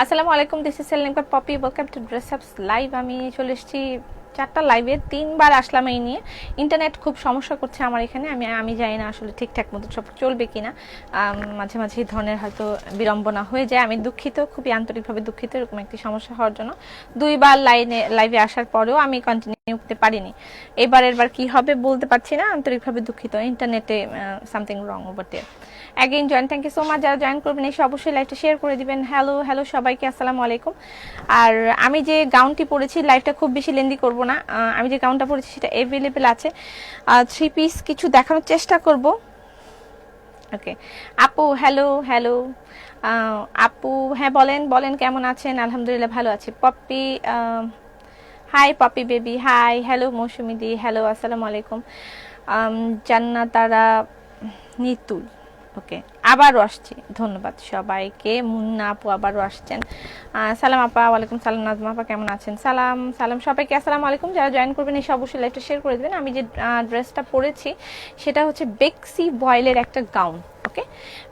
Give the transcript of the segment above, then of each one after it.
আসসালামু আলাইকুম, this is Selina Popy, welcome to dress ups live. আমি চলে এসেছি 4টা লাইভে, 3বার আসলাম এই নিয়ে। ইন্টারনেট খুব সমস্যা করছে আমার এখানে, আমি জানি না আসলে ঠিকঠাক মতো সব চলবে কিনা। মাঝে মাঝে এই ধরনের হয়তো বিড়ম্বনা হয়ে যায়, আমি দুঃখিত, খুবই আন্তরিকভাবে দুঃখিত এরকম একটি সমস্যা হওয়ার জন্য। 2বার লাইভে আসার পরেও আমি কন্টিনিউ করতে পারিনি। এবার কি হবে বলতে পারছি না, আন্তরিকভাবে দুঃখিত। ইন্টারনেটে something wrong over there. Again join, thank you so much. যারা জয়েন করবেন এসে অবশ্যই লাইভটা শেয়ার করে দিবেন। হ্যালো সবাইকে, আসসালামু আলাইকুম। আর আমি যে গাউনটি পরেছি, লাইভটা খুব বেশি লেন্দি করব না। আমি যে গাউনটা পরেছি সেটা অ্যাভেলেবেল আছে। 3 পিস কিছু দেখানোর চেষ্টা করব। ওকে আপু, হ্যালো আপু, হ্যাঁ বলেন কেমন আছেন? আলহামদুলিল্লাহ ভালো আছি। Popi, hi Popi baby, hi, hello Mousumi di, hello, আসসালামু আলাইকুম। জান্নাতারা নিতুল, ওকে, আবারও আসছি, ধন্যবাদ সবাইকে। মুন্না আপু আবারও আসছেন। সালাম আপা, ওয়ালাইকুম সালাম। নাজমা আপা কেমন আছেন? সালাম সবাইকে, আসসালামু আলাইকুম। যারা জয়েন করবেন এসে অবশ্যই লাইভটা শেয়ার করে দেবেন। আমি যে ড্রেসটা পরেছি সেটা হচ্ছে বেক্সি বয়েলের একটা গাউন। ওকে,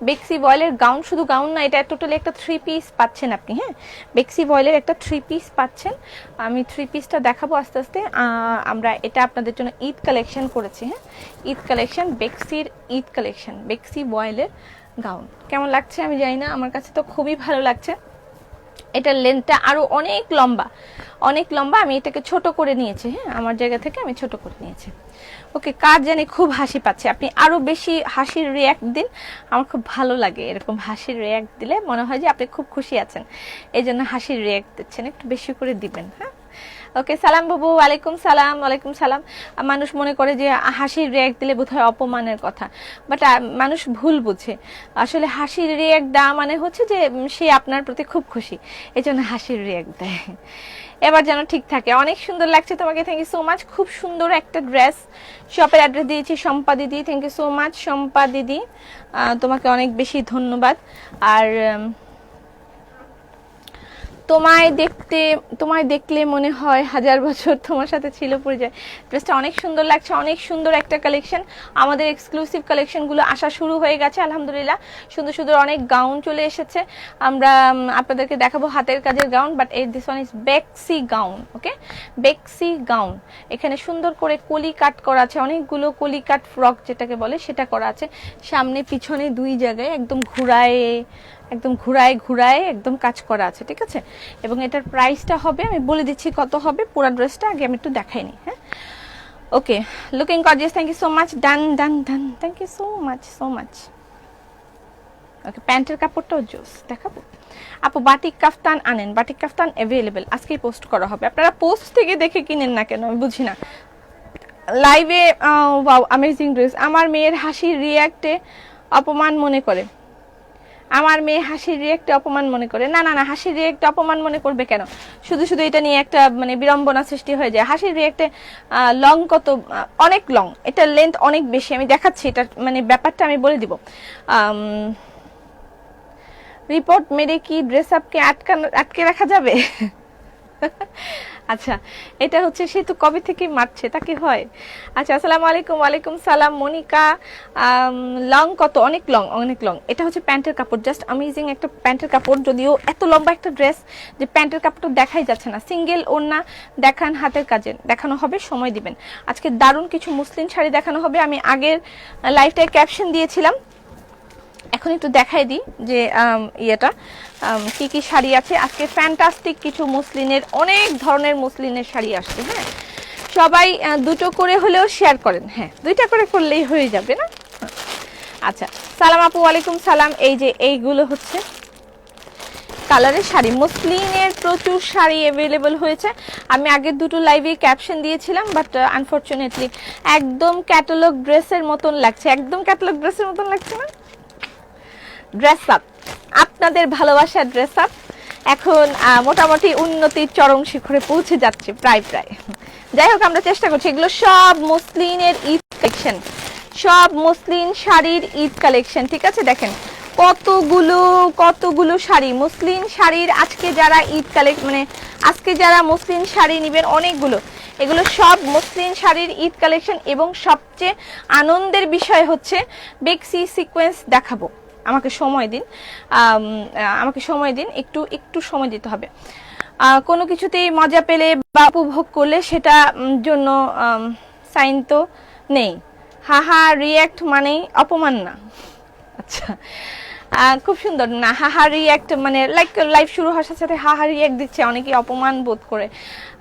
বেক্সি বয়েলের গাউন, শুধু গাউন না, এটা টোটালি একটা 3 পিস পাচ্ছেন আপনি। হ্যাঁ, বেক্সি বয়েলের একটা 3 পিস পাচ্ছেন। আমি 3 পিসটা দেখাবো আস্তে আস্তে। আমরা এটা আপনাদের জন্য ঈদ কালেকশন করেছি। হ্যাঁ, ঈদ কালেকশন, বেক্সির ঈদ কালেকশন, বেক্সি বয়েলের গাউন। কেমন লাগছে আমি জানি না, আমার কাছে তো খুবই ভালো লাগছে। এটার লেন্থটা আরো অনেক লম্বা। আমি এটাকে ছোট করে নিয়েছি। হ্যাঁ, আমার জায়গা থেকে আমি ছোট করে নিয়েছি। ওকে, কার জানি খুব হাসি পাচ্ছে, আপনি আরো বেশি হাসির রিয়াক্ট দিন, আমার খুব ভালো লাগে। এরকম হাসির রিয়াক্ট দিলে মনে হয় যে আপনি খুব খুশি আছেন, এই জন্য হাসির রিয়াক্ট দিচ্ছেন, একটু বেশি করে দিবেন। হ্যাঁ, ওকে, সালাম বাবু, ওয়ালাইকুম সালাম। মানুষ মনে করে যে হাসির রিয়াক্ট দিলে বোধহয় অপমানের কথা, বাট মানুষ ভুল বুঝে। আসলে হাসির রিয়াক্ট দেওয়া মানে হচ্ছে যে সে আপনার প্রতি খুব খুশি, এই জন্য হাসির রিয়াক্ট দেয়। এবার যেন ঠিক থাকে। অনেক সুন্দর লাগছে তোমাকে, থ্যাংক ইউ সো মাচ। খুব সুন্দর একটা ড্রেস। শপের অ্যাড্রেস দিয়েছি সম্পা দিদি, থ্যাংক ইউ সো মাচ সম্পা দিদি, তোমাকে অনেক বেশি ধন্যবাদ। আর তোমায় দেখলে মনে হয় 1000 বছর তোমার সাথে ছিল পরিচয়। ড্রেসটা অনেক সুন্দর লাগছে, অনেক সুন্দর একটা কালেকশন। আমাদের এক্সক্লুসিভ কালেকশনগুলো আসা শুরু হয়ে গেছে আলহামদুলিল্লাহ। সুন্দর অনেক গাউন চলে এসেছে। আমরা আপনাদেরকে দেখাবো হাতের কাজের gown, but this one is বেক্সি গাউন। ওকে, বেক্সি গাউন। এখানে সুন্দর করে কলি কাট করা আছে, অনেকগুলো কলি কাট ফ্রক যেটাকে বলে সেটা করা আছে। সামনে পিছনে 2 জায়গায় একদম ঘুরায় একদম কাজ করা আছে, ঠিক আছে। এবং এটার প্রাইসটা হবে, আমি বলে দিচ্ছি কত হবে। পুরো ড্রেসটা আগে আমি একটু দেখাই নি। হ্যাঁ, okay, looking gorgeous, thank you so much. Done, thank you so much. Okay, প্যান্টের কাপড়টাও জোস, দেখাবো। আপু বাটিক কাফতান আনেন, বাটিক কাফতান অ্যাভেলেবেল, আজকেই পোস্ট করা হবে। আপনারা পোস্ট থেকে দেখে কিনেন না কেন আমি বুঝি না। লাইভে ওয়াও, অ্যামেজিং ড্রেস। আমার মেয়ের হাসির রিয়াক্টে অপমান মনে করে। আমার মেয়ে হাসির রিয়েক্টে অপমান মনে করে? না, হাসির রিয়েক্টে অপমান মনে করবে কেন? শুধু এটা নিয়ে একটা মানে বিড়ম্বনা সৃষ্টি হয়ে যায়। হাসির রিয়েক্টে লং কত, অনেক লং, এটা লেন্থ অনেক বেশি। আমি দেখাচ্ছি এটা মানে ব্যাপারটা আমি বলে দিব। রিপোর্ট মেরে কি ড্রেস আপকে আটকে রাখা যাবে? আচ্ছা, এটা হচ্ছে সে তো কবে থেকে মারছে তাকে হয়। আচ্ছা, আসসালামু আলাইকুম। ওয়ালাইকুম সালাম মনিকা। লং কত? অনেক লং। এটা হচ্ছে প্যান্টের কাপড়, জাস্ট অ্যামেজিং একটা প্যান্টের কাপড়। যদিও এত লম্বা একটা ড্রেস যে প্যান্টের কাপড়টা দেখাই যাচ্ছে না। সিঙ্গেল ওড়না দেখান, হাতের কাজে দেখানো হবে, সময় দিবেন। আজকে দারুণ কিছু মুসলিম শাড়ি দেখানো হবে। আমি আগের লাইভটায় ক্যাপশন দিয়েছিলাম, এখন একটু দেখাই দিই যে ইয়েটা কি শাড়ি আছে। আজকে ফ্যান্টাস্টিক কিছু মুসলিনের, অনেক ধরনের মুসলিনের শাড়ি আসছে। হ্যাঁ, সবাই 2টো করে হলেও শেয়ার করেন। হ্যাঁ, 2টা করে করলেই হয়ে যাবে না? আচ্ছা, সালাম আপু, ওয়ালাইকুম সালাম। এই যে এইগুলো হচ্ছে কালারের শাড়ি, মুসলিনের প্রচুর শাড়ি অ্যাভেলেবল হয়েছে। আমি আগের 2টো লাইভে ক্যাপশন দিয়েছিলাম, বাট আনফরচুনেটলি একদম ক্যাটালগ ড্রেসের মতন লাগছে। না? ড্রেস আপ, আপনাদের ভালোবাসার ড্রেস আপ এখন মোটামুটি উন্নতির চরম শিখরে পৌঁছে যাচ্ছে প্রায়। যাই হোক, আমরা চেষ্টা করছি। এগুলো সব মুসলিনের ঈদ কালেকশন, সব মুসলিন শাড়ির ঈদ কালেকশন, ঠিক আছে। দেখেন কতগুলো শাড়ি, মুসলিন শাড়ির। আজকে যারা ঈদ কালেকশন মানে আজকে যারা মুসলিন শাড়ি নেবেন অনেকগুলো, এগুলো সব মুসলিন শাড়ির ঈদ কালেকশন। এবং সবচেয়ে আনন্দের বিষয় হচ্ছে বেক্সি সিকোয়েন্স দেখাবো। আমাকে সময় দিন, আমাকে সময় দিন, একটু একটু সময় দিতে হবে। কোনো কিছুতেই মজা পেলে বা উপভোগ করলে সেটা জন্য সাইন তো নেই। হাহা রিয়্যাক্ট মানেই অপমান না। আচ্ছা, খুব সুন্দর না, হাহা রিয়্যাক্ট মানে লাইক লাইভ শুরু হওয়ার সাথে সাথে হাহা রিয়্যাক্ট দিচ্ছে, অনেকে অপমান বোধ করে।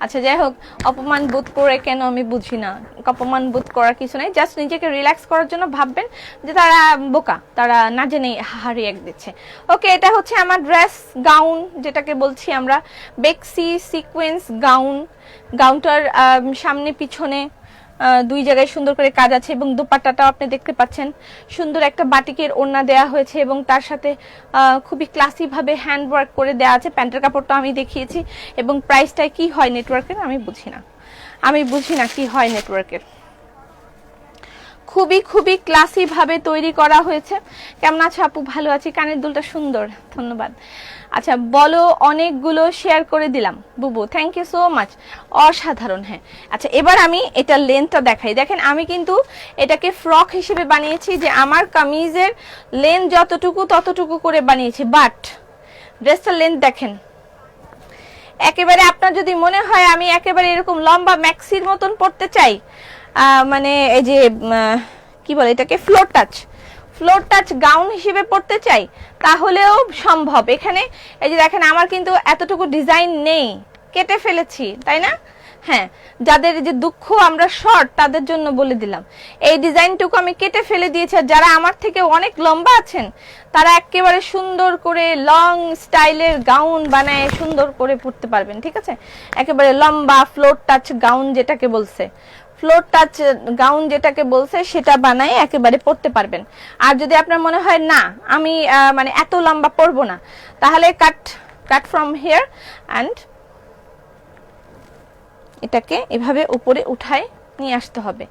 আচ্ছা যাই হোক, অপমান বোধ করে কেন আমি বুঝি না, অপমান বোধ করার কিছু নাই, জাস্ট নিজেকে রিল্যাক্স করার জন্য ভাববেন যে তারা বোকা, তারা না জেনেই হাহা রিয়্যাক্ট দিচ্ছে। ওকে, এটা হচ্ছে আমার ড্রেস গাউন, যেটাকে বলছি আমরা বেক্সি সিকোয়েন্স গাউন। গাউনটার সামনে পিছনে দুই জায়গায় সুন্দর করে কাজ আছে এবং দোপাট্টাটাও আপনি দেখতে পাচ্ছেন, সুন্দর একটা বাটিকের ওড়না দেয়া হয়েছে এবং তার সাথে খুবই ক্লাসি ভাবে হ্যান্ড ওয়ার্ক করে দেওয়া আছে। প্যান্টের কাপড়টা আমি দেখিয়েছি এবং প্রাইসটা কি হয় নেটওয়ার্কের আমি বুঝি না কি হয় নেটওয়ার্কের। খুবই খুবই ক্লাসি ভাবে তৈরি করা হয়েছে। কেমন আছো আপু? ভালো আছি, কানের দুলটা সুন্দর, ধন্যবাদ। আচ্ছা বলো, অনেকগুলো শেয়ার করে দিলাম বুবু, থ্যাংক ইউ সো মাচ, অসাধারণ। হ্যাঁ আচ্ছা, এবার আমি এটা লেন্থটা দেখাই। দেখেন আমি কিন্তু এটাকে ফ্রক হিসেবে বানিয়েছি, যে আমার কামিজের লেন্থ যতটুকু ততটুকু করে বানিয়েছি, বাট ড্রেসটার লেন্থ দেখেন একেবারে, আপনার যদি মনে হয় আমি একেবারে এরকম লম্বা ম্যাক্সির মতন পড়তে চাই, মানে এই যে কি বলে এটাকে, ফ্লোর টাচ গাউন হিসেবে পড়তে চাই, তাহলেও সম্ভব। এখানে এই যে দেখেন আমার কিন্তু এতটুকু ডিজাইন নেই, কেটে ফেলেছি, তাই না? হ্যাঁ, যাদের যে দুঃখ আমরা শর্ট তাদের জন্য বলে দিলাম, এই ডিজাইনটুকু আমি কেটে ফেলে দিয়েছি। আর যারা আমার থেকে অনেক লম্বা আছেন তারা একেবারে সুন্দর করে লং স্টাইলের গাউন বানায় সুন্দর করে পরতে পারবেন, ঠিক আছে? একেবারে লম্বা ফ্লোর টাচ গাউন যেটাকে বলছে, ফ্লোর টাচ গাউন যেটাকে বলছে সেটা বানায় একেবারে পরতে পারবেন। আর যদি আপনার মনে হয় না আমি মানে এত লম্বা পরবো না, তাহলে কাট ফ্রম হিয়ার অ্যান্ড এটাকে এভাবে উপরে উঠায় নিয়ে আসতে হবে।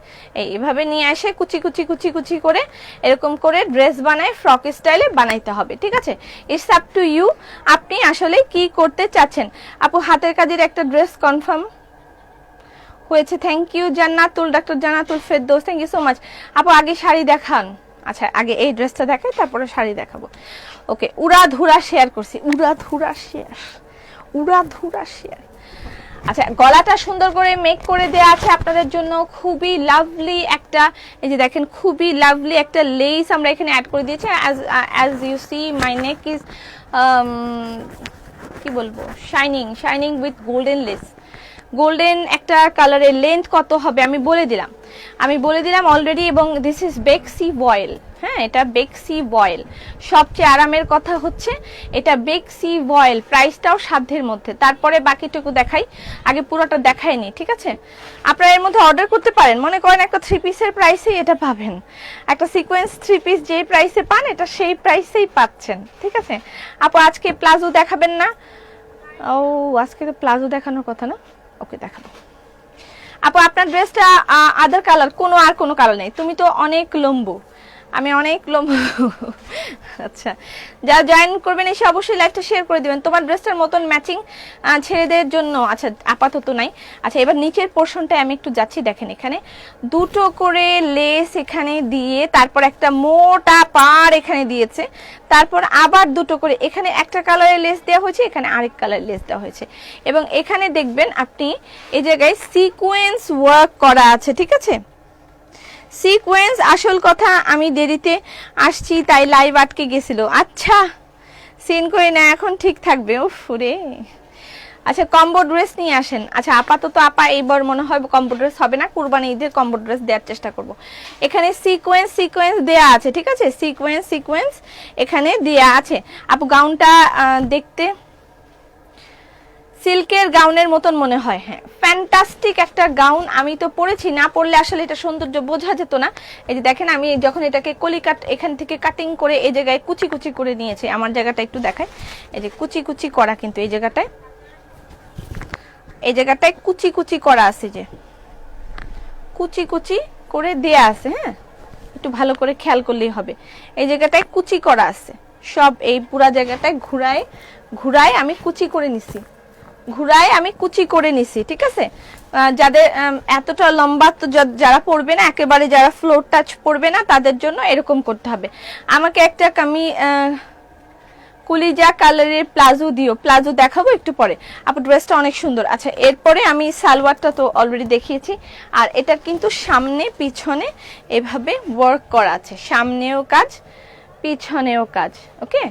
এইভাবে নিয়ে এসে কুচি কুচি কুচি কুচি করে এরকম করে ড্রেস বানায় ফ্রক স্টাইলে বানাইতে হবে, ঠিক আছে? ইটস আপ টু ইউ, আপনি আসলে কি করতে চাচ্ছেন। আপু হাতের কাজের একটা ড্রেস কনফার্ম হয়েছে, thank you Jannatul, doctor Jannatul Ferdous, thank you so much. আপু আগে শাড়ি দেখান। আচ্ছা আগে এই ড্রেসটা দেখাই, তারপরে শাড়ি দেখাবো। ওকে, উড়াধুরা শেয়ার করছি, উড়াধুরা শেয়ার। আচ্ছা, গলাটা সুন্দর করে মেক করে দেয়া আছে আপনাদের জন্য, খুবই লাভলি একটা, এই যে দেখেন খুবই লাভলি একটা লেস আমরা এখানে অ্যাড করে দিয়েছি। As you see my neck is কি বলবো, shining with golden lace. Golden একটা কালারের লেন্থ কত হবে আমি বলে দিলাম অলরেডি। এবং দিস ইজ বেক্সি ভয়েল, হ্যাঁ এটা বেক্সি ভয়েল। সবচেয়ে আরামের কথা হচ্ছে এটা বেক্সি ভয়েল, প্রাইসটাও সাধ্যের মধ্যে। তারপরে বাকিটুকু দেখাই, আগে পুরোটা দেখাইনি, ঠিক আছে? আপনারা এর মধ্যে অর্ডার করতে পারেন, মনে করেন একটা 3 পিসের প্রাইসেই এটা পাবেন, একটা সিকোয়েন্স 3 পিস যেই প্রাইসে পান এটা সেই প্রাইসেই পাচ্ছেন, ঠিক আছে? আপু আজকে প্লাজো দেখাবেন না? ও আজকে তো প্লাজো দেখানোর কথা না, ওকে দেখাবো। আপু আপনার ড্রেসটা আদার কালার, কোনো কালার নেই, তুমি তো অনেক লম্বু, আমি অনেক লম্বু। আচ্ছা, যারা জয়েন করবেন এসে অবশ্যই লাইভটা শেয়ার করে দিবেন। তোমার ড্রেসটার মতন ম্যাচিং ছেলেদের জন্য আচ্ছা আপাতত নাই। আচ্ছা এবার নিচের পোর্শনটায় আমি একটু যাচ্ছি, দেখেন এখানে দুটো করে লেস এখানে দিয়ে, তারপর একটা মোটা পাড় এখানে দিয়েছে, তারপর আবার দুটো করে, এখানে একটা কালারের লেস দেওয়া হয়েছে, এখানে আরেক কালারের লেস দেওয়া হয়েছে, এবং এখানে দেখবেন আপনি এই জায়গায় সিকোয়েন্স ওয়ার্ক করা আছে, ঠিক আছে? সিকোয়েন্স, আসল কথা আমি দেরিতে আসছি তাই লাইভ আটকে গেছিল। আচ্ছা সিন করে না, এখন ঠিক থাকবে। উফ রে, আচ্ছা কম্বো ড্রেস নিয়ে আসেন। আচ্ছা আপাতত আপা এইবার মনে হয় কম্বো ড্রেস হবে না, কুরবানি ঈদের কম্বো ড্রেস দেওয়ার চেষ্টা করব। এখানে সিকোয়েন্স দেয়া আছে, ঠিক আছে? সিকোয়েন্স এখানে দেয়া আছে। আপু গাউনটা দেখতে সিল্কের গাউনের মতন মনে হয়, হ্যাঁ ফ্যান্টাস্টিক একটা গাউন। আমি তো পরেছি, না পরলে আসলে এটা সৌন্দর্য বোঝা যেত না। এই যে দেখেন আমি যখন এটাকে কলিকাট এখান থেকে কাটিং করে এই জায়গায় কুচি কুচি করে নিয়েছি, আমার জায়গাটা একটু দেখায়, এই যে কুচি কুচি করা, কিন্তু এই জায়গাটায় কুচি কুচি করা আছে, যে কুচি কুচি করে দেয়া আছে, হ্যাঁ একটু ভালো করে খেয়াল করলেই হবে। এই জায়গাটায় কুচি করা আছে সব, এই পুরা জায়গাটায় ঘুরায় আমি কুচি করে নিছি, ঘুরায় আমি কুচি করে নিছি, ঠিক আছে। যাদের এতটা লম্বা তো যারা পরবে না, একেবারে যারা ফ্লোর টাচ পরবে না, তাদের জন্য এরকম করতে হবে। আমাকে একটা আমি কুলিজা কালারের প্লাজো দিও, প্লাজো দেখাবো একটু পরে আপু, ড্রেসটা অনেক সুন্দর। আচ্ছা, এরপরে আমি সালোয়ারটা তো অলরেডি দেখিয়েছি, আর এটার কিন্তু সামনে পিছনে এভাবে ওয়ার্ক করা আছে, সামনেও কাজ পিছনেও কাজ, ওকে,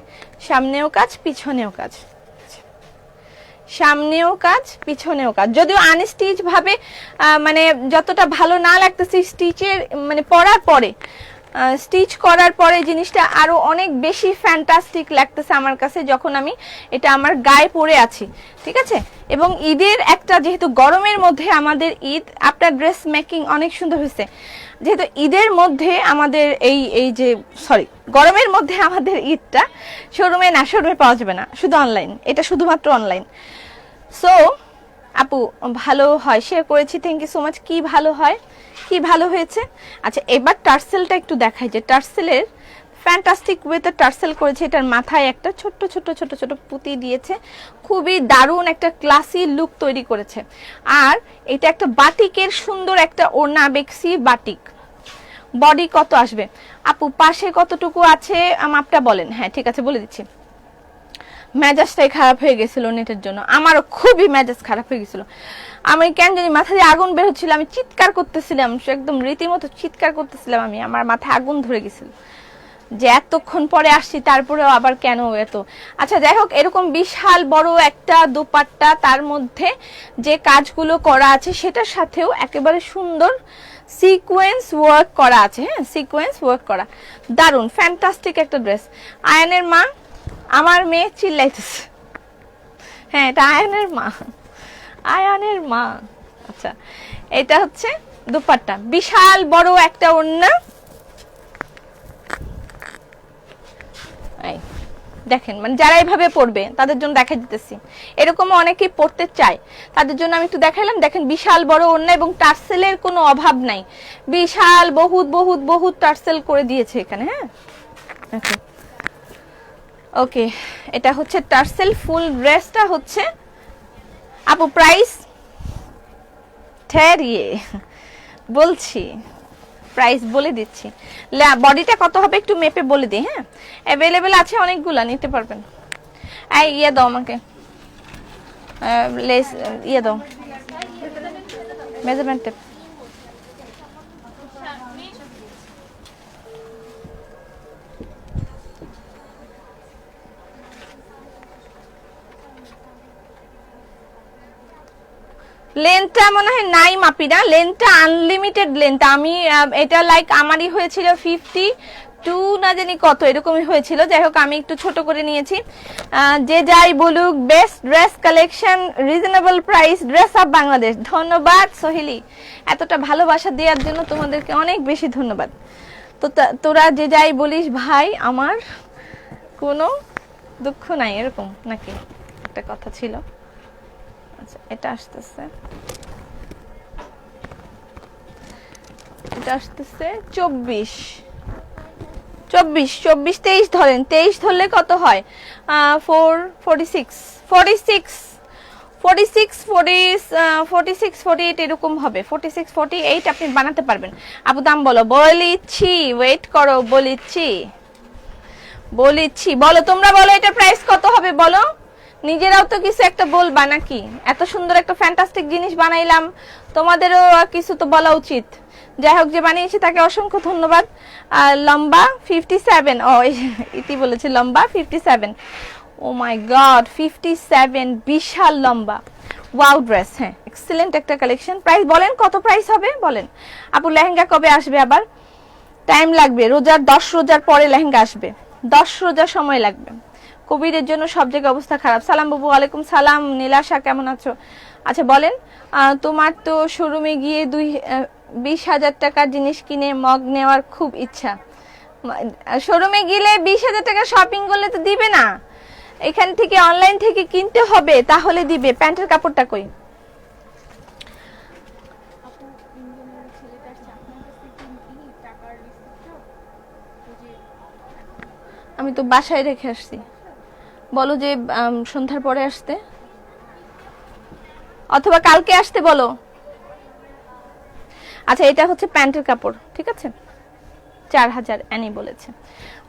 সামনেও কাজ পিছনেও কাজ, সামনেও কাজ পিছনেও কাজ। যদিও আনস্টিচ ভাবে মানে যতটা ভালো না লাগতেছে স্টিচের মানে পরার পরে, স্টিচ করার পরে জিনিসটা আরো অনেক বেশি ফ্যান্টাস্টিক লাগতেছে আমার কাছে যখন আমি এটা আমার গায়ে পরে আছি, ঠিক আছে। এবং ঈদের একটা, যেহেতু গরমের মধ্যে আমাদের ঈদ, আপনার ড্রেস মেকিং অনেক সুন্দর হয়েছে। যেহেতু ঈদের মধ্যে আমাদের এই যে সরি গরমের মধ্যে আমাদের ঈদটা শোরুমে না, শোরুমে পাওয়া যাবে না, শুধু অনলাইন, এটা শুধুমাত্র অনলাইন। সো আপু ভালো হয়, শেয়ার করেছি, থ্যাংক ইউ সো মাচ। কি ভালো হয়, কি ভালো হয়েছে। আচ্ছা, এবার টার্সেলটা একটু দেখাই, যে টার্সেলের ফ্যান্টাস্টিক ওয়েতে টার্সেল করেছে। এটার মাথায় একটা ছোট্ট ছোট ছোট ছোট পুঁতি দিয়েছে, খুবই দারুণ একটা ক্লাসি লুক তৈরি করেছে। আর এটা একটা বাটিকের সুন্দর একটা ওড়না, বেক্সি বাটিক। বডি কত আসবে আপু, পাশে কতটুকু আছে মাপটা বলেন। হ্যাঁ ঠিক আছে, বলে দিচ্ছি। মেজাজটাই খারাপ হয়ে গেছিল নেটের জন্য, আমারও খুবই মেজাজ খারাপ হয়ে গেছিল। আমি কেন জানি মাথা দিয়ে আগুন বের হচ্ছিল, আমি চিৎকার করতেছিলাম, একদম রীতিমতো চিৎকার করতেছিলাম আমি, আমার মাথায় আগুন ধরে গেছিল যে এতক্ষণ পরে আসছি তারপরেও আবার কেন এত। আচ্ছা যাই হোক, এরকম বিশাল বড় একটা দোপাট্টা, তার মধ্যে যে কাজগুলো করা আছে সেটার সাথেও একেবারে সুন্দর সিকোয়েন্স ওয়ার্ক করা আছে। হ্যাঁ, সিকোয়েন্স ওয়ার্ক করা, দারুণ ফ্যান্টাস্টিক একটা ড্রেস। আয়নের মা, আমার মেয়ে চিল্লাইতেছে। হ্যাঁ, এটা আয়নের মা, আয়ানের মা। আচ্ছা, এটা হচ্ছে দুপাট্টা, বিশাল বড় একটা ওড়না। দেখেন, মানে যারা এইভাবে পড়বে তাদের জন্য দেখা দিতেছি, এরকম অনেকেই পড়তে চায়, তাদের জন্য আমি একটু দেখাইলাম। দেখেন, বিশাল বড় ওড়না এবং টার্সেলের কোনো অভাব নাই, বিশাল বহুত বহুত বহুত টার্সেল করে দিয়েছে এখানে। হ্যাঁ, ওকে, এটা হচ্ছে টার্সেল। ফুল ড্রেসটা হচ্ছে আপু প্রাইস ঠেরিয়ে বলছি, প্রাইস বলে দিচ্ছি। বডিটা কত হবে একটু মেপে বলে দিই। হ্যাঁ, অ্যাভেলেবেল আছে অনেকগুলা, নিতে পারবেন। এই ইয়ে দাও আমাকে, লেস ইয়ে দাও, মেজারমেন্ট টেপ। লেন্থটা মনে হয় নাই মাপি না, লেন্থটা আনলিমিটেড লেন্থ। আমি এটা লাইক আমারই হয়েছিল 52 না জানি কত এরকমই হয়েছিল। যাই হোক, আমি একটু ছোট করে নিয়েছি। যে যাই বলুক, best dress collection, reasonable price, dress up Bangladesh. ধন্যবাদ সোহেলি, এতটা ভালোবাসা দেওয়ার জন্য তোমাদেরকে অনেক বেশি ধন্যবাদ। তো তোরা যে যাই বলিস ভাই, আমার কোনো দুঃখ নাই, এরকম নাকি একটা কথা ছিল। আচ্ছা, এটা আসতেছে, এটা আসতেছে 24 24 24 23 ধরেন, 23 ধরলে কত হয়? 46 46 46 48 এরকম হবে। 46 48 আপনি বানাতে পারবেন। আপু দাম বলো। বলিছি, ওয়েট করো, বলিছি বলিছি, বলো তোমরা, বলো এটা প্রাইস কত হবে বলো। নিজেরাও তো কিছু একটা বলবা নাকি? এত সুন্দর একটা ফ্যান্টাস্টিক জিনিস বানাইলাম, তোমাদেরও কিছু তো বলা উচিত। যাই হোক, যে বানিয়েছে তাকে অসংখ্য ধন্যবাদ। লম্বা 57, ও ইতি বলেছে লম্বা 57। ও মাই গড, 57, বিশাল লম্বা, ওয়াও ড্রেস। হ্যাঁ, এক্সিলেন্ট একটা কালেকশন। প্রাইস বলেন, কত প্রাইস হবে বলেন। আপু লেহেঙ্গা কবে আসবে? আবার টাইম লাগবে, রোজার 10 রোজার পরে লেহেঙ্গা আসবে, 10 রোজার সময় লাগবে। কোভিডের জন্য সব জায়গায় অবস্থা খারাপ। সালাম বাবু, ওয়ালাইকুম সালাম। নীলাশা কেমন আছো? আচ্ছা বলেন, তোমার তো শোরুমে গিয়ে 20,000 টাকার জিনিস কিনে মগ নেওয়ার খুব ইচ্ছা। শোরুমে গেলে 20,000 টাকা শপিং করলে তো দিবে না, এখান থেকে অনলাইন থেকে কিনতে হবে, তাহলে দিবে। প্যান্টের কাপড়টা কই? আমি তো বাসায় রেখে আসছি, বলো যে সন্ধ্যার পরে আসতে। অথবা কালকে আসতে বলো। আচ্ছা এটা হচ্ছে প্যান্টের কাপড়, ঠিক আছে, 4000 অ্যানি বলেছে।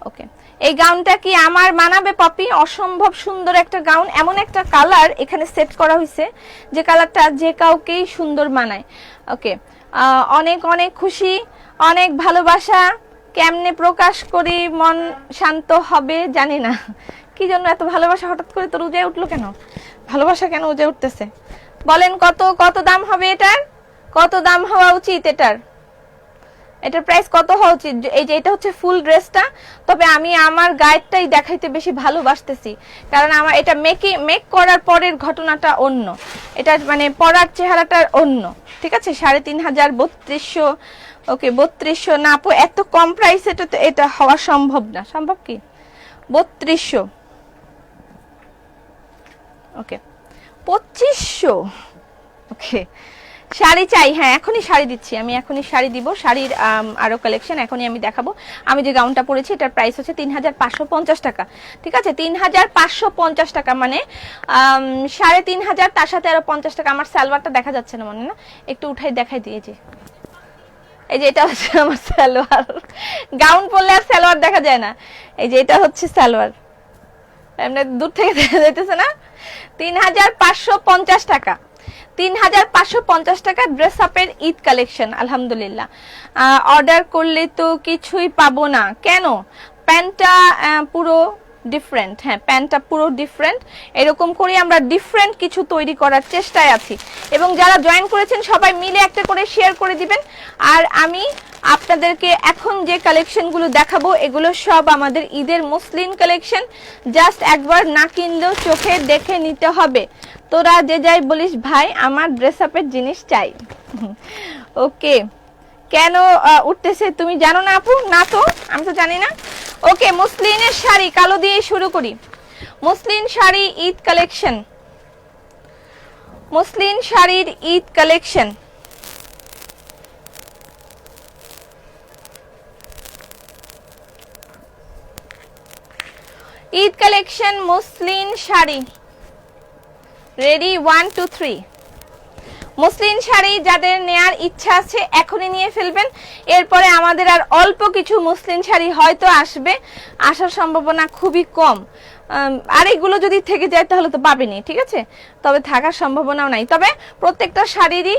ওকে, এই গাউনটা কি আমার মানাবে পপি? অসম্ভব সুন্দর একটা গাউন, এমন একটা কালার এখানে সেট করা হয়েছে যে কালারটা যে কাউকেই সুন্দর মানায়। ওকে, অনেক অনেক খুশি, অনেক ভালোবাসা। কেমনে প্রকাশ করি, মন শান্ত হবে জানি না। কি জন্য এত ভালোবাসা হঠাৎ করে তোর উজে উঠলো কেন? ভালোবাসা কেন উজে উঠতেছে বলেন? কত কত দাম হবে এটার? কত দাম হওয়া উচিত এটার? এটার প্রাইস কত হওয়া উচিত? এই যে এটা হচ্ছে ফুল ড্রেসটা, তবে আমি আমার গায়েরটাই দেখাইতে বেশি ভালোবাসতেছি, কারণ আমার এটা মেক করার পরের ঘটনাটা অন্য, এটা মানে পরার চেহারাটা অন্য, ঠিক আছে। 3500, 3200। ওকে 3200 না আপু, এত কম প্রাইস এটা তো এটা হওয়া সম্ভব না। সম্ভব কি? 3200। ওকে 2500। ওকে শাড়ি চাই, হ্যাঁ এখনই শাড়ি দিচ্ছি, আমি এখনই শাড়ি দিব। শাড়ির আরো কালেকশন এখনই আমি দেখাবো। আমি যে গাউনটা পরেছি এটার প্রাইস হচ্ছে 3550 টাকা, ঠিক আছে। 3550 টাকা মানে 3500, তার সাথে আরো 50 টাকা। আমার সালোয়ারটা দেখা যাচ্ছে না মনে না, একটু উঠাই দেখাই দিয়েছি। এই যে এটা হচ্ছে আমার সালোয়ার, গাউন পরলে আর সালোয়ার দেখা যায় না। এই যে এটা হচ্ছে সালোয়ার, এমনি দূর থেকে দেখা যাইতেছে না। 3550 টাকা, 3550 টাকা ড্রেস আপের ঈদ কালেকশন। আলহামদুলিল্লাহ, অর্ডার করলে তো কিছুই পাবো না কেন? প্যান্টটা পুরো ডিফারেন্ট, হ্যাঁ প্যান্টটা পুরো ডিফারেন্ট। এরকম করে আমরা ডিফারেন্ট কিছু তৈরি করার চেষ্টায় আছি, এবং যারা জয়েন করেছেন সবাই মিলে একটা করে শেয়ার করে দিবেন। আর আমি আপনাদেরকে এখন যে কালেকশনগুলো দেখাবো এগুলো সব আমাদের ঈদের মসলিন কালেকশন। জাস্ট একবার না কিনলেও চোখে দেখে নিতে হবে। তোরা যে যাই বলিস ভাই, আমার ড্রেস আপের জিনিস চাই। ওকে, কেন উঠতেছে তুমি জানো না আপু? না তো, আমি তো জানি না। ওকে, মসলিনের শাড়ি, কালো দিয়ে শুরু করি। Muslin sari Eid collection, muslin শাড়ির Eid collection. Eid collection muslin sari, ready 1 2 3। Muslin sari যাদের নেয়ার ইচ্ছা আছে এখনই নিয়ে ফেলবেন। এরপরে আমাদের আর অল্প কিছু মসলিন শাড়ি হয়তো আসবে, আসার সম্ভাবনা খুবই কম। আর এগুলো যদি থেকে যায় তাহলে তো পাবেনি, ঠিক আছে, তবে থাকার সম্ভাবনাও নাই। তবে প্রত্যেকটা শাড়িরই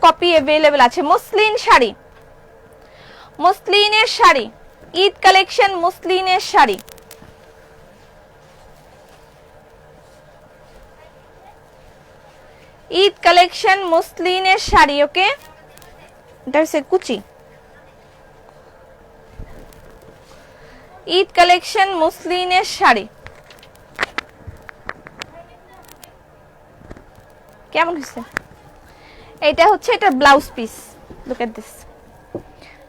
কপি অ্যাভেলেবেল আছে। মসলিন শাড়ি, মসলিনের শাড়ি ঈদ কালেকশন, মসলিনের শাড়ি। ঈদ কালেকশন মসলিনের শাড়ি। ওকে, এটা হচ্ছে কুচি। ঈদ কালেকশন মসলিনের শাড়ি কেমন হয়েছে? এটা হচ্ছে এটা blouse piece, look at this,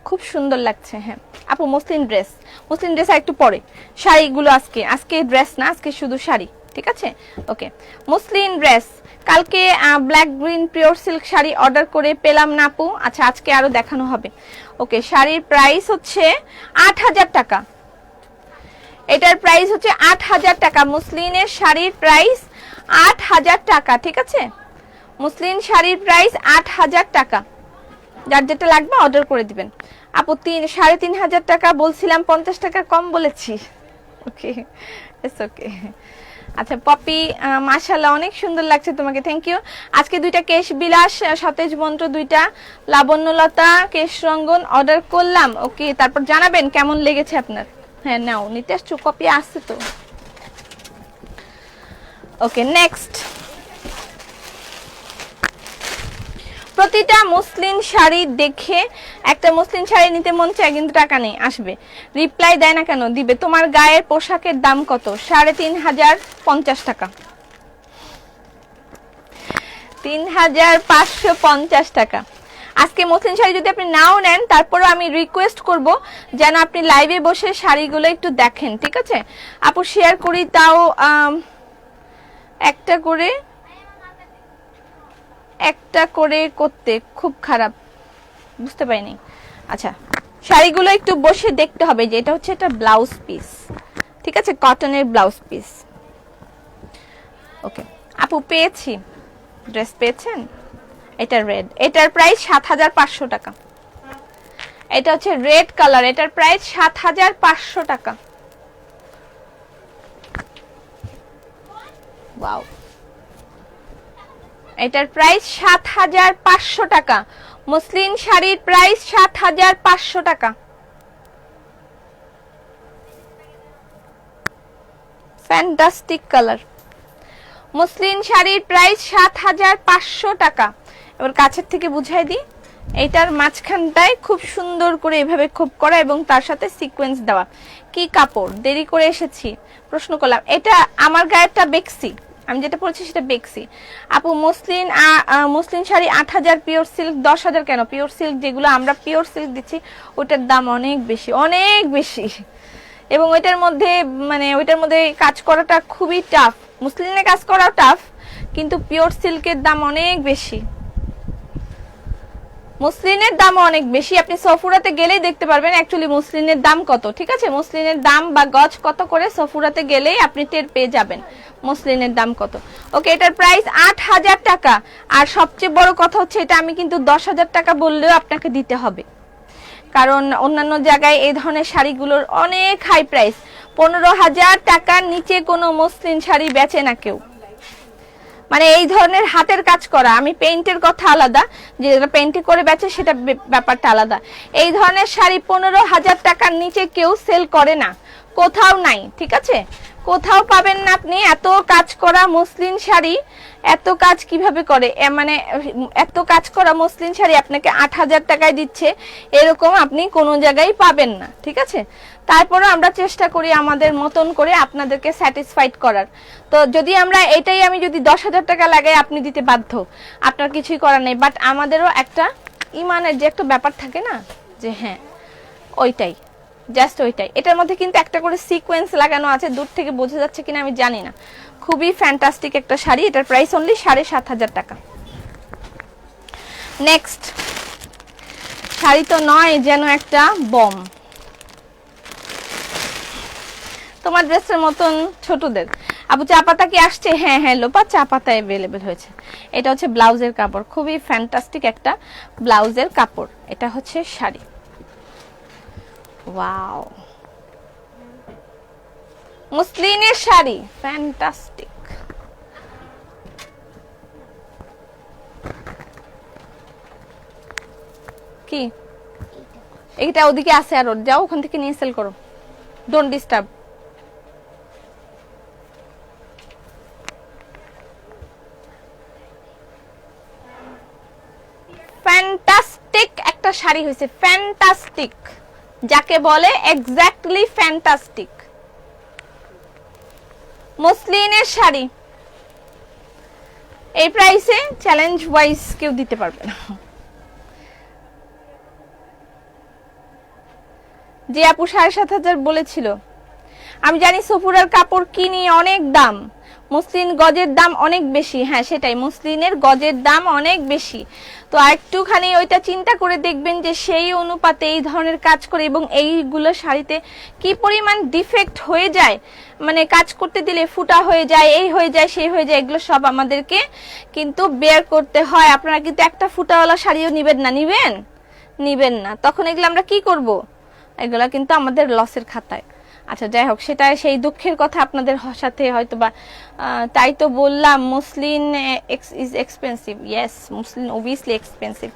খুব সুন্দর লাগছে। হ্যাঁ আপু মসলিন ড্রেস, মসলিন ড্রেস আর একটু পরে, শাড়িগুলো আজকে ড্রেস না, আজকে শুধু শাড়ি, ঠিক আছে। ওকে মসলিন ড্রেস, কালকে black green pure silk sari order করে পেলাম না আপু। আচ্ছা আজকে আরো দেখানো হবে। ওকে, শাড়ির প্রাইস হচ্ছে 8000 টাকা, এটার প্রাইস হচ্ছে 8000 টাকা। মসলিনের শাড়ির প্রাইস 8000 টাকা, ঠিক আছে। মসলিন শাড়ির প্রাইস 8000 টাকা। যার যেটা লাগবে অর্ডার করে দিবেন আপু। 3500 টাকা বলছিলাম, 50 টাকা কম বলেছি। Okay it's okay. আচ্ছা পপি মাশাআল্লাহ অনেক সুন্দর লাগছে তোমাকে, থ্যাংক ইউ। আজকে দুইটা কেশ বিলাস সতেজ মন্ত্র, দুইটা লাবণ্যলতা কেশ রঙ্গন অর্ডার করলাম। ওকে, তারপর জানাবেন কেমন লেগেছে আপনার। হ্যাঁ নাও নিতে আসছো, কপি আসছে তো। ওকে নেক্সট, প্রতিটা মসলিন শাড়ি দেখে একটা মসলিন শাড়ি নিতে মন চায় কিন্তু টাকা নেই, আসবে। রিপ্লাই দেয় না কেন? দিবে। তোমার গায়ের পোশাকের দাম কত? 3550 টাকা, 3550 টাকা। আজকে মসলিন শাড়ি যদি আপনি নাও নেন, তারপরও আমি রিকোয়েস্ট করব যেন আপনি লাইভে বসে শাড়িগুলো একটু দেখেন, ঠিক আছে আপু। শেয়ার করি তাও একটা করে করতে খুব খারাপ, বুঝতে পারিনি। আচ্ছা শাড়িগুলো একটু বসে দেখতে হবে। যে এটা হচ্ছে একটা ব্লাউজ পিস, ঠিক আছে, কটনের ব্লাউজ পিস। ওকে আপু পেয়েছি, ড্রেস পেয়েছেন? এটা রেড, এটার প্রাইস ৭৫০০ টাকা। এটা হচ্ছে রেড কালার, এটার প্রাইস ৭৫০০ টাকা। ওয়াও, এটার প্রাইস ৭৫০০ টাকা। মসলিন শাড়ির প্রাইস ৭৫০০ টাকা। ফ্যান্টাস্টিক কালার, মসলিন শাড়ির প্রাইস ৭৫০০ টাকা। এবার কাছের থেকে বুঝাই দিই, এইটার মাঝখানটায় খুব সুন্দর করে এভাবে খোপ করা এবং তার সাথে সিকোয়েন্স দেওয়া। কি কাপড়, দেরি করে এসেছি প্রশ্ন করলাম। এটা আমার গায়েরটা বেক্সি, আমি যেটা পরেছি সেটা বেক্সি। আপু মসলিন শাড়ি ৮০০০, পিওর সিল্ক ১০০০০ কেন? পিওর সিল্ক যেগুলো আমরা পিওর সিল্ক দিচ্ছি ওটার দাম অনেক বেশি, অনেক বেশি, এবং ওইটার মধ্যে কাজ করাটা খুবই টাফ। মুসলিনের কাজ করাও টাফ, কিন্তু পিওর সিল্কের দাম অনেক বেশি, মুসলিনের দাম অনেক বেশি। আপনি সফুরাতে গেলেই দেখতে পারবেন অ্যাকচুয়ালি মুসলিনের দাম কত। ঠিক আছে, মুসলিনের দাম বা গজ কত করে সফুরাতে গেলেই আপনি টের পেয়ে যাবেন মুসলিনের দাম কত। ওকে, এটার প্রাইস ৮০০০ টাকা। আর সবচেয়ে বড় কথা হচ্ছে এটা আমি কিন্তু ১০০০০ টাকা বললেও আপনাকে দিতে হবে, কারণ অন্যান্য জায়গায় এই ধরনের শাড়িগুলোর অনেক হাই প্রাইস। ১৫০০০ টাকার নিচে কোনো মসলিন শাড়ি বেচে না কেউ। মানে এই ধরনের হাতের কাজ করা, আমি পেইন্টের কথা আলাদা, যেটা পেইন্টে করে বেচে সেটা ব্যাপারটা আলাদা। এই ধরনের শাড়ি ১৫০০০ টাকার নিচে কেউ সেল করে না, কোথাও নাই। ঠিক আছে, কোথাও পাবেন না আপনি এত কাজ করা মসলিন শাড়ি। এত কাজ কিভাবে করে, মানে এত কাজ করা মসলিন শাড়ি আপনাকে ৮০০০ টাকায় দিচ্ছে, এরকম আপনি কোনো জায়গায় পাবেন না। ঠিক আছে, তারপরে আমরা চেষ্টা করি আমাদের মতন করে আপনাদেরকে স্যাটিসফাইড করার। তো যদি আমি যদি ১০০০০ টাকা লাগাই আপনি দিতে বাধ্য, আপনার কিছুই করার নেই। বাট আমাদেরও একটা ইমানের যে একটা ব্যাপার থাকে না, যে হ্যাঁ ওইটাই, জাস্ট ওইটাই। এটার মধ্যে কিন্তু একটা করে সিকোয়েন্স লাগানো আছে, দূর থেকে বোঝা যাচ্ছে কিনা আমি জানি না। খুবই ফ্যান্টাস্টিক একটা শাড়ি, এটার প্রাইস অনলি ৭৫০০০ টাকা। নেক্সট শাড়ি তো নয়, যেন একটা বম, তোমার ড্রেসের মতন ছোটদের। আপু চা পাতা কি আসছে? হ্যাঁ হ্যাঁ লোপা, চা পাতা অ্যাভেলেবেল হয়েছে। এটা হচ্ছে ব্লাউজের কাপড়, খুবই ফ্যান্টাস্টিক একটা ব্লাউজের কাপড়। এটা হচ্ছে শাড়ি। ওয়াও, মুসলিনের শাড়ি, ফ্যান্টাস্টিক। কি এইটা ওদিকে আছে, আর যাও ওখান থেকে নিয়ে সেল করো, ডোন্ট ডিস্টার্ব। ফ্যান্টাস্টিক একটা শাড়ি হয়েছে, ফ্যান্টাস্টিক যাকে বলে, এক্স্যাক্টলি ফ্যান্টাস্টিক মসলিনের শাড়ি। এই প্রাইসে চ্যালেঞ্জ ওয়াইজ কেউ দিতে পারবে না। যে আপু ৭৫০০০ বলেছিল, আমি জানি সফুরার কাপড় কিনি অনেক দাম, মসলিন গজের দাম অনেক বেশি। হ্যাঁ সেটাই, মসলিনের গজের দাম অনেক বেশি। তো একটুখানি ওইটা চিন্তা করে দেখবেন যে সেই অনুপাতে এই ধরনের কাজ করে এবং এইগুলো শাড়িতে কি পরিমাণ ডিফেক্ট হয়ে যায়, মানে কাজ করতে দিলে ফুটা হয়ে যায়, এই হয়ে যায়, সেই হয়ে যায়, এগুলো সব আমাদেরকে কিন্তু বেয়ার করতে হয়। আপনারা কিন্তু একটা ফুটাওয়ালা শাড়িও নিবেন না, তখন এগুলো আমরা কি করব? এগুলা কিন্তু আমাদের লসের খাতায়। আচ্ছা যাই হোক, সেটা সেই দুঃখের কথা আপনাদের সাথে হয়তো বা, তাই তো বললাম muslin is expensive. Yes, muslin obviously expensive.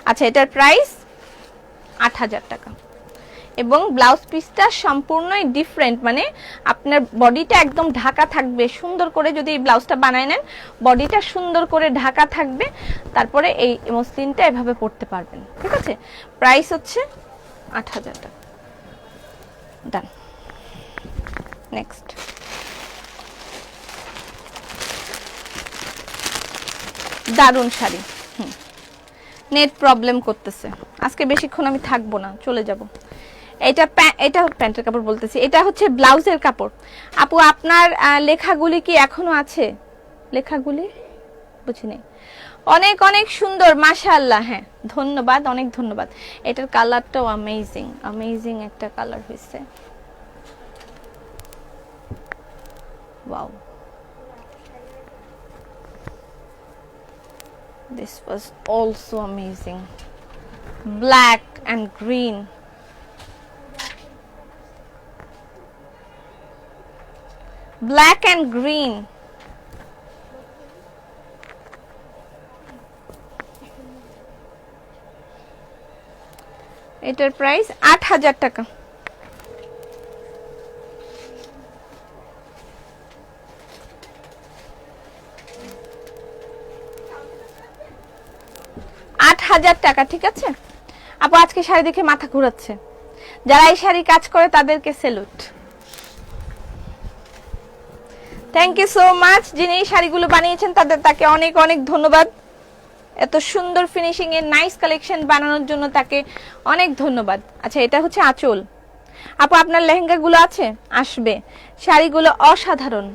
আচ্ছা, এটার প্রাইস ৮০০০ টাকা এবং ব্লাউজ পিসটা সম্পূর্ণই ডিফারেন্ট, মানে আপনার বডিটা একদম ঢাকা থাকবে সুন্দর করে। যদি এই ব্লাউজটা বানায় নেন, বডিটা সুন্দর করে ঢাকা থাকবে, তারপরে এই মসলিনটা এভাবে পরতে পারবেন। ঠিক আছে, প্রাইস হচ্ছে ৮০০০ টাকা। ডান। নেক্সট দারুন শাড়ি। নেট প্রবলেম করতেছে, আজকে বেশিক্ষণ আমি থাকবো না, চলে যাব। এটা প্যান্টের কাপড় বলতেছি, এটা হচ্ছে ব্লাউজের কাপড়। আপু আপনার লেখাগুলি কি এখনো আছে? লেখাগুলি বুঝিনি। অনেক অনেক সুন্দর, মাশাআল্লাহ। হ্যাঁ ধন্যবাদ, অনেক ধন্যবাদ। এটার কালারটাও অ্যামেজিং একটা কালার হয়েছে। Wow, This was also amazing. Black and green. Black and green. এটার প্রাইস ৮০০০ টাকা। টাকা, ঠিক আছে আপু। আজকে শাড়ি দেখে মাথা ঘুরাচ্ছে, যারা এই শাড়ি কাজ করে তাদেরকে salute. Thank you so much. যিনি এই শাড়িগুলো বানিয়েছেন তাকে অনেক অনেক ধন্যবাদ। এত সুন্দর ফিনিশিং এর নাইস কালেকশন বানানোর জন্য তাকে অনেক ধন্যবাদ। আচ্ছা, এটা হচ্ছে আঁচল। আপু আপনার লেহেঙ্গা গুলো আছে? আসবে। শাড়িগুলো অসাধারণ।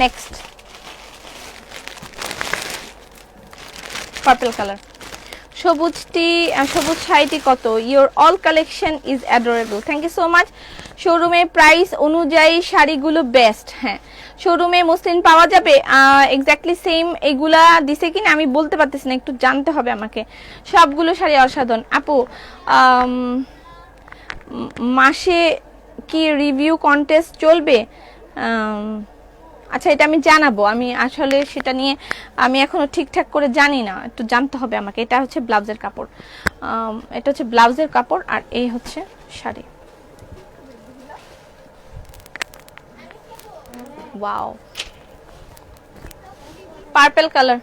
Next purple colour. সবুজ শাড়িটি কত? Your all collection is adorable. Thank you so much. শোরুমে প্রাইস অনুযায়ী শাড়িগুলো বেস্ট। হ্যাঁ, শোরুমে মসলিন পাওয়া যাবে এক্স্যাক্টলি সেম। এগুলা দিছে কিনা আমি বলতে পারতেছি না, একটু জানতে হবে আমাকে। সবগুলো শাড়ি অসাধারণ। আপু মাসে কি রিভিউ কন্টেস্ট চলবে? আচ্ছা, এটা আমি জানাবো। আমি আসলে সেটা নিয়ে আমি এখনো ঠিকঠাক করে জানি না, একটু জানতে হবে আমাকে। এটা হচ্ছে ব্লাউজের কাপড়, এটা হচ্ছে ব্লাউজের কাপড়, আর এই হচ্ছে sari. Wow, purple colour.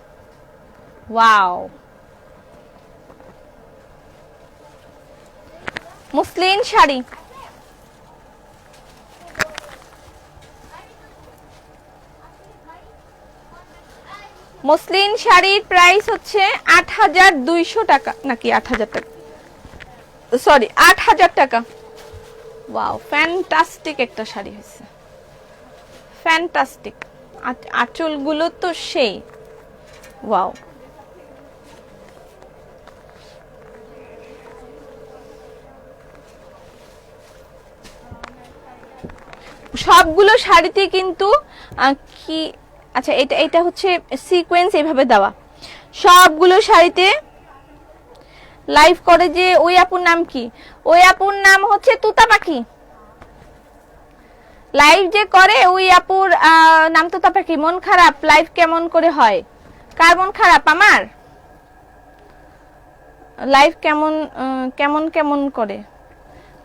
Wow, muslin sari. Muslin শাড়ির প্রাইস হচ্ছে ৮২০০ টাকা, নাকি ৮০০০ টাকা, সরি ৮০০০ টাকা। ওয়াও, ফ্যান্টাস্টিক একটা শাড়ি হয়েছে, ফ্যান্টাস্টিক। আঁচলগুলো তো সেই। ওয়াও, সবগুলো শাড়িতে কিন্তু কি, আচ্ছা এটা হচ্ছে সিকোয়েন্স এইভাবে দেওয়া। সবগুলো শাড়িতে লাইভ করে যে ওই আপুর নাম কি? ওই আপুর নাম হচ্ছে তুতা পাখি। লাইভ যে করে ওই আপুর নাম তুতা পাখি। মন খারাপ, লাইভ কেমন করে হয়? কার মন খারাপ? আমার। লাইভ কেমন কেমন কেমন করে,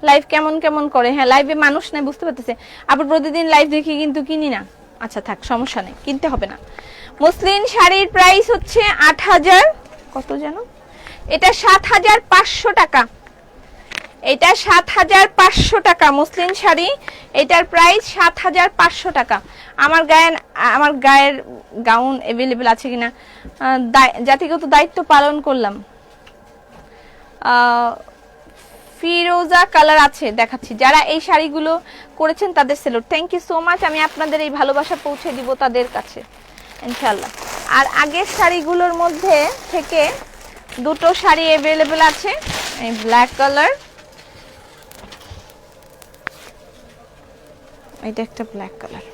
লাইভ কেমন কেমন করে। হ্যাঁ, লাইভে মানুষ নাই, বুঝতে পারতেছে। আবার প্রতিদিন লাইভ দেখি কিন্তু কিনি না। আচ্ছা থাক, সমস্যা নেই, কিনতে হবে না। মসলিন শাড়ির প্রাইস হচ্ছে ৮০০০ কত যেন, এটা ৭৫০০ টাকা। এটা ৭৫০০ টাকা মসলিন শাড়ি। এটার প্রাইস ৭৫০০ টাকা। আমার গায়ের গাউন অ্যাভেলেবেল আছে কিনা, জাতিগত দায়িত্ব পালন করলাম। ফিরোজা কালার আছে, দেখাচ্ছি। যারা এই শাড়িগুলো করেছেন তাদের salute. Thank you so much. আমি আপনাদের এই ভালোবাসা পৌঁছে দিব তাদের কাছে ইনশাআল্লাহ। আর আগের শাড়িগুলোর মধ্যে থেকে দুটো শাড়ি অ্যাভেলেবেল আছে, এই ব্ল্যাক কালার, এটা একটা ব্ল্যাক কালার।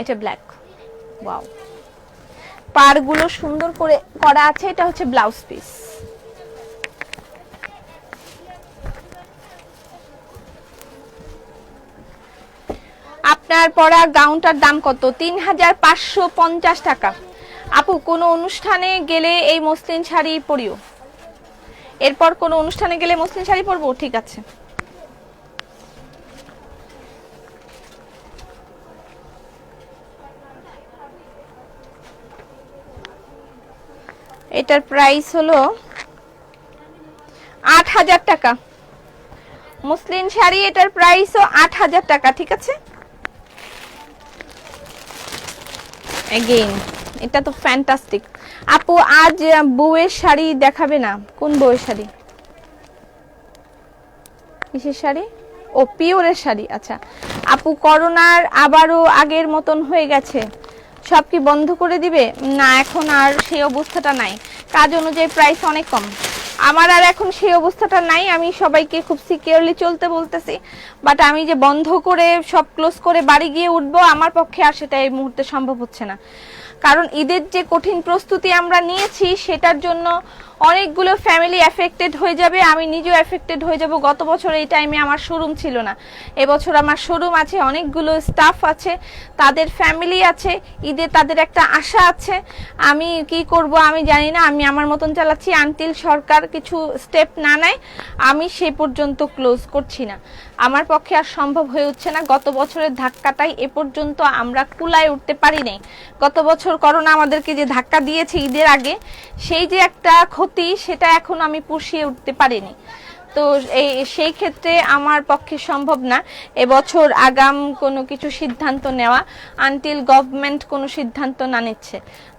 এটা ব্ল্যাক। ওয়াও, পাড়গুলো সুন্দর করে করা আছে। এটা হচ্ছে ব্লাউজ পিস। আপনার পরা গাউনটার দাম কত? ৩৫৫০ টাকা। আপু কোনো অনুষ্ঠানে গেলে এই মসলিন শাড়ি পরিও? এরপর কোনো অনুষ্ঠানে গেলে মসলিন শাড়ি পরবো, ঠিক আছে। এটার প্রাইস হলো ৮০০০ টাকা। মসলিন শাড়ি, এটার প্রাইসও ৮০০০ টাকা, ঠিক আছে। এগেইন এটা তো ফ্যান্টাস্টিক। আপু আজ বউয়ের শাড়ি দেখাবে না? কোন বউয়ের শাড়ি? কিসের শাড়ি? ও পিওরের শাড়ি। আচ্ছা আপু, করোনার আবারও আগের মতন হয়ে গেছে, সব কি বন্ধ করে দিবে? না, এখন আর সেই অবস্থাটা নাই, কাজ অনুযায়ী প্রাইস অনেক কম। আমার আর এখন সেই অবস্থাটা নাই, আমি সবাইকে খুব সিকিউরলি চলতে বলতেছি, বাট আমি যে বন্ধ করে সব ক্লোজ করে বাড়ি গিয়ে উঠবো, আমার পক্ষে আর সেটা এই মুহূর্তে সম্ভব হচ্ছে না। কারণ ঈদের যে কঠিন প্রস্তুতি আমরা নিয়েছি সেটার জন্য অনেকগুলো ফ্যামিলি এফেক্টেড হয়ে যাবে, আমি নিজেও এফেক্টেড হয়ে যাব। গত বছর এই টাইমে আমার শোরুম ছিল না, এবছর আমার শোরুম আছে, অনেকগুলো স্টাফ আছে, তাদের ফ্যামিলি আছে, ঈদে তাদের একটা আশা আছে। আমি কি করব আমি জানি না, আমি আমার মতন চালাচ্ছি আনটিল সরকার কিছু স্টেপ না নেয় আমি সেই পর্যন্ত ক্লোজ করছি না। আমার পক্ষে আর সম্ভব হয়ে উঠছে না। গত বছরের ধাক্কাটাই এ পর্যন্ত আমরা কুলায় উঠতে পারি নাই। গত বছর করোনা আমাদেরকে যে ধাক্কা দিয়েছে ঈদের আগে, সেই যে একটা ক্ষতি, সেটা এখন আমি পুষিয়ে উঠতে পারিনি। তো সেই ক্ষেত্রে আমার পক্ষে সম্ভব না এবছর আগাম কোনো কিছু সিদ্ধান্ত নেওয়া, আনটিল গভর্নমেন্ট কোনো সিদ্ধান্ত না নিচ্ছে।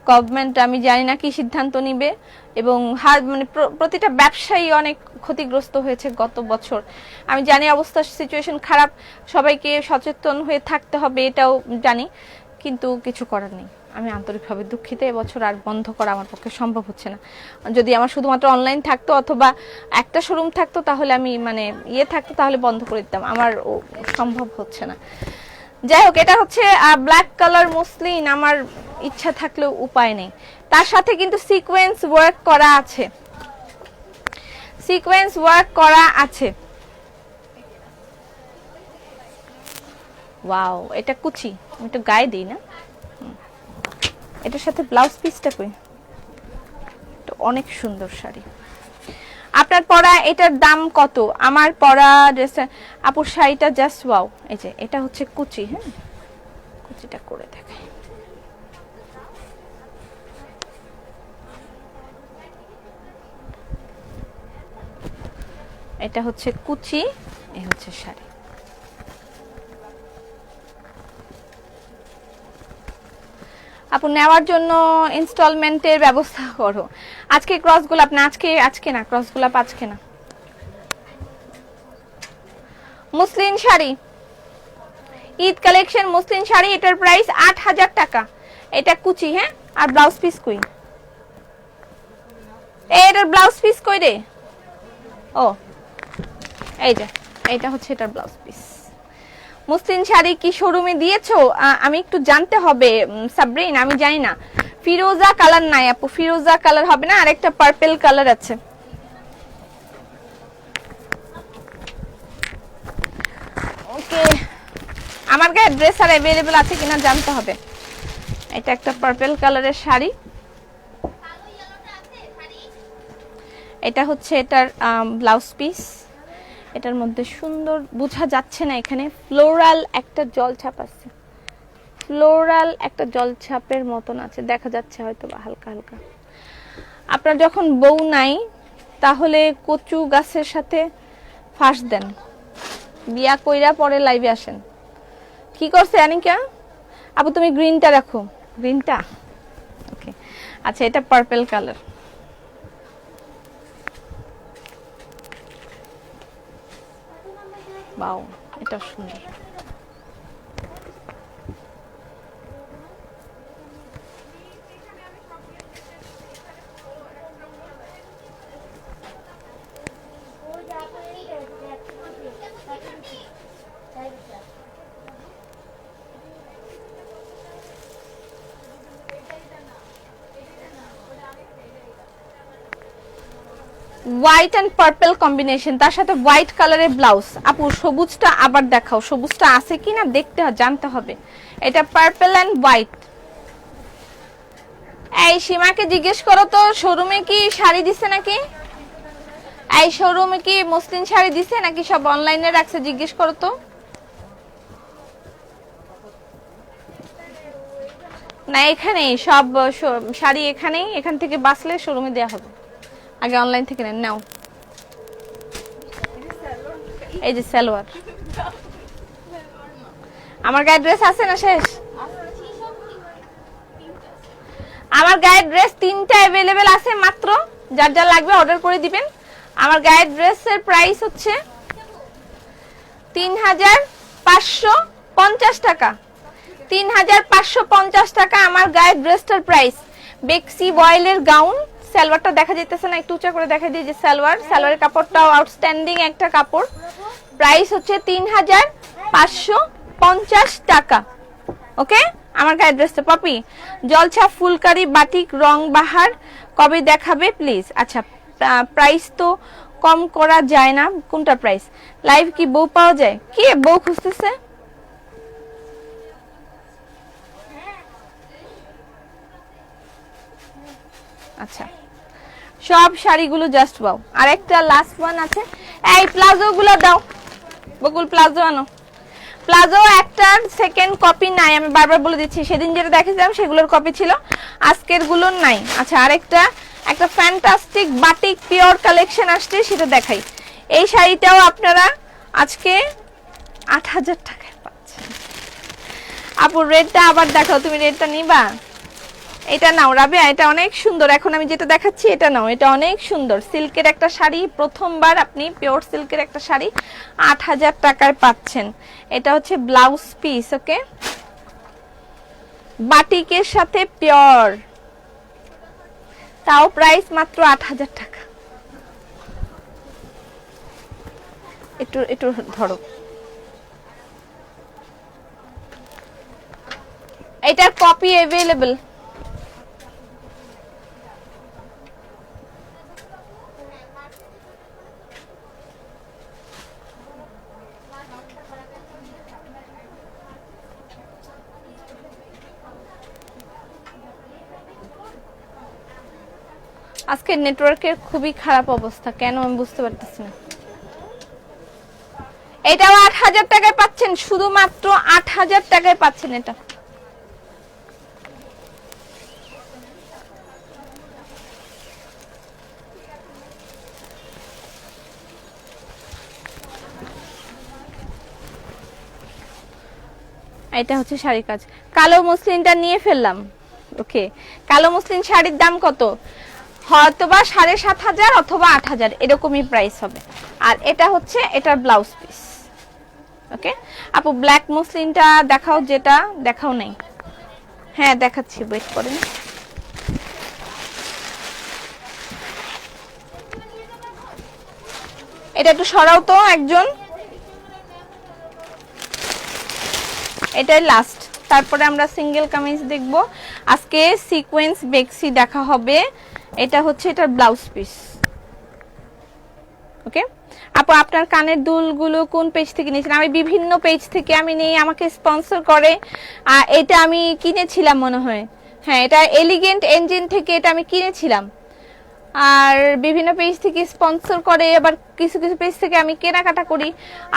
গভর্নমেন্ট আমি জানি না কি সিদ্ধান্ত নিবে, এবং মানে প্রতিটা ব্যবসায়ী অনেক ক্ষতিগ্রস্ত হয়েছে গত বছর। আমি জানি অবস্থা সিচুয়েশন খারাপ, সবাইকে সচেতন হয়ে থাকতে হবে এটাও জানি, কিন্তু কিছু করার নেই। আমি আন্তরিকভাবে দুঃখিত, এবছর আর বন্ধ করা আমার পক্ষে সম্ভব হচ্ছে না। যদি আমার শুধুমাত্র অনলাইন থাকতো অথবা একটা শোরুম থাকতো তাহলে আমি মানে থাকতো তাহলে বন্ধ করে দিতাম, আমার সম্ভব হচ্ছে না। যাই হোক, এটা হচ্ছে ব্ল্যাক কালার মসলিন, আমার ইচ্ছা থাকলেও উপায় নেই। তার সাথে কিন্তু সিকোয়েন্স ওয়ার্ক করা আছে, সিকোয়েন্স ওয়ার্ক করা আছে। ওয়াও, এটা কুচি, আমি একটু গায়ে দিই না, এটার সাথে ব্লাউজ পিসটা কই, তো অনেক সুন্দর শাড়ি। আপনার পরা এটার দাম কত? আমার পরা ড্রেস আপুর শাড়িটা জাস্ট ওয়াও। এই যে এটা হচ্ছে কুচি, হ্যাঁ কুচিটা করে দেখাই। এটা হচ্ছে কুচি, এই হচ্ছে শাড়ি। আপু নেওয়ার জন্য ইনস্টলমেন্টের ব্যবস্থা করো। আজকে ক্রস গোলাপ না, আজকে না, ক্রস গোলাপ আজকে না। Muslin sari, Eid collection muslin sari, এটার প্রাইস ৮০০০ টাকা। এটা কুচি, হ্যাঁ। আর ব্লাউজ পিস কই? এটার ব্লাউজ পিস কই রে? ও এই যে, এটা হচ্ছে এটার ব্লাউজ পিস। মুসলিন শাড়ি কি শোরুমে দিয়েছো? আমি একটু জানতে হবে সাবরিন, আমি জানি না। ফিরোজা কালার নাই আপু, ফিরোজা কালার হবে না, আরেকটা পার্পল কালার আছে। ওকে, আমার গায়ে ড্রেস আর अवेलेबल আছে কিনা জানতে হবে। এটা একটা পার্পল কালারের শাড়ি, এটা হচ্ছে এটার ব্লাউজ পিস। এটার মধ্যে সুন্দর, বোঝা যাচ্ছে না এখানে, ফ্লোরাল একটা জলছাপ আছে, ফ্লোরাল একটা জলছাপের মতন আছে, দেখা যাচ্ছে হয়তো হালকা হালকা। আপনার যখন বউ নাই তাহলে কচু গাছের সাথে ফাঁস দেন, বিয়া কইরা পরে লাইভে আসেন। কি করছে আনিকা আপু? তুমি গ্রিনটা রাখো, গ্রিনটা ওকে। আচ্ছা, এটা পার্পল কালার। বাও, এটা সুন্দর। হোয়াইট এন্ড পার্পল কম্বিনেশন, তার সাথে হোয়াইট কালারের ব্লাউজ। আপু সবুজটা আবার দেখাও, সবুজটা আছে কিনা দেখতে জানতে হবে। এটা পার্পল এন্ড হোয়াইট। এই সীমাকে জিজ্ঞেস করো তো শোরুমে কি শাড়ি দিছে নাকি, এই শোরুমে কি মুসলিম শাড়ি দিছে নাকি সব অনলাইনে রাখছে, জিজ্ঞেস করো তো। না, এখানে সব শাড়ি এখানেই, এখান থেকে বাসলে শোরুমে দেয়া হবে। আগে অনলাইন থেকে নেন, নাও। এই যে সালোয়ার, আমার গায়ে ড্রেস আছে না শেষ? আমার গায়ের ড্রেস 3টা अवेलेबल আছে মাত্র, যার যা লাগবে অর্ডার করে দিবেন। আমার গায়ের ড্রেসের প্রাইস হচ্ছে 3550 টাকা, 3550 টাকা আমার গায়ের ড্রেসটার প্রাইস। বেক্সি বয়েলের গাউন, সালোয়ারটা দেখা যাইতেছে না, একটু উঁচা করে দেখা দিই যে সালোয়ারের কাপড়টাও আউটস্ট্যান্ডিং একটা কাপড়। প্রাইস হচ্ছে 3550 টাকা। ওকে, আমার গায়ের ড্রেসটা। পপি জলছা ফুলকারি বাটিক রং বাহার কবে দেখাবে প্লিজ? আচ্ছা, প্রাইস তো কম করা যায় না। কোনটা প্রাইস? লাইভ কি বউ পাওয়া যায়? কি বউ খুঁজতেছে? আচ্ছা, সব শাড়িগুলো জাস্ট বাও। আর একটা লাস্ট ওয়ান আছে, এই প্লাজো গুলো দাও বকুল, প্লাজো আনো। প্লাজো একটার সেকেন্ড কপি নাই, আমি বারবার বলে দিচ্ছি। সেদিন যেটা দেখেছিলাম সেগুলোর কপি ছিল, আজকের গুলোর নাই। আচ্ছা, আরেকটা একটা ফ্যান্টাস্টিক বাটিক পিওর কালেকশন আসছে, সেটা দেখাই। এই শাড়িটাও আপনারা আজকে 8000 টাকায় পাচ্ছেন। আপু রেডটা আবার দেখাও, তুমি রেডটা নিবা? এটা নাও রাবিয়া, এটা অনেক সুন্দর। এখন আমি যেটা দেখাচ্ছি এটা নাও, এটা অনেক সুন্দর। সিল্কের একটা শাড়ি, প্রথমবার আপনি পিওর সিল্কের একটা শাড়ি 8000 টাকায় পাচ্ছেন। এটা হচ্ছে ব্লাউজ পিস। ওকে, বাটিকের সাথে পিওর, তাও প্রাইস মাত্র 8000 টাকা। একটু একটু ধরো, এটার কপি अवेलेबल। আজকে নেটওয়ার্কের খুবই খারাপ অবস্থা, কেন আমি বুঝতে পারতেছি না। এটাও 8000 টাকায় পাচ্ছেন, শুধুমাত্র 8000 টাকায় পাচ্ছেন এটা। এটা হচ্ছে শাড়ি কাজ। কালো মসলিনটা নিয়ে ফেললাম। ওকে, কালো মসলিন শাড়ির দাম কত? হয়তোবা 7500 অথবা 8000 এরকমই প্রাইস হবে। আর এটা হচ্ছে এটার ব্লাউজ পিস। ওকে আপু, ব্ল্যাক মসলিনটা দেখাও, যেটা দেখাও নাই। হ্যাঁ দেখাচ্ছি, ওয়েট করেন। এটা একটু সরাও তো একজন। এটাই লাস্ট, তারপরে আমরা সিঙ্গেল কামিজ দেখব। আজকে সিকোয়েন্স বেক্সি দেখা হবে। এটা হচ্ছে এটার ব্লাউজ পিস। ওকে আপু, আপনার কানের দুলগুলো কোন পেজ থেকে নিয়েছেন? আমি বিভিন্ন পেজ থেকে আমি নিয়ে, আমাকে স্পন্সর করে। এটা আমি কিনেছিলাম মনে হয়, হ্যাঁ এটা এলিগেন্ট এঞ্জিন থেকে এটা আমি কিনেছিলাম। আর বিভিন্ন পেজ থেকে স্পন্সর করে, আবার কিছু কিছু পেজ থেকে আমি কেনাকাটা করি।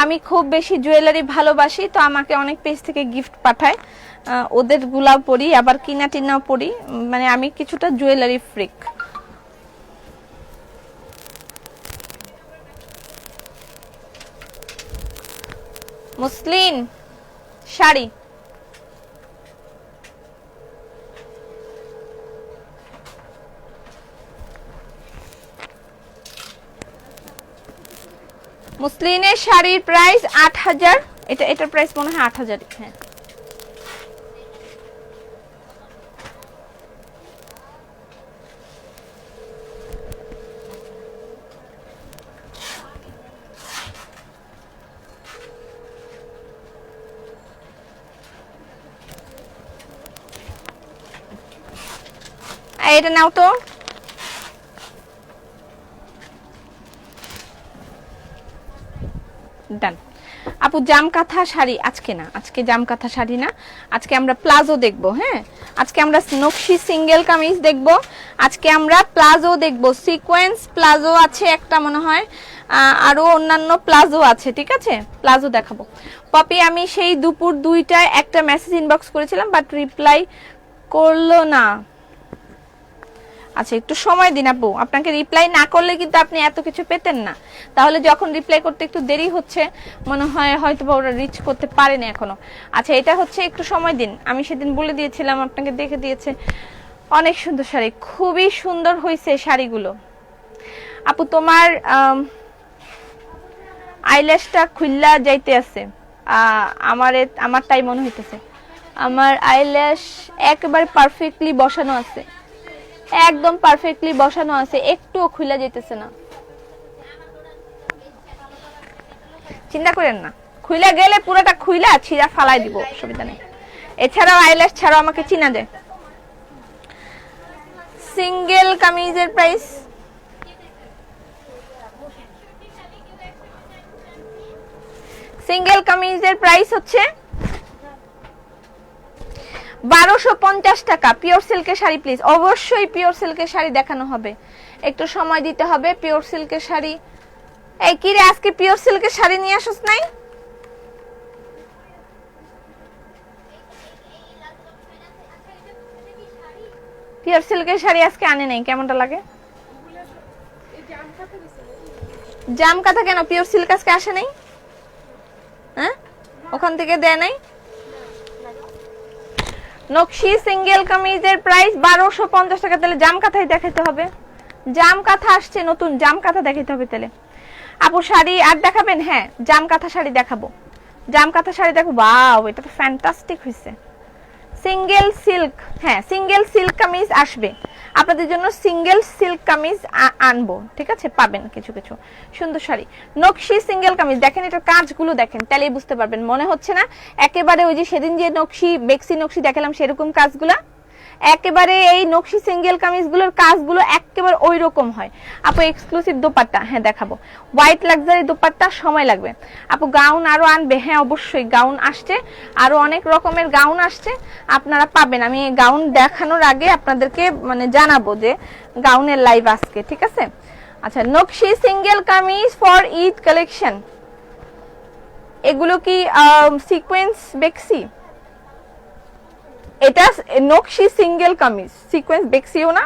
আমি খুব বেশি জুয়েলারি ভালোবাসি, তো আমাকে অনেক পেজ থেকে গিফট পাঠায়, ওদের গুলাও পরি, আবার কিনা টিনাও পরি। মানে আমি কিছুটা জুয়েলারি ফ্রিক। মুসলিন শাড়ি, মুসলিনের শাড়ির প্রাইস 8000। এটার প্রাইস মনে হয় 8000। হ্যাঁ এটা নাও তো। ডান আপু, জামকাঁথা শাড়ি আজকে না, আজকে জামকাঁথা শাড়ি না, আজকে আমরা প্লাজো দেখবো। হ্যাঁ আজকে আমরা নকশি সিঙ্গেল কামিজ দেখবো, আজকে আমরা প্লাজো দেখবো। সিকোয়েন্স প্লাজো আছে একটা মনে হয়, আরো অন্যান্য প্লাজো আছে। ঠিক আছে, প্লাজো দেখাবো। পপি, আমি সেই দুপুর 2টায় একটা মেসেজ ইনবক্স করেছিলাম, বাট রিপ্লাই করলো না। আচ্ছা একটু সময় দিন আপু, আপনাকে রিপ্লাই না করলে কিন্তু আপনি এত কিছু পেতেন না। তাহলে যখন রিপ্লাই করতে একটু দেরি হচ্ছে মনে হয়, হয়তো বা ওরা রিচ করতে পারেনি এখনো। আচ্ছা এটা হচ্ছে, একটু সময় দিন। আমি সেদিন বলে দিয়েছিলাম, আপনাকে দেখে দিয়েছে। অনেক সুন্দর শাড়ি, খুবই সুন্দর হয়েছে শাড়িগুলো। আপু তোমার আইল্যাশটা খুললা যাইতে আছে, আমার তাই মনে হইতেছে। আমার আইল্যাশ একেবারে পারফেক্টলি বসানো আছে, একদম পারফেক্টলি বসানো আছে, একটুও খুলে যেতেছে না। চিন্তা করেন না, খুইলা গেলে পুরোটা খুইলা ছিঁড়া ফালাই দিব, অসুবিধা নেই। এছাড়াও আইল্যাশ ছাড়াও আমাকে চিনা যায়। সিঙ্গেল কামিজের প্রাইস হচ্ছে 1250 টাকা। পিওর সিল্কের শাড়ি প্লিজ, অবশ্যই পিওর সিল্কের শাড়ি দেখানো হবে, একটু সময় দিতে হবে। পিওর সিল্কের শাড়ি, এই কি রে আজকে পিওর সিল্কের শাড়ি নিয়ে আসছ নাই? পিওর সিল্কের শাড়ি আজকে আনে নাই, কেমনটা লাগে? জাম কাঁথা কেন? পিওর সিল্ক আজকে আসে নাই? হ্যাঁ, ওখান থেকে দেয় নাই? নকশি সিঙ্গেল কামিজের প্রাইস 1250 টাকা। তাহলে জাম কাঁথাই দেখাতে হবে, জাম কাঁথা আসছে নতুন, জাম কাঁথা দেখাতে হবে। তাহলে আপু শাড়ি আর দেখাবেন? হ্যাঁ, জাম কাঁথা শাড়ি দেখাবো, জাম কাঁথা শাড়ি দেখো। ওয়াও, এটা তো ফ্যান্টাস্টিক হয়েছে। সিঙ্গেল সিল্ক, হ্যাঁ সিঙ্গেল সিল্ক কামিজ আসবে আপনাদের জন্য, সিঙ্গেল সিল্ক কামিজ আনবো, ঠিক আছে? পাবেন কিছু কিছু সুন্দর শাড়ি। নকশি সিঙ্গেল কামিজ দেখেন, এটার কাজগুলো দেখেন, তাহলেই বুঝতে পারবেন। মনে হচ্ছে না একেবারে ওই যে সেদিন যে নকশি বেক্সি নকশি দেখালাম সেরকম কাজগুলা? একেবারে এই নকশি সিঙ্গেল কামিজগুলোর কাজগুলো একেবারে ওই রকম হয়। আপু এক্সক্লুসিভ দোপাট্টা, হ্যাঁ দেখাবো। হোয়াইট লাক্সারি দোপাট্টা, সময় লাগবে। আপু গাউন আরো আনবে? হ্যাঁ অবশ্যই, গাউন আসছে, আরো অনেক রকমের গাউন আসছে, আপনারা পাবেন। আমি গাউন দেখানোর আগে আপনাদেরকে মানে জানাবো যে গাউনের লাইভ আজকে, ঠিক আছে? আচ্ছা, নকশি single kameez for Eid collection, এগুলো কি সিকোয়েন্স বেক্সি? এটা নকশি সিঙ্গেল কামিজ, সিকোয়েন্স বেক্সিও না,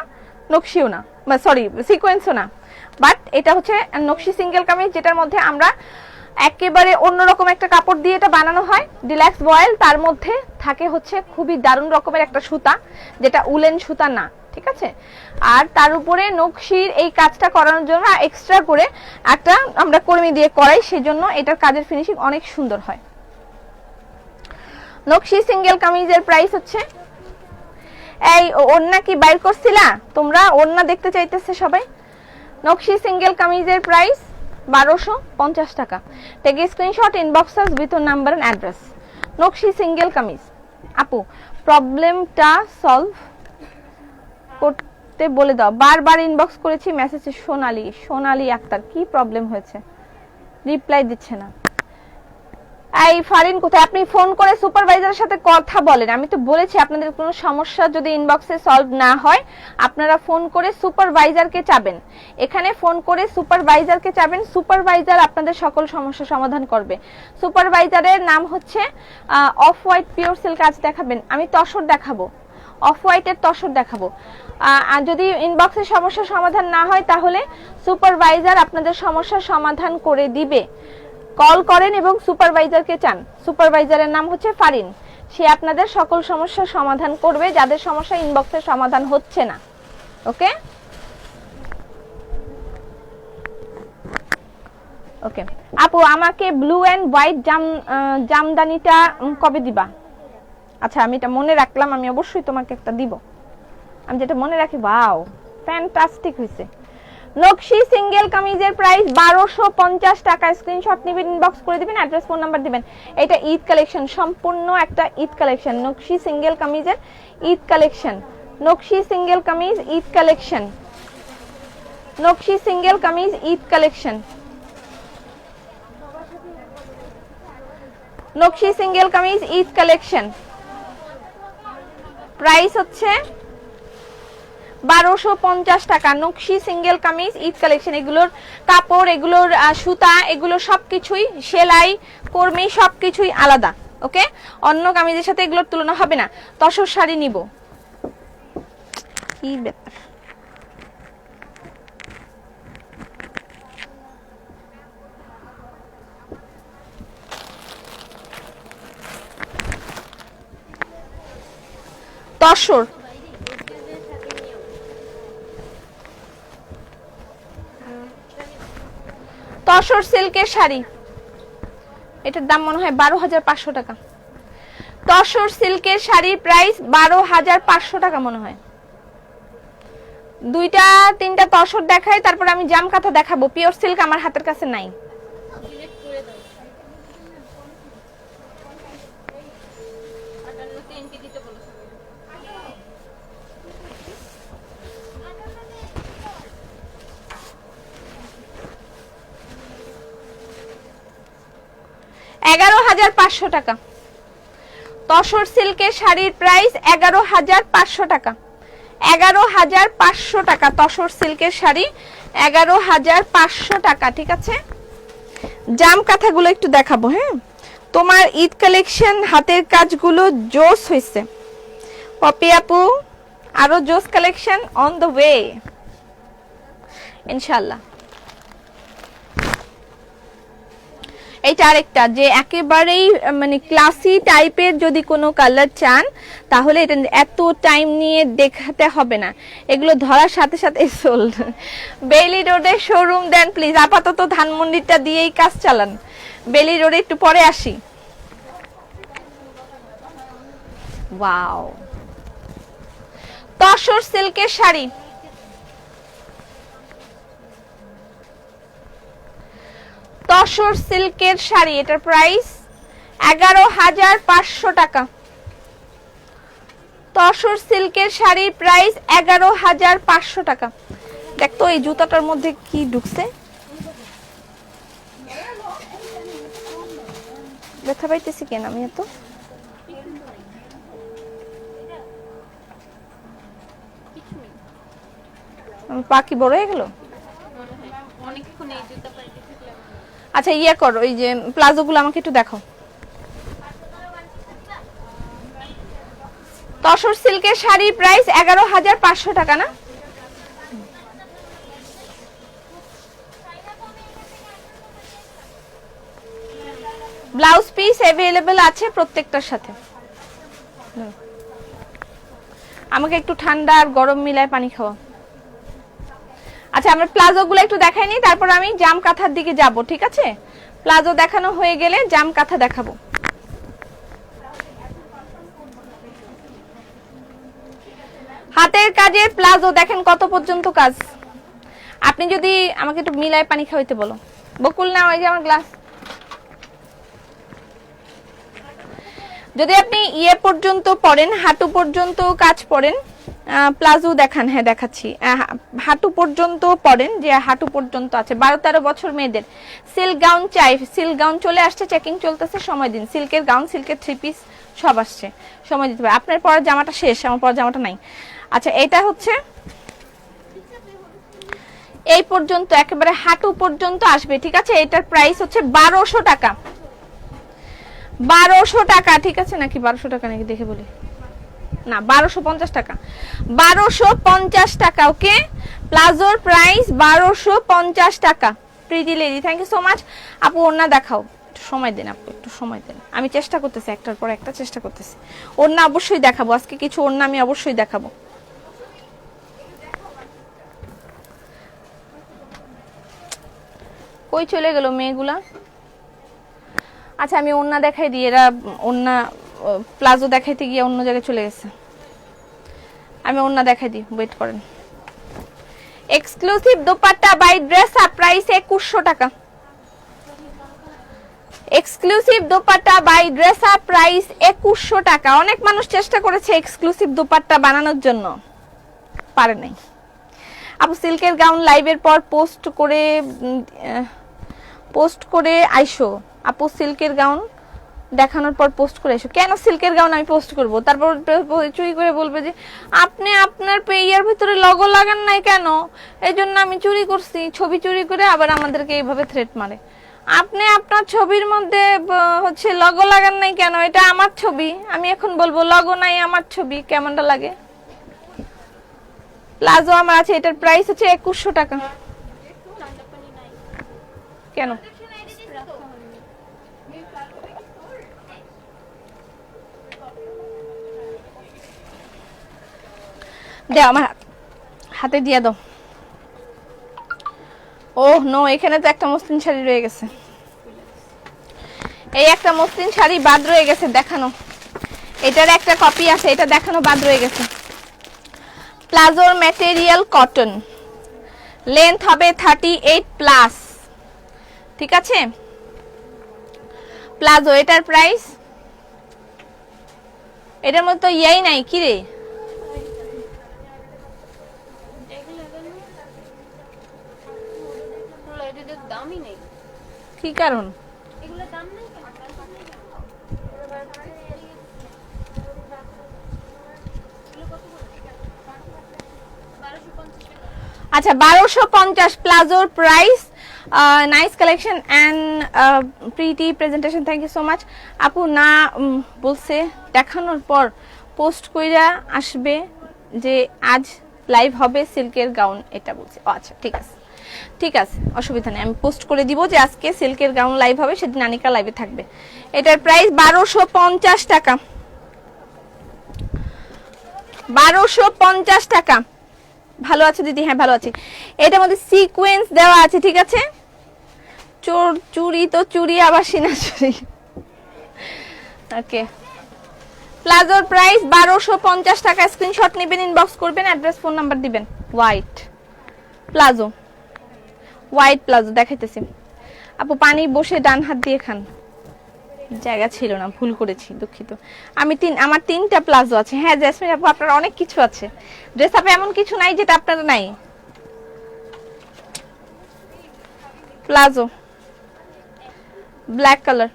নকশিও না, সরি সিকোয়েন্সও না, বাট এটা হচ্ছে নকশি সিঙ্গেল কামিজ, যেটার মধ্যে আমরা একেবারে অন্যরকম একটা কাপড় দিয়ে এটা বানানো হয়, ডিলাক্স ভয়েল। তার মধ্যে থাকে হচ্ছে খুবই দারুণ রকমের একটা সুতা, যেটা উলেন সুতা না, ঠিক আছে? আর তার উপরে নকশির এই কাজটা করানোর জন্য এক্সট্রা করে একটা আমরা কর্মী দিয়ে করাই, সেজন্য এটার কাজের ফিনিশিং অনেক সুন্দর হয়। নকশি সিঙ্গেল কামিজের প্রাইস হচ্ছে, এই ওন্না কি বাইর করছিলা তোমরা? ওন্না দেখতে চাইতেছে সবাই। নকশি সিঙ্গেল কামিজের প্রাইস 1250 টাকা। Take screenshot, inbox us with your number and address. নকশি সিঙ্গেল কামিজ। আপু প্রবলেমটা সলভ করতে বলে দাও, বারবার ইনবক্স করেছি মেসেজে। সোনালী আক্তার, কি প্রবলেম হয়েছে? রিপ্লাই দিচ্ছে না। এই ফারিন কোথায়? আপনি ফোন করে সুপারভাইজারের সাথে কথা বলেন। আমি তো বলেছি আপনাদের কোনো সমস্যা যদি ইনবক্সে সলভ না হয় আপনারা ফোন করে সুপারভাইজারকে চাবেন, এখানে ফোন করে সুপারভাইজারকে চাবেন, সুপারভাইজার আপনাদের সকল সমস্যা সমাধান করবে। সুপারভাইজারের নাম হচ্ছে অফ হোয়াইট পিওর সিল্ক। আজ দেখাবেন? আমি তসর দেখাবো, অফ হোয়াইটের তসর দেখাবো। আর যদি ইনবক্সে সমস্যা সমাধান না হয় তাহলে সুপারভাইজার আপনাদের সমস্যার সমাধান করে দিবে। কল করেন এবং সুপারভাইজারকে চান। সুপারভাইজারের নাম হচ্ছে ফারিন, সে আপনাদের সকল সমস্যার সমাধান করবে, যাদের সমস্যা ইনবক্সের সমাধান হচ্ছে না। ওকে ওকে আপু, আমাকে ব্লু এন্ড হোয়াইট জামদানিটা কবে দিবা? আচ্ছা, আমি এটা মনে রাখলাম, আমি অবশ্যই তোমাকে একটা দিব। আমি যেটা মনে রাখি। ওয়াও, ফ্যান্টাস্টিক হয়েছে। নকশি সিঙ্গেল কামিজের প্রাইস 1250 টাকা। স্ক্রিনশট নেবেন, ইনবক্স করে দিবেন, অ্যাড্রেস ফোন নাম্বার দিবেন। এটা ঈদ কালেকশন, সম্পূর্ণ একটা ঈদ কালেকশন। নকশি সিঙ্গেল কামিজের ঈদ কালেকশন, নকশি সিঙ্গেল কামিজ ঈদ কালেকশন, নকশি সিঙ্গেল কামিজ ঈদ কালেকশন, নকশি single kameez Eid collection. Price হচ্ছে 1250 টাকা। নকশি সিঙ্গেল কামিজ ঈদ কালেকশন, এগুলোর কাপড়, এগুলোর সুতা, এগুলো সবকিছুই সেলাই কর্মী সবকিছুই আলাদা। ওকে, অন্য কামিজের সাথে এগুলোর তুলনা হবে না। তসর শাড়ি নিব, কি ব্যাপার? তসর তসর সিল্কের শাড়ি, এটার দাম মনে হয় 12,500 টাকা। তসর সিল্কের শাড়ির প্রাইস 12,500 টাকা মনে হয়। দুইটা তিনটা তসর দেখাই, তারপর আমি জাম কাঁথা দেখাবো। পিওর সিল্ক আমার হাতের কাছে নাই। 11,500 টাকা। তসর সিল্কের শাড়ির প্রাইস 11,500 টাকা। 11,500 টাকা তসর সিল্কের শাড়ি, 11,500 টাকা। ঠিক আছে, জাম কাঁথাগুলো একটু দেখাবো। হ্যাঁ, তোমার ঈদ কালেকশন হাতের কাজগুলো জোস হয়েছে পপি আপু, আরো জোস কালেকশন অন দ্য ওয়ে ইনশাআল্লাহ। এইটা আরেকটা যে একেবারেই মানে ক্লাসি টাইপের যদি কোনো কালার চান তাহলে এটা এত টাইম নিয়ে দেখাতে হবে না, এগুলো ধরার সাথে সাথে সোল্ড। বেইলি রোডে শোরুম দেন প্লিজ, আপাতত ধানমন্ডিটা দিয়েই কাজ চালান। বেইলি রোডে একটু পরে আসি। ওয়াও, তসর সিল্কের শাড়ি, তসর সিল্কের শাড়ি, এটার প্রাইস 11,500 টাকা। তসর সিল্কের শাড়ির প্রাইস 11,500 টাকা। দেখতো এই জুতাটার মধ্যে কি ঢুকছে, ব্যথা পাইতেছি কেন আমি এত? পা কি বড় হয়ে গেল? আচ্ছা ইয়ে করো, ওই যে প্লাজো গুলো আমাকে একটু দেখো। তসর সিল্কের শাড়ির প্রাইস 11,500 টাকা না? ব্লাউজ পিস अवेलेबल আছে প্রত্যেকটার সাথে। আমাকে একটু ঠান্ডা আর গরম মিলায় পানি খাওয়া। আচ্ছা আমরা প্লাজো গুলো একটু দেখাই নি, তারপর আমি জাম কাঁথার দিকে যাব। ঠিক আছে, প্লাজো দেখানো হয়ে গেলে জাম কাঁথা দেখাবো। হাতের কাজে প্লাজো দেখেন কত পর্যন্ত কাজ। আপনি যদি আমাকে একটু মিলায় পানি খাওয়াইতে বলো। বকুল না, ওই যে আমার গ্লাস। যদি আপনি ইয়ে পর্যন্ত পড়েন, হাঁটু পর্যন্ত কাজ পড়েন, প্লাজো দেখান। হ্যাঁ দেখাচ্ছি। হাঁটু পর্যন্ত পড়েন, যে হাঁটু পর্যন্ত আছে। 12-13 বছর মেয়েদের সিল্ক গাউন চাই। সিল্ক গাউন চলে আসছে, চেকিং চলতেছে, সময় দিন। সিল্কের গাউন, সিল্কের 3 পিস সব আসছে, সময় দিতে হবে। আপনার পরার জামাটা শেষ, আমার পরার জামাটা নাই। আচ্ছা এটা হচ্ছে এই পর্যন্ত, একেবারে হাঁটু পর্যন্ত আসবে। ঠিক আছে, এটার প্রাইস হচ্ছে 1200 টাকা। 1200 টাকা। ঠিক আছে নাকি 1200 টাকা নাকি দেখে বলি, না 1250 টাকা। 1250 টাকা। ওকে, প্লাজোর প্রাইস 1250 টাকা। Pretty lady, thank you so much. আপু ওড়না দেখাও, একটু সময় দেন আপু, একটু সময় দেন। আমি চেষ্টা করতেছি, একটার পর একটা চেষ্টা করতেছি। ওড়না অবশ্যই দেখাবো আজকে, কিছু ওড়না আমি অবশ্যই দেখাবো। কই চলে গেল মেয়েগুলা? আচ্ছা আমি ওড়না দেখাই দিই, এরা ওড়না প্লাজো দেখাইতে গিয়ে অন্য জায়গায় চলে গেছে। আমি ওড়না দেখাই দিই, ওয়েট করেন। Exclusive dupatta by dress up, price 2100 টাকা। Exclusive dupatta by dress up, price 2100 টাকা। অনেক মানুষ চেষ্টা করেছে এক্সক্লুসিভ দোপাট্টা বানানোর জন্য, পারে নাই। আপু সিল্কের গাউন লাইভের পর পোস্ট করে আইসো। আপু সিল্কের গাউন দেখানোর পর পোস্ট করে আইসো। কেন সিল্কের গাউন আমি পোস্ট করব? তারপর চুরি করে বলবে যে আপনি আপনার পেয়ার ভিতরে লগো লাগান নাই কেন, এই জন্য আমি চুরি করছি। ছবি চুরি করে আবার আমাদেরকে এইভাবে থ্রেট মারে। আপনি আপনার ছবির মধ্যে হচ্ছে লগো লাগান নাই কেন, এটা আমার ছবি। আমি এখন বলবো লগো নাই, আমার ছবি, কেমনটা লাগে? প্লাজো আমার আছে, এটার প্রাইস হচ্ছে 2100 টাকা। কেন দে আমার হাতে দিয়ে দাও। ওহ নো, এখানে তো একটা মসলিন শাড়ি রয়ে গেছে, এই একটা মসলিন শাড়ি বাদ রয়ে গেছে দেখানো, এটার একটা কপি আছে, এটা দেখানো বাদ রয়ে গেছে। প্লাজোর ম্যাটেরিয়াল কটন, লেন্থ হবে 38+, ঠিক আছে। প্লাজো, এটার প্রাইস, এটার মধ্যে তো ইয়াই নাই কি রে, কি কারণ? আচ্ছা 1250 প্লাজোর price. Nice collection and pretty presentation, thank you so much. আপু না বলছে দেখানোর পর পোস্ট কইরা আসবে যে আজ লাইভ হবে সিল্কের গাউন, এটা বলছে। আচ্ছা ঠিক আছে, ঠিক আছে, অসুবিধা নেই, আমি পোস্ট করে দিব যে আজকে সিল্কের গাউন লাইভ হবে, সেদিন আনিকা লাইভে থাকবে। এটার প্রাইস 1250 টাকা, 1250 টাকা। ভালো আছে দিদি? হ্যাঁ ভালো আছি। এটার মধ্যে সিকোয়েন্স দেওয়া আছে, ঠিক আছে। চুরি তো চুরি, আবার সিনা চুরি। ওকে, প্লাজোর প্রাইস 1250 টাকা। স্ক্রিনশট নেবেন, ইনবক্স করবেন, অ্যাড্রেস ফোন নাম্বার দিবেন। হোয়াইট প্লাজো, হোয়াইট প্লাজো দেখাইতেছি। আপু পানি বসে ডান হাত দিয়ে খান, জায়গা ছিল না, ভুল করেছি, দুঃখিত। আমার 3টা প্লাজো আছে। হ্যাঁ জেসমিন আপু, আপনার অনেক কিছু আছে, ড্রেস আপে এমন কিছু নাই যেটা আপনার নাই। প্লাজো ব্ল্যাক কালার,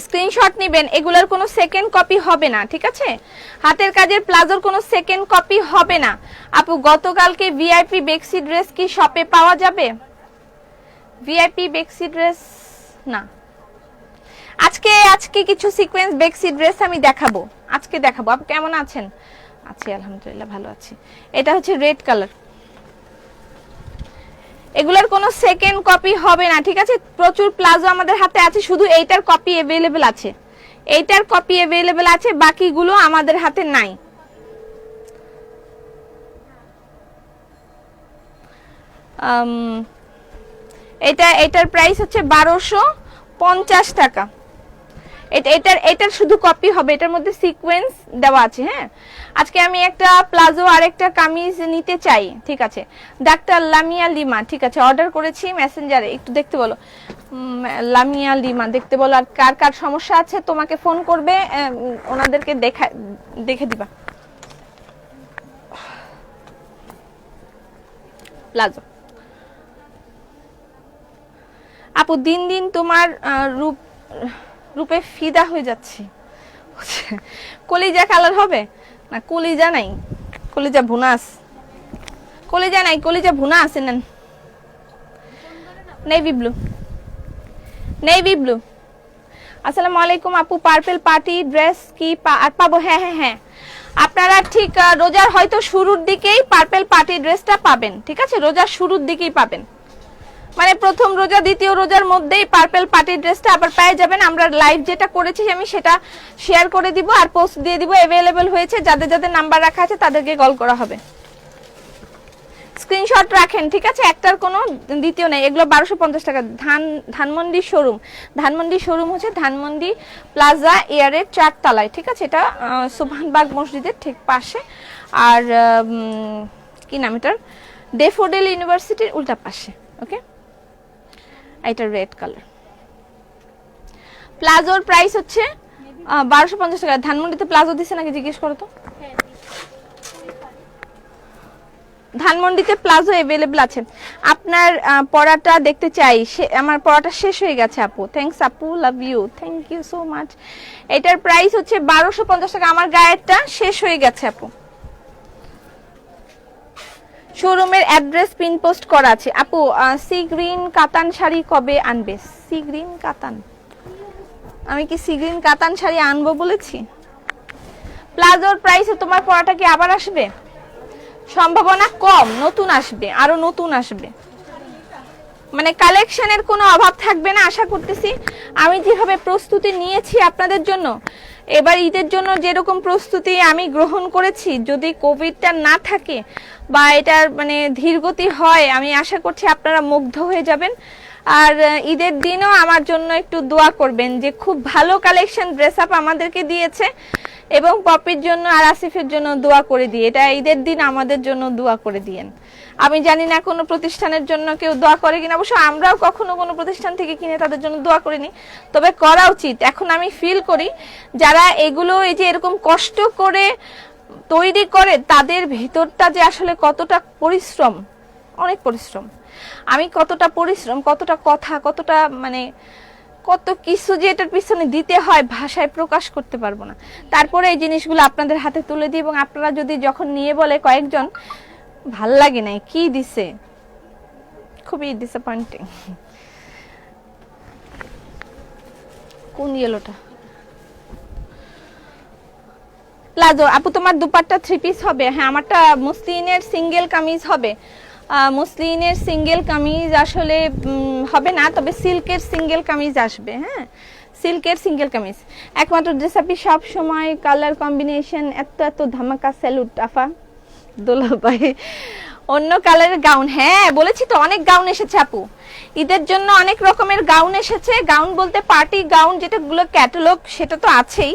স্ক্রিনশট নেবেন, এগুলোর কোনো সেকেন্ড কপি হবে না, ঠিক আছে। হাতের কাজের প্লাজোর কোনো সেকেন্ড কপি হবে না। আপু গতকালকে ভিআইপি বেক্সি ড্রেস কি শপে পাওয়া যাবে? ভিআইপি বেক্সি ড্রেস না, আজকে কিছু সিকোয়েন্স বেক্সি ড্রেস আমি দেখাবো, আজকে দেখাবো। আপু কেমন আছেন? আছি আলহামদুলিল্লাহ, ভালো আছি। এটা হচ্ছে রেড কালার, এগুলার কোনো সেকেন্ড কপি হবে না, ঠিক আছে। প্রচুর প্লাজো আমাদের হাতে আছে, শুধু এইটার কপি अवेलेबल আছে, এইটার কপি अवेलेबल আছে, বাকিগুলো আমাদের হাতে নাই। এটার প্রাইস হচ্ছে 1250 টাকা। এটার শুধু কপি হবে, এটার মধ্যে সিকোয়েন্স দেওয়া আছে। হ্যাঁ, আজকে আমি একটা প্লাজো আর একটা কামিজ নিতে চাই, ঠিক আছে। ডাক্তার লামিয়া লিমা, ঠিক আছে, অর্ডার করেছি মেসেঞ্জারে, একটু দেখতে বলো। লামিয়া লিমা দেখতে বলো, আর কার কার সমস্যা আছে তোমাকে ফোন করবে, ওনাদেরকে দেখে দিবা। প্লাজো আপু, দিন দিন তোমার রূপে ফিদা হয়ে যাচ্ছে। কলিজা কালার হবে না? কলিজা নাই, কলিজা ভুনাস, কলিজা নাই, কলিজা ভুনা আছে। নেন নেভি ব্লু, নেভি ব্লু। আসসালামু আলাইকুম আপু, পার্পল পার্টি ড্রেস কি পাবো? হ্যাঁ হ্যাঁ হ্যাঁ, আপনারা ঠিক রোজার হয়তো শুরুর দিকেই পার্পল পার্টি ড্রেসটা পাবেন, ঠিক আছে। রোজার শুরুর দিকেই পাবেন, মানে প্রথম রোজা দ্বিতীয় রোজার মধ্যেই পার্পল পার্টি ড্রেসটা আবার পেয়ে যাবেন। আমরা লাইভ যেটা করেছি আমি সেটা শেয়ার করে দিব আর পোস্ট দিয়ে দিব, अवेलेबल হয়েছে, যাদের যাদের নাম্বার রাখা আছে তাদেরকে কল করা হবে। স্ক্রিনশট রাখেন, ঠিক আছে, একটার কোনো দ্বিতীয় নেই। এগুলো 1250 টাকা। ধানমন্ডি শোরুম, ধানমন্ডি শোরুম হচ্ছে ধানমন্ডি প্লাজা এয়ারের 4 তলায়, ঠিক আছে। এটা সুবহানবাগ মসজিদের ঠিক পাশে, আর কি নাম এটার, ডেফোডিল ইউনিভার্সিটির উল্টা পাশে। ওকে, এটা রেড কালার। প্লাজোর প্রাইস হচ্ছে 1250 টাকা। ধানমন্ডিতে প্লাজো দিছে নাকি জিজ্ঞেস করো তো। ধানমন্ডিতে প্লাজো अवेलेबल আছে। আপনার পড়াটা দেখতে চাই, আমার পড়াটা শেষ হয়ে গেছে আপু। থ্যাঙ্কস আপু, love you, thank you so much. এটার প্রাইস হচ্ছে 1250 টাকা। আমার গায়েরটা শেষ হয়ে গেছে আপু। শোরুমের অ্যাড্রেস পিন পোস্ট করা আছে আপু। সি গ্রিন কাতান শাড়ি কবে আনবে? সি গ্রিন কাতান, আমি কি সি গ্রিন কাতান শাড়ি আনবো বলেছি? প্লাজোর প্রাইসে তোমার পড়াটা কি আবার আসবে? সম্ভাবনা কম, নতুন আসবে, আরো নতুন আসবে, মানে কালেকশনের কোনো অভাব থাকবে না আশা করতেছি। আমি যেভাবে প্রস্তুতি নিয়েছি আপনাদের জন্য, এবার ঈদের জন্য যেরকম প্রস্তুতি আমি গ্রহণ করেছি, যদি কোভিডটা না থাকে বা এটার মানে ধীরগতি হয়, আমি আশা করছি আপনারা মুগ্ধ হয়ে যাবেন। আর ঈদের দিনও আমার জন্য একটু দোয়া করবেন, যে খুব ভালো কালেকশন ড্রেস আপ আমাদেরকে দিয়েছে, এবং পপির জন্য আর আসিফের জন্য দোয়া করে দিয়ে, এটা ঈদের দিন আমাদের জন্য দোয়া করে দিয়েন। আমি জানি না কোনো প্রতিষ্ঠানের জন্য কেউ দোয়া করে কিনা, অবশ্য আমরাও কখনো কোনো প্রতিষ্ঠান থেকে কিনে তাদের জন্য দোয়া করিনি, তবে করা উচিত। এখন আমি ফিল করি যারা এগুলো এই যে এরকম কষ্ট করে তৈরি করে, তাদের ভিতরটা যে আসলে কতটা পরিশ্রম, অনেক পরিশ্রম। আমি কতটা পরিশ্রম, কতটা কথা, কতটা মানে কত কিছু যে এটার পিছনে দিতে হয়, ভাষায় প্রকাশ করতে পারবো না। তারপরে এই জিনিসগুলো আপনাদের হাতে তুলে দিই, এবং আপনারা যদি যখন নিয়ে বলে কয়েকজন ভাল লাগে নাই, কি দিছে, খুবই ডিসঅ্যাপয়েন্টিং। কোন ইয়েলোটা? প্লাজো। আপু তোমার দুপাট্টা 3 পিস হবে? হ্যাঁ, আমারটা মুসলিনের সিঙ্গেল কামিজ হবে। মুসলিনের সিঙ্গেল কামিজ আসলে হবে না, তবে সিল্কের সিঙ্গেল কামিজ আসবে। হ্যাঁ, সিল্কের সিঙ্গেল কামিজ। একমাত্র ড্রেস আপি সব সময় কালার কম্বিনেশন এত এত ধামাকা। স্যালুট আফা দোলা ভাই। অন্য কালারের গাউন, হ্যাঁ বলেছি তো, অনেক গাউন এসেছে আপু ঈদের জন্য, অনেক রকমের গাউন এসেছে। গাউন বলতে পার্টি গাউন, যেটাগুলো ক্যাটালগ সেটা তো আছেই,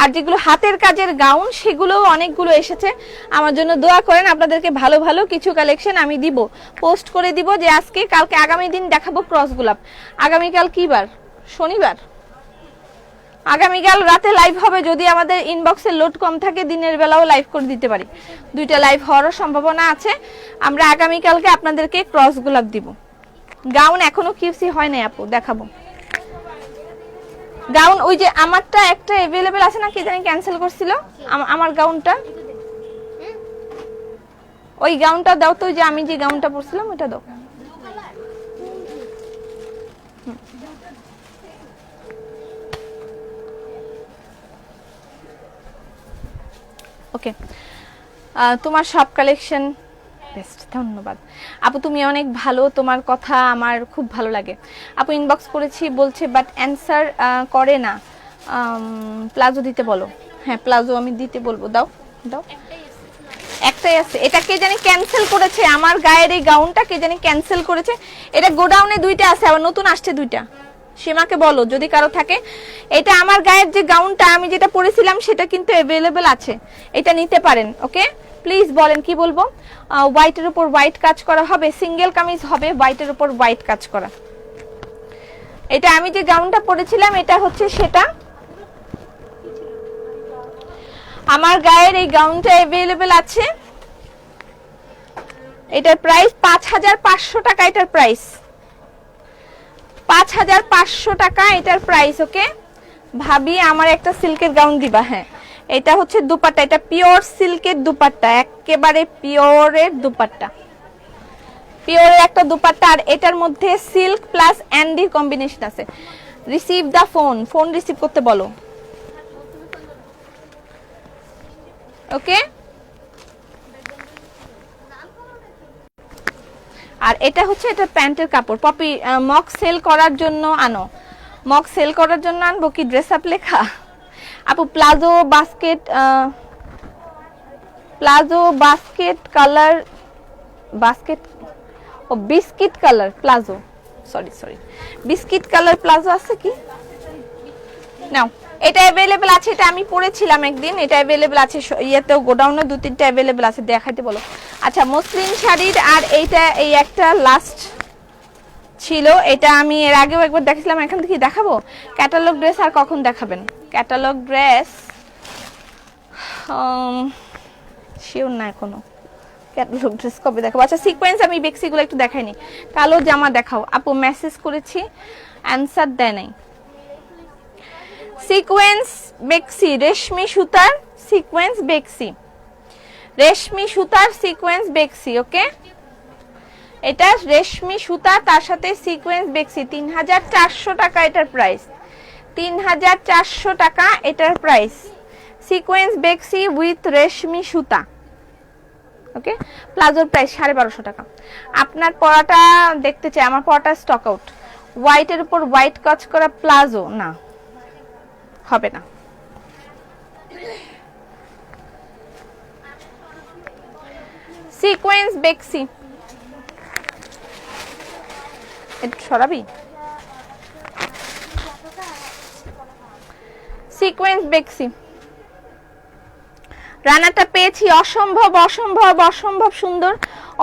আর যেগুলো হাতের কাজের গাউন সেগুলোও অনেকগুলো এসেছে। আমার জন্য দোয়া করেন, আপনাদেরকে ভালো ভালো কিছু কালেকশন আমি দিব, পোস্ট করে দিব, যে আজকে কালকে আগামী দিন দেখাবো ক্রস গোলাপ। আগামীকাল কি বার? শনিবার। আগামীকাল রাতে লাইভ হবে, যদি আমাদের ইনবক্সে লোড কম থাকে দিনের বেলাও লাইভ করে দিতে পারি, 2টা লাইভ হওয়ারও সম্ভাবনা আছে। আমরা আগামীকালকে আপনাদেরকে ক্রস গোলাপ দিব। গাউন এখনো কিউসি হয় নাই আপু, দেখাবো গাউন। ওই যে আমারটা একটা अवेलेबल আছে না, কি জানি ক্যান্সেল করছিল আমার গাউনটা, ওই গাউনটা দাও তো, যে আমি যে গাউনটা পরছিলাম ওটা দাও। ওকে, তোমার সব কালেকশন বেস্ট, ধন্যবাদ আপু, তুমি অনেক ভালো, তোমার কথা আমার খুব ভালো লাগে আপু। ইনবক্স করেছি বলছে বাট অ্যানসার করে না, প্লাজো দিতে বলো। হ্যাঁ, প্লাজো আমি দিতে বলবো, দাও দাও। একটাই আছে, এটা কে জানি ক্যান্সেল করেছে, আমার গায়ের এই গাউনটা কে জানি ক্যান্সেল করেছে। এটা গোডাউনে 2টা আছে, আবার নতুন আসছে 2টা, সীমাকে বলো যদি কারো থাকে। এটা আমার গায়ের যে গাউনটা আমি যেটা পরেছিলাম সেটা কিন্তু अवेलेबल আছে, এটা নিতে পারেন। ওকে, প্লিজ বলেন কি বলবো। হোয়াইটের উপর হোয়াইট কাজ করা হবে, সিঙ্গেল কামিজ হবে, হোয়াইটের উপর হোয়াইট কাজ করা। এটা আমি যে গাউনটা পরেছিলাম এটা হচ্ছে সেটা, আমার গায়ের এই গাউনটা अवेलेबल আছে। এটার প্রাইস 5500 টাকা, এটার প্রাইস 5500 টাকা এটার প্রাইস। ওকে ভাবি, আমার একটা সিল্কের গাউন দিবা। হ্যাঁ, এটা হচ্ছে দুপাট্টা, এটা পিওর সিল্কের দুপাট্টা, একেবারে পিওরের দুপাট্টা, পিওরের একটা দুপাট্টা। আর এটার মধ্যে সিল্ক প্লাস অ্যান্ডির কম্বিনেশন আছে। রিসিভ দা ফোন, ফোন রিসিভ করতে বলো। ওকে, আর এটা হচ্ছে এটা প্যান্টের কাপড়। পপি, মক সেল করার জন্য আনো, মক সেল করার জন্য আনবো কি? ড্রেস আপ লেখা আপু। Palazzo basket, palazzo basket colour, basket ও biscuit colour palazzo, sorry sorry, biscuit colour palazzo আছে কি? নাও, এটা अवेलेबल আছে, এটা আমি পরেছিলাম একদিন, এটা अवेलेबल আছে ইয়েতেও, গোডাউনে 2-3টা अवेलेबल আছে, দেখাইতে বলো। আচ্ছা, মসলিন শাড়ির, আর এইটা এই একটা লাস্ট ছিল, এটা আমি এর আগেও একবার দেখাইছিলাম, এখন কি দেখাবো? ক্যাটালগ ড্রেস আর কখন দেখাবেন? ক্যাটালগ ড্রেস শিওর না এখনো, ক্যাটালগ ড্রেস কবে দেখাবো। আচ্ছা, সিকোয়েন্স আমি বেক্সিগুলো একটু দেখাইনি। কালো জামা দেখাও আপু, মেসেজ করেছি অ্যানসার দেয় নাই। সিকোয়েন্স বেক্সি, রেশমি সুতার সিকোয়েন্স বেক্সি, রেশমি সুতার সিকোয়েন্স বেক্সি। ওকে, এটা রেশমি সুতা, তার সাথে সিকোয়েন্স বেক্সি, 3400 টাকা এটার প্রাইস, 3400 টাকা এটার প্রাইস। সিকোয়েন্স বেক্সি উইথ রেশমি সুতা। ওকে, প্লাজোর প্রাইস 1250 টাকা। আপনার পরাটা দেখতে চাই, আমার পরাটা স্টক আউট। হোয়াইটের উপর হোয়াইট কাজ করা প্লাজো না, হবে না। সিকোয়েন্স বেক্সি, একটু সরাবি। সিকোয়েন্স বেক্সি রানাটা পেয়েছি, অসম্ভব অসম্ভব অসম্ভব সুন্দর।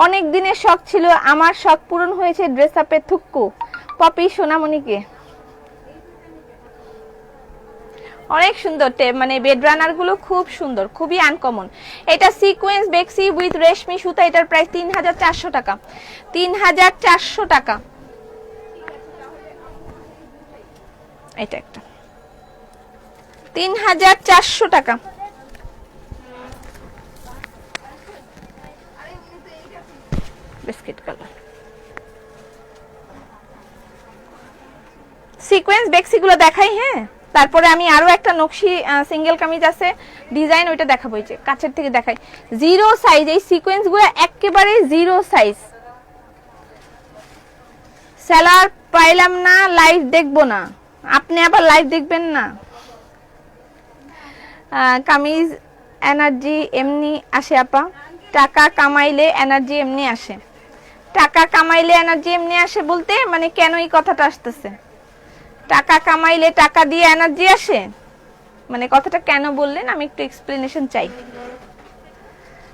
অনেক দিনের শখ ছিল, আমার শখ পূরণ হয়েছে। ড্রেস আপে থুক্কু পপি সোনামণিকে, অনেক সুন্দর। মানে বেড রানার গুলো খুব সুন্দর, খুবই আনকমন। এটা সিকোয়েন্স বেক্সি উইথ রেশমি সুতা, এটার প্রাইস 3400 টাকা। 3400 টাকা। এটা একটা 3400 টাকা। বিস্কিট কালার সিকোয়েন্স বেক্সি গুলো দেখাই। হ্যাঁ, তারপরে আমি আরো একটা নকশি সিঙ্গেল কামিজ আছে ডিজাইন, ওইটা দেখাবো। এই যে কাছের থেকে দেখাই, জিরো সাইজ। এই সিকোয়েন্স গুলো একেবারে জিরো সাইজ। সেলার পাইলাম না, লাইভ দেখবো না। আপনি আবার লাইভ দেখবেন না? কামিজ এনার্জি এমনি আসে আপা, টাকা কামাইলে এনার্জি এমনি আসে। টাকা কামাইলে এনার্জি এমনি আসে বলতে মানে কেন এই কথাটা আসতেছে? টাকা কামাইলে টাকা দিয়ে এনার্জি আসে, মানে কথাটা কেন বললেন আমি একটু এক্সপ্লেনেশন চাই।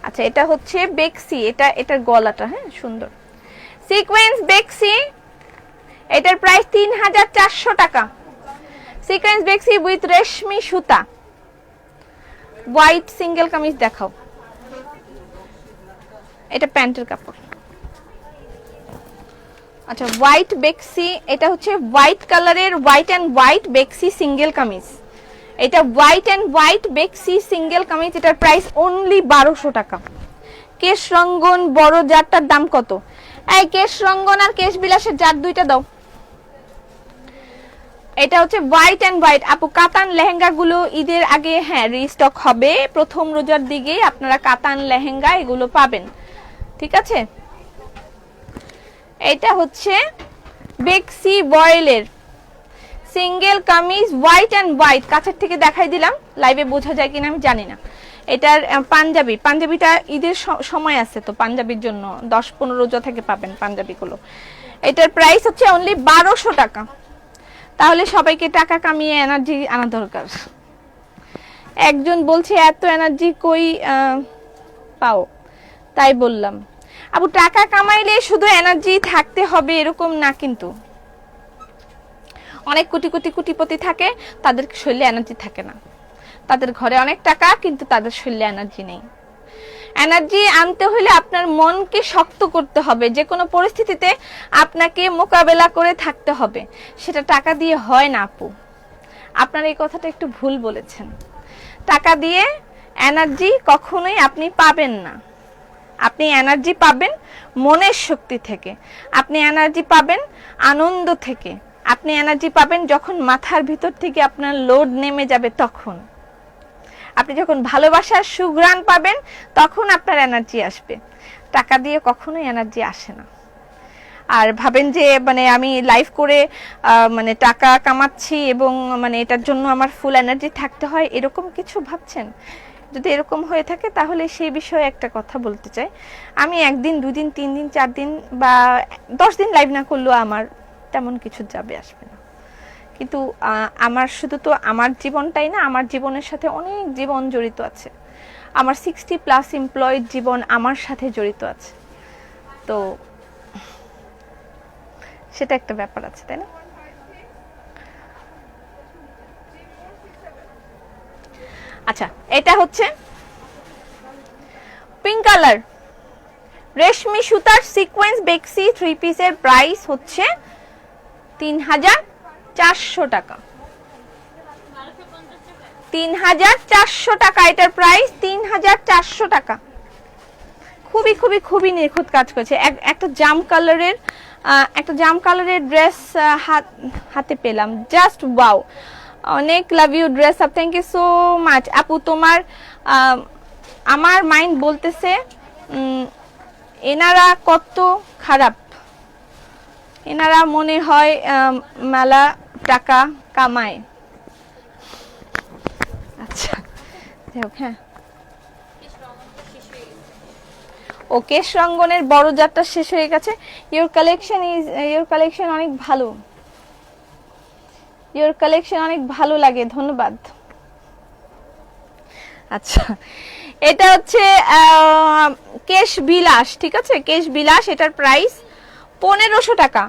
আচ্ছা, এটা হচ্ছে বেক্সি, এটার গলাটা হ্যাঁ সুন্দর। সিকোয়েন্স বেক্সি, এটার প্রাইস 3400 টাকা। সিকোয়েন্স বেক্সি উইথ রেশমি সুতা, হোয়াইট সিঙ্গেল কামিজ দেখাও। এটা প্যান্টের কাপড়। আচ্ছা, হোয়াইট বেক্সি, এটা হচ্ছে হোয়াইট কালারের হোয়াইট এন্ড হোয়াইট বেক্সি সিঙ্গেল কামিজ। এটা হোয়াইট এন্ড হোয়াইট বেক্সি সিঙ্গেল কামিজ, এটার প্রাইস অনলি 1200 টাকা। কেশ রঙ্গন বড় জারটার দাম কত? এই কেশ রঙ্গন আর কেশ বিলাসের জার দুইটা দাও। এটা হচ্ছে হোয়াইট এন্ড হোয়াইট। আপু কাতান লেহেঙ্গা গুলো ঈদের আগে হ্যাঁ রিস্টক হবে, প্রথম রোজার দিকে আপনারা কাতান লেহেঙ্গা এগুলো পাবেন, ঠিক আছে। এটা হচ্ছে বেক্সি বয়েলের single kameez white and white. কাছের থেকে দেখাই দিলাম, লাইভে বোঝা যায় কিনা আমি জানি না। এটার পাঞ্জাবিটা ঈদের সময় আছে তো, পাঞ্জাবির জন্য 10-15 রোজা থেকে পাবেন পাঞ্জাবিগুলো। এটার প্রাইস হচ্ছে অনলি 1200 টাকা। তাহলে সবাইকে টাকা কামিয়ে এনার্জি আনা দরকার। একজন বলছে এত এনার্জি কই পাও, তাই বললাম। আপু টাকা কামাইলে শুধু এনার্জি থাকতে হবে এরকম না, কিন্তু অনেক কোটি কোটি কোটিপতি থাকে, তাদের শরীরে এনার্জি থাকে না। তাদের ঘরে অনেক টাকা কিন্তু তাদের শরীরে এনার্জি নেই। এনার্জি আনতে হলে আপনার মনকে শক্ত করতে হবে, যে কোনো পরিস্থিতিতে আপনাকে মোকাবেলা করে থাকতে হবে। সেটা টাকা দিয়ে হয় না আপু, আপনার এই কথাটা একটু ভুল বলেছেন। টাকা দিয়ে এনার্জি কখনোই আপনি পাবেন না। আপনি এনার্জি পাবেন মনের শক্তি থেকে, আপনি এনার্জি পাবেন আনন্দ থেকে, আপনি এনার্জি পাবেন যখন মাথার ভিতর থেকে আপনার লোড নেমে যাবে, তখন আপনি যখন ভালোবাসার সুঘ্রাণ পাবেন তখন আপনার এনার্জি আসবে। টাকা দিয়ে কখনোই এনার্জি আসে না। আর ভাবেন যে মানে আমি লাইভ করে মানে টাকা কামাচ্ছি এবং মানে এটার জন্য আমার ফুল এনার্জি থাকতে হয়, এরকম কিছু ভাবছেন? যদি এরকম হয়ে থাকে তাহলে সেই বিষয়ে একটা কথা বলতে চাই। আমি 1 দিন 2 দিন 3 দিন 4 দিন বা 10 দিন লাইভ না করলেও আমার তেমন কিছু যাবে আসবে না। কিন্তু আমার শুধু তো আমার জীবনটাই না, আমার জীবনের সাথে অনেক জীবন জড়িত আছে। আমার 60+ এমপ্লয়েড জীবন আমার সাথে জড়িত আছে, তো সেটা একটা ব্যাপার আছে, তাই না? আচ্ছা, এটা হচ্ছে পিঙ্ক কালার রেশমি সুতার সিকোয়েন্স বেক্সি 3 পিসের প্রাইস হচ্ছে 3400 টাকা। 3400 টাকা এটার প্রাইস, 3400 টাকা। খুবই খুবই খুবই নিখুঁত কাজ করেছে। একটা জাম কালারের ড্রেস হাতে পেলাম, জাস্ট ওয়াও। অনেক love you dress up, thank you so much আপু। তোমার আমার মাইন্ড বলতেছে এনারা কত খারাপ, এনারা মনে হয় মেলা টাকা কামায়। আচ্ছা যাই হোক, হ্যাঁ ও কেশ রঙ্গনের বড় জাতটা শেষ হয়ে গেছে। ইওর কালেকশন অনেক ভালো, ইওর কালেকশন অনেক ভালো লাগে, ধন্যবাদ। আচ্ছা, এটা হচ্ছে কেশ বিলাস, ঠিক আছে, কেশ বিলাস, এটার প্রাইস 1500 টাকা।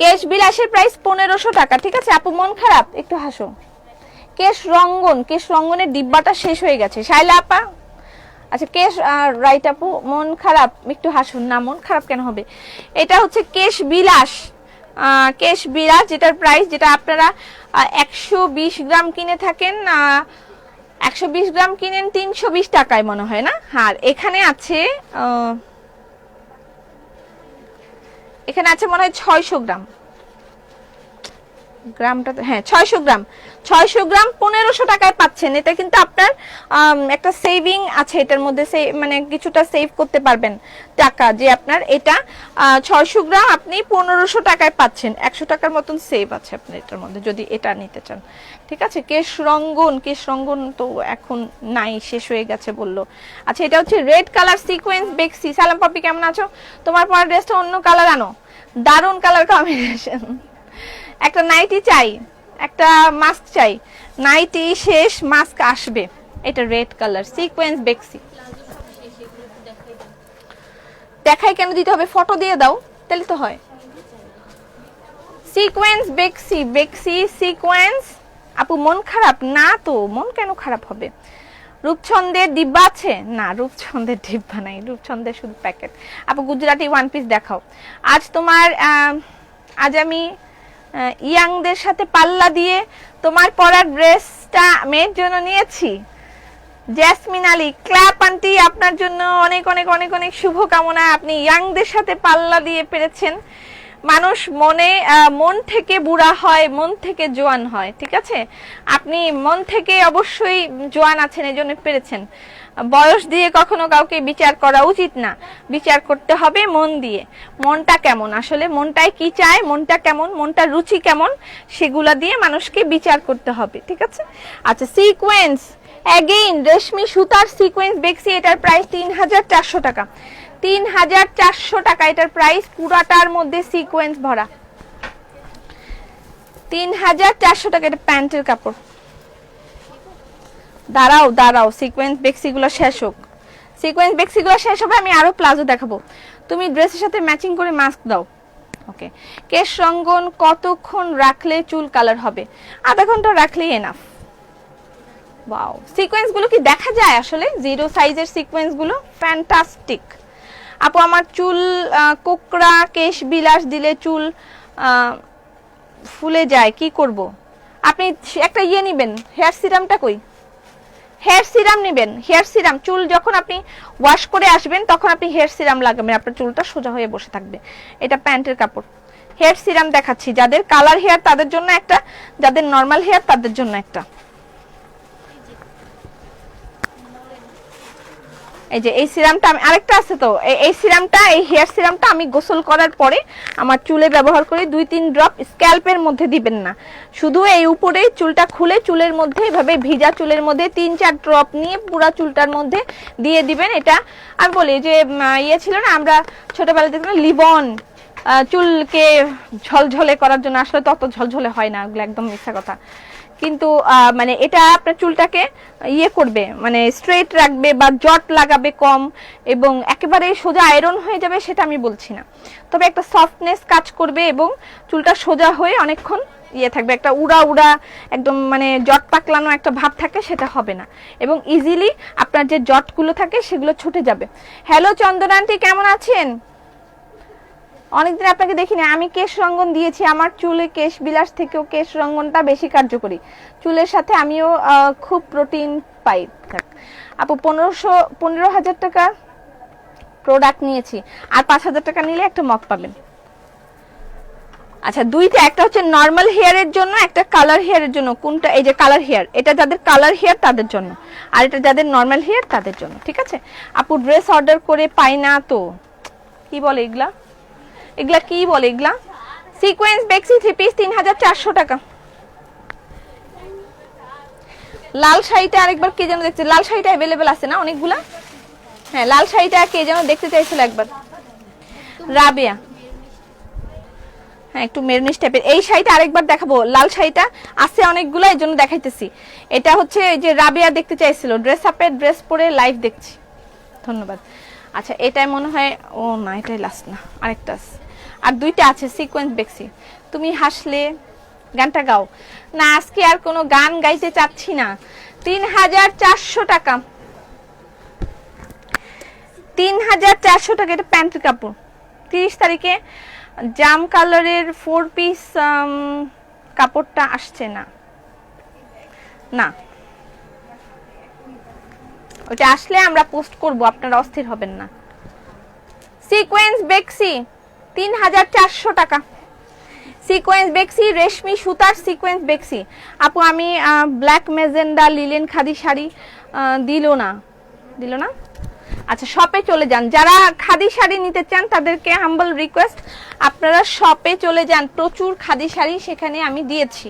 কেশ বিলাসের প্রাইস 1500 টাকা, ঠিক আছে। আপু মন খারাপ, একটু হাসো। কেশ রঙ্গনের ডিব্বাটা শেষ হয়ে গেছে, শাইলা আপা। আচ্ছা, কেশ রাইট আপু, মন খারাপ, একটু হাসুন না, মন খারাপ কেন হবে। এটা হচ্ছে কেশ বিলাস, যেটার প্রাইস, যেটা আপনারা 120 গ্রাম কিনে থাকেন, 120 গ্রাম কিনেন 320 টাকায় মনে হয় না। আর এখানে আছে মনে হয় 600 গ্রাম, গ্রামটা, হ্যাঁ 600 গ্রাম 1500 টাকায় পাচ্ছেন। এটা কিন্তু আপনার একটা সেভিং আছে এটার মধ্যে, মানে কিছুটা সেভ করতে পারবেন টাকা, যে আপনার এটা 600 গ্রাম আপনি 1500 টাকায় পাচ্ছেন, 100 টাকার মতন সেভ আছে আপনার এটার মধ্যে যদি এটা নিতে চান, ঠিক আছে। কেশ রঙ্গন তো এখন নাই, শেষ হয়ে গেছে বললো। আচ্ছা, এটা হচ্ছে রেড কালার সিকোয়েন্স বেক্সি। সালাম পাপি, কেমন আছো? তোমার পরা ড্রেসটা অন্য কালার আনো, দারুন কালার কম্বিনেশন। একটা নাইটি চাই, একটা মাস্ক চাই, নাইটি শেষ, মাস্ক আসবে। এটা রেড কালার সিকোয়েন্স বেক্সি। দেখাই কেন দিতে হবে, ফটো দিয়ে দাও তাহলে তো হয়। সিকোয়েন্স বেক্সি সিকোয়েন্স। আপু মন খারাপ না তো, মন কেন খারাপ হবে? রূপছন্দের ডিব্বা আছে না? রূপছন্দের ডিব্বা নাই, রূপছন্দের শুধু প্যাকেট। আপু গুজরাটি ওয়ান পিস দেখাও। আজ আমি ইয়াংদের সাথে পাল্লা দিয়ে তোমার পরার ড্রেসটা মেয়ের জন্য নিয়েছি। জেসমিন আলী, ক্ল্যাপ আন্টি, আপনার জন্য অনেক অনেক অনেক অনেক শুভকামনা। আপনি ইয়াংদের সাথে পাল্লা দিয়ে পেরেছেন। মানুষ মন থেকে বুড়া হয়, মন থেকে জোয়ান হয়, ঠিক আছে। আপনি মন থেকে অবশ্যই জোয়ান আছেন, এজন্য পেরেছেন। বয়স দিয়ে কখনো কাউকে বিচার করা উচিত না, বিচার করতে হবে মন দিয়ে। মনটা কেমন, আসলে মনটাই কি চায়, মনটা কেমন, মনটার রুচি কেমন, সেগুলা দিয়ে মানুষকে বিচার করতে হবে, ঠিক আছে। আচ্ছা, সিকোয়েন্স অ্যাগেইন রেশমি সুতার সিকোয়েন্স বেক্সি, এটার প্রাইস 3400 টাকা। 3400 টাকা এটার প্রাইস, পুরাটার মধ্যে সিকোয়েন্স ভরা। 3400 টাকা। এটা প্যান্টের কাপড়। দাঁড়াও সিকোয়েন্স বেক্সিগুলো শেষ হোক, আমি আরো প্লাজো দেখাবো। তুমি ড্রেসের সাথে ম্যাচিং করে মাস্ক দাও। ওকে। কেশ রঙ্গন কতক্ষণ রাখলে চুল কালার হবে? আধা ঘন্টা রাখলেই এনাফ। ওয়াও, সিকোয়েন্স গুলো কি দেখা যায় আসলে? 0 সাইজের সিকোয়েন্স গুলো ফ্যান্টাস্টিক। আপু আমার চুল কোকড়া, কেশ বিলাস দিলে চুল ফুলে যায়, কি করব? আপনি একটা নেবেন, হেয়ার সিরামটা কই? হেয়ার সিরাম নেবেন, হেয়ার সিরাম। চুল যখন আপনি ওয়াশ করে আসবেন তখন আপনি হেয়ার সিরাম লাগাবেন, আপনার চুলটা সোজা হয়ে বসে থাকবে। এটা প্যান্টের কাপড়। হেয়ার সিরাম দেখাচ্ছি, যাদের কালার হেয়ার তাদের জন্য একটা, যাদের নরমাল হেয়ার তাদের জন্য একটা। এই যে এই সিরামটা আমি, আরেকটা আছে তো, এই সিরামটা, এই হেয়ার সিরামটা আমি গোসল করার পরে আমার চুলে ব্যবহার করি। 2-3 ড্রপ, স্ক্যাল্পের মধ্যে দিবেন না, শুধু এই উপরে চুলটা খুলে চুলের মধ্যে এভাবে ভিজা চুলের মধ্যে 3-4 ড্রপ নিয়ে পুরো চুলটার মধ্যে দিয়ে দিবেন। এটা আমি বলি যে ছিল না, আমরা ছোটবেলায় দেখলাম লিবন চুলকে ঝলঝলে করার জন্য, আসলে তত ঝলঝলে হয় না, ওগুলো একদম মিথ্যা কথা। কিন্তু মানে এটা আপনার চুলটাকে করবে, মানে স্ট্রেট রাখবে বা জট লাগাবে কম, এবং একেবারে সোজা আয়রন হয়ে যাবে সেটা আমি বলছি না, তবে একটা সফটনেস কাজ করবে এবং চুলটা সোজা হয়ে অনেকক্ষণ থাকবে। একটা উড়া একদম মানে জট পাকলানো একটা ভাব থাকে, সেটা হবে না, এবং ইজিলি আপনার যে জটগুলো থাকে সেগুলো ছুটে যাবে। হ্যালো চন্দনা আন্টি, কেমন আছেন? অনেকদিন আপনাকে দেখিনি। আমি কেশ রঙ্গন দিয়েছি, আমার চুলে কেশ বিলাস থেকেও কেশ রঙ্গনটা বেশি কার্যকরী। চুলের সাথে আমিও খুব প্রোটিন পাই। আপু 15,000 টাকা প্রোডাক্ট নিয়েছি, আর 5,000 টাকা নিলে একটা মগ পাবেন। আচ্ছা, দুইটা, একটা হচ্ছে নরমাল হেয়ারের জন্য, একটা কালার হেয়ারের জন্য। কোনটা? এই যে কালার হেয়ার, এটা যাদের কালার হেয়ার তাদের জন্য, আর এটা যাদের নরমাল হেয়ার তাদের জন্য, ঠিক আছে। আপু ড্রেস অর্ডার করে পাই না তো, কি বলে এগুলা কি বলে এগুলা? সিকোয়েন্স বেক্সি 3 পিস 3400 টাকা। লাল শাড়িটা আরেকবার কে যেন দেখছে, লাল শাড়িটা अवेलेबल আছে না অনেকগুলা? হ্যাঁ লাল শাড়িটা কে যেন দেখতে চাইছিল একবার, রাবিয়া। হ্যাঁ একটু মেরুনিশ টাইপের। এই শাড়িটা আরেকবার দেখাবো, লাল শাড়িটা আছে অনেকগুলো, এই জন্য দেখাইতেছি। এটা হচ্ছে এই যে রাবিয়া দেখতে চাইছিল, ড্রেস আপে ড্রেস পরে লাইভ দেখছি। ধন্যবাদ। আচ্ছা এটাই মনে হয়, ও না এটাই লাস্ট না, আরেকটা আছে, আর দুইটা আছে সিকোয়েন্স বেক্সি। তুমি হাসলে গানটা গাও না, আজকে আর কোনো গান গাইতে চাচ্ছি না। 3400 টাকা, 3400 টাকা। এটা প্যান্টের কাপড়। 30 তারিখে জাম কালারের 4 পিস কাপড়টা আসছে না, না ওটা আসলে আমরা পোস্ট করব, আপনারা অস্থির হবেন না। সিকোয়েন্স বেক্সি 3400 টাকা, সিকোয়েন্স বেক্সি, রেশমি সুতার সিকোয়েন্স বেক্সি। আপু আমি black magenta linen khadi sari দিল না, দিল না। আচ্ছা শপে চলে যান, যারা খাদি শাড়ি নিতে চান তাদেরকে হাম্বল রিকোয়েস্ট, আপনারা শপে চলে যান, প্রচুর খাদি শাড়ি সেখানে আমি দিয়েছি।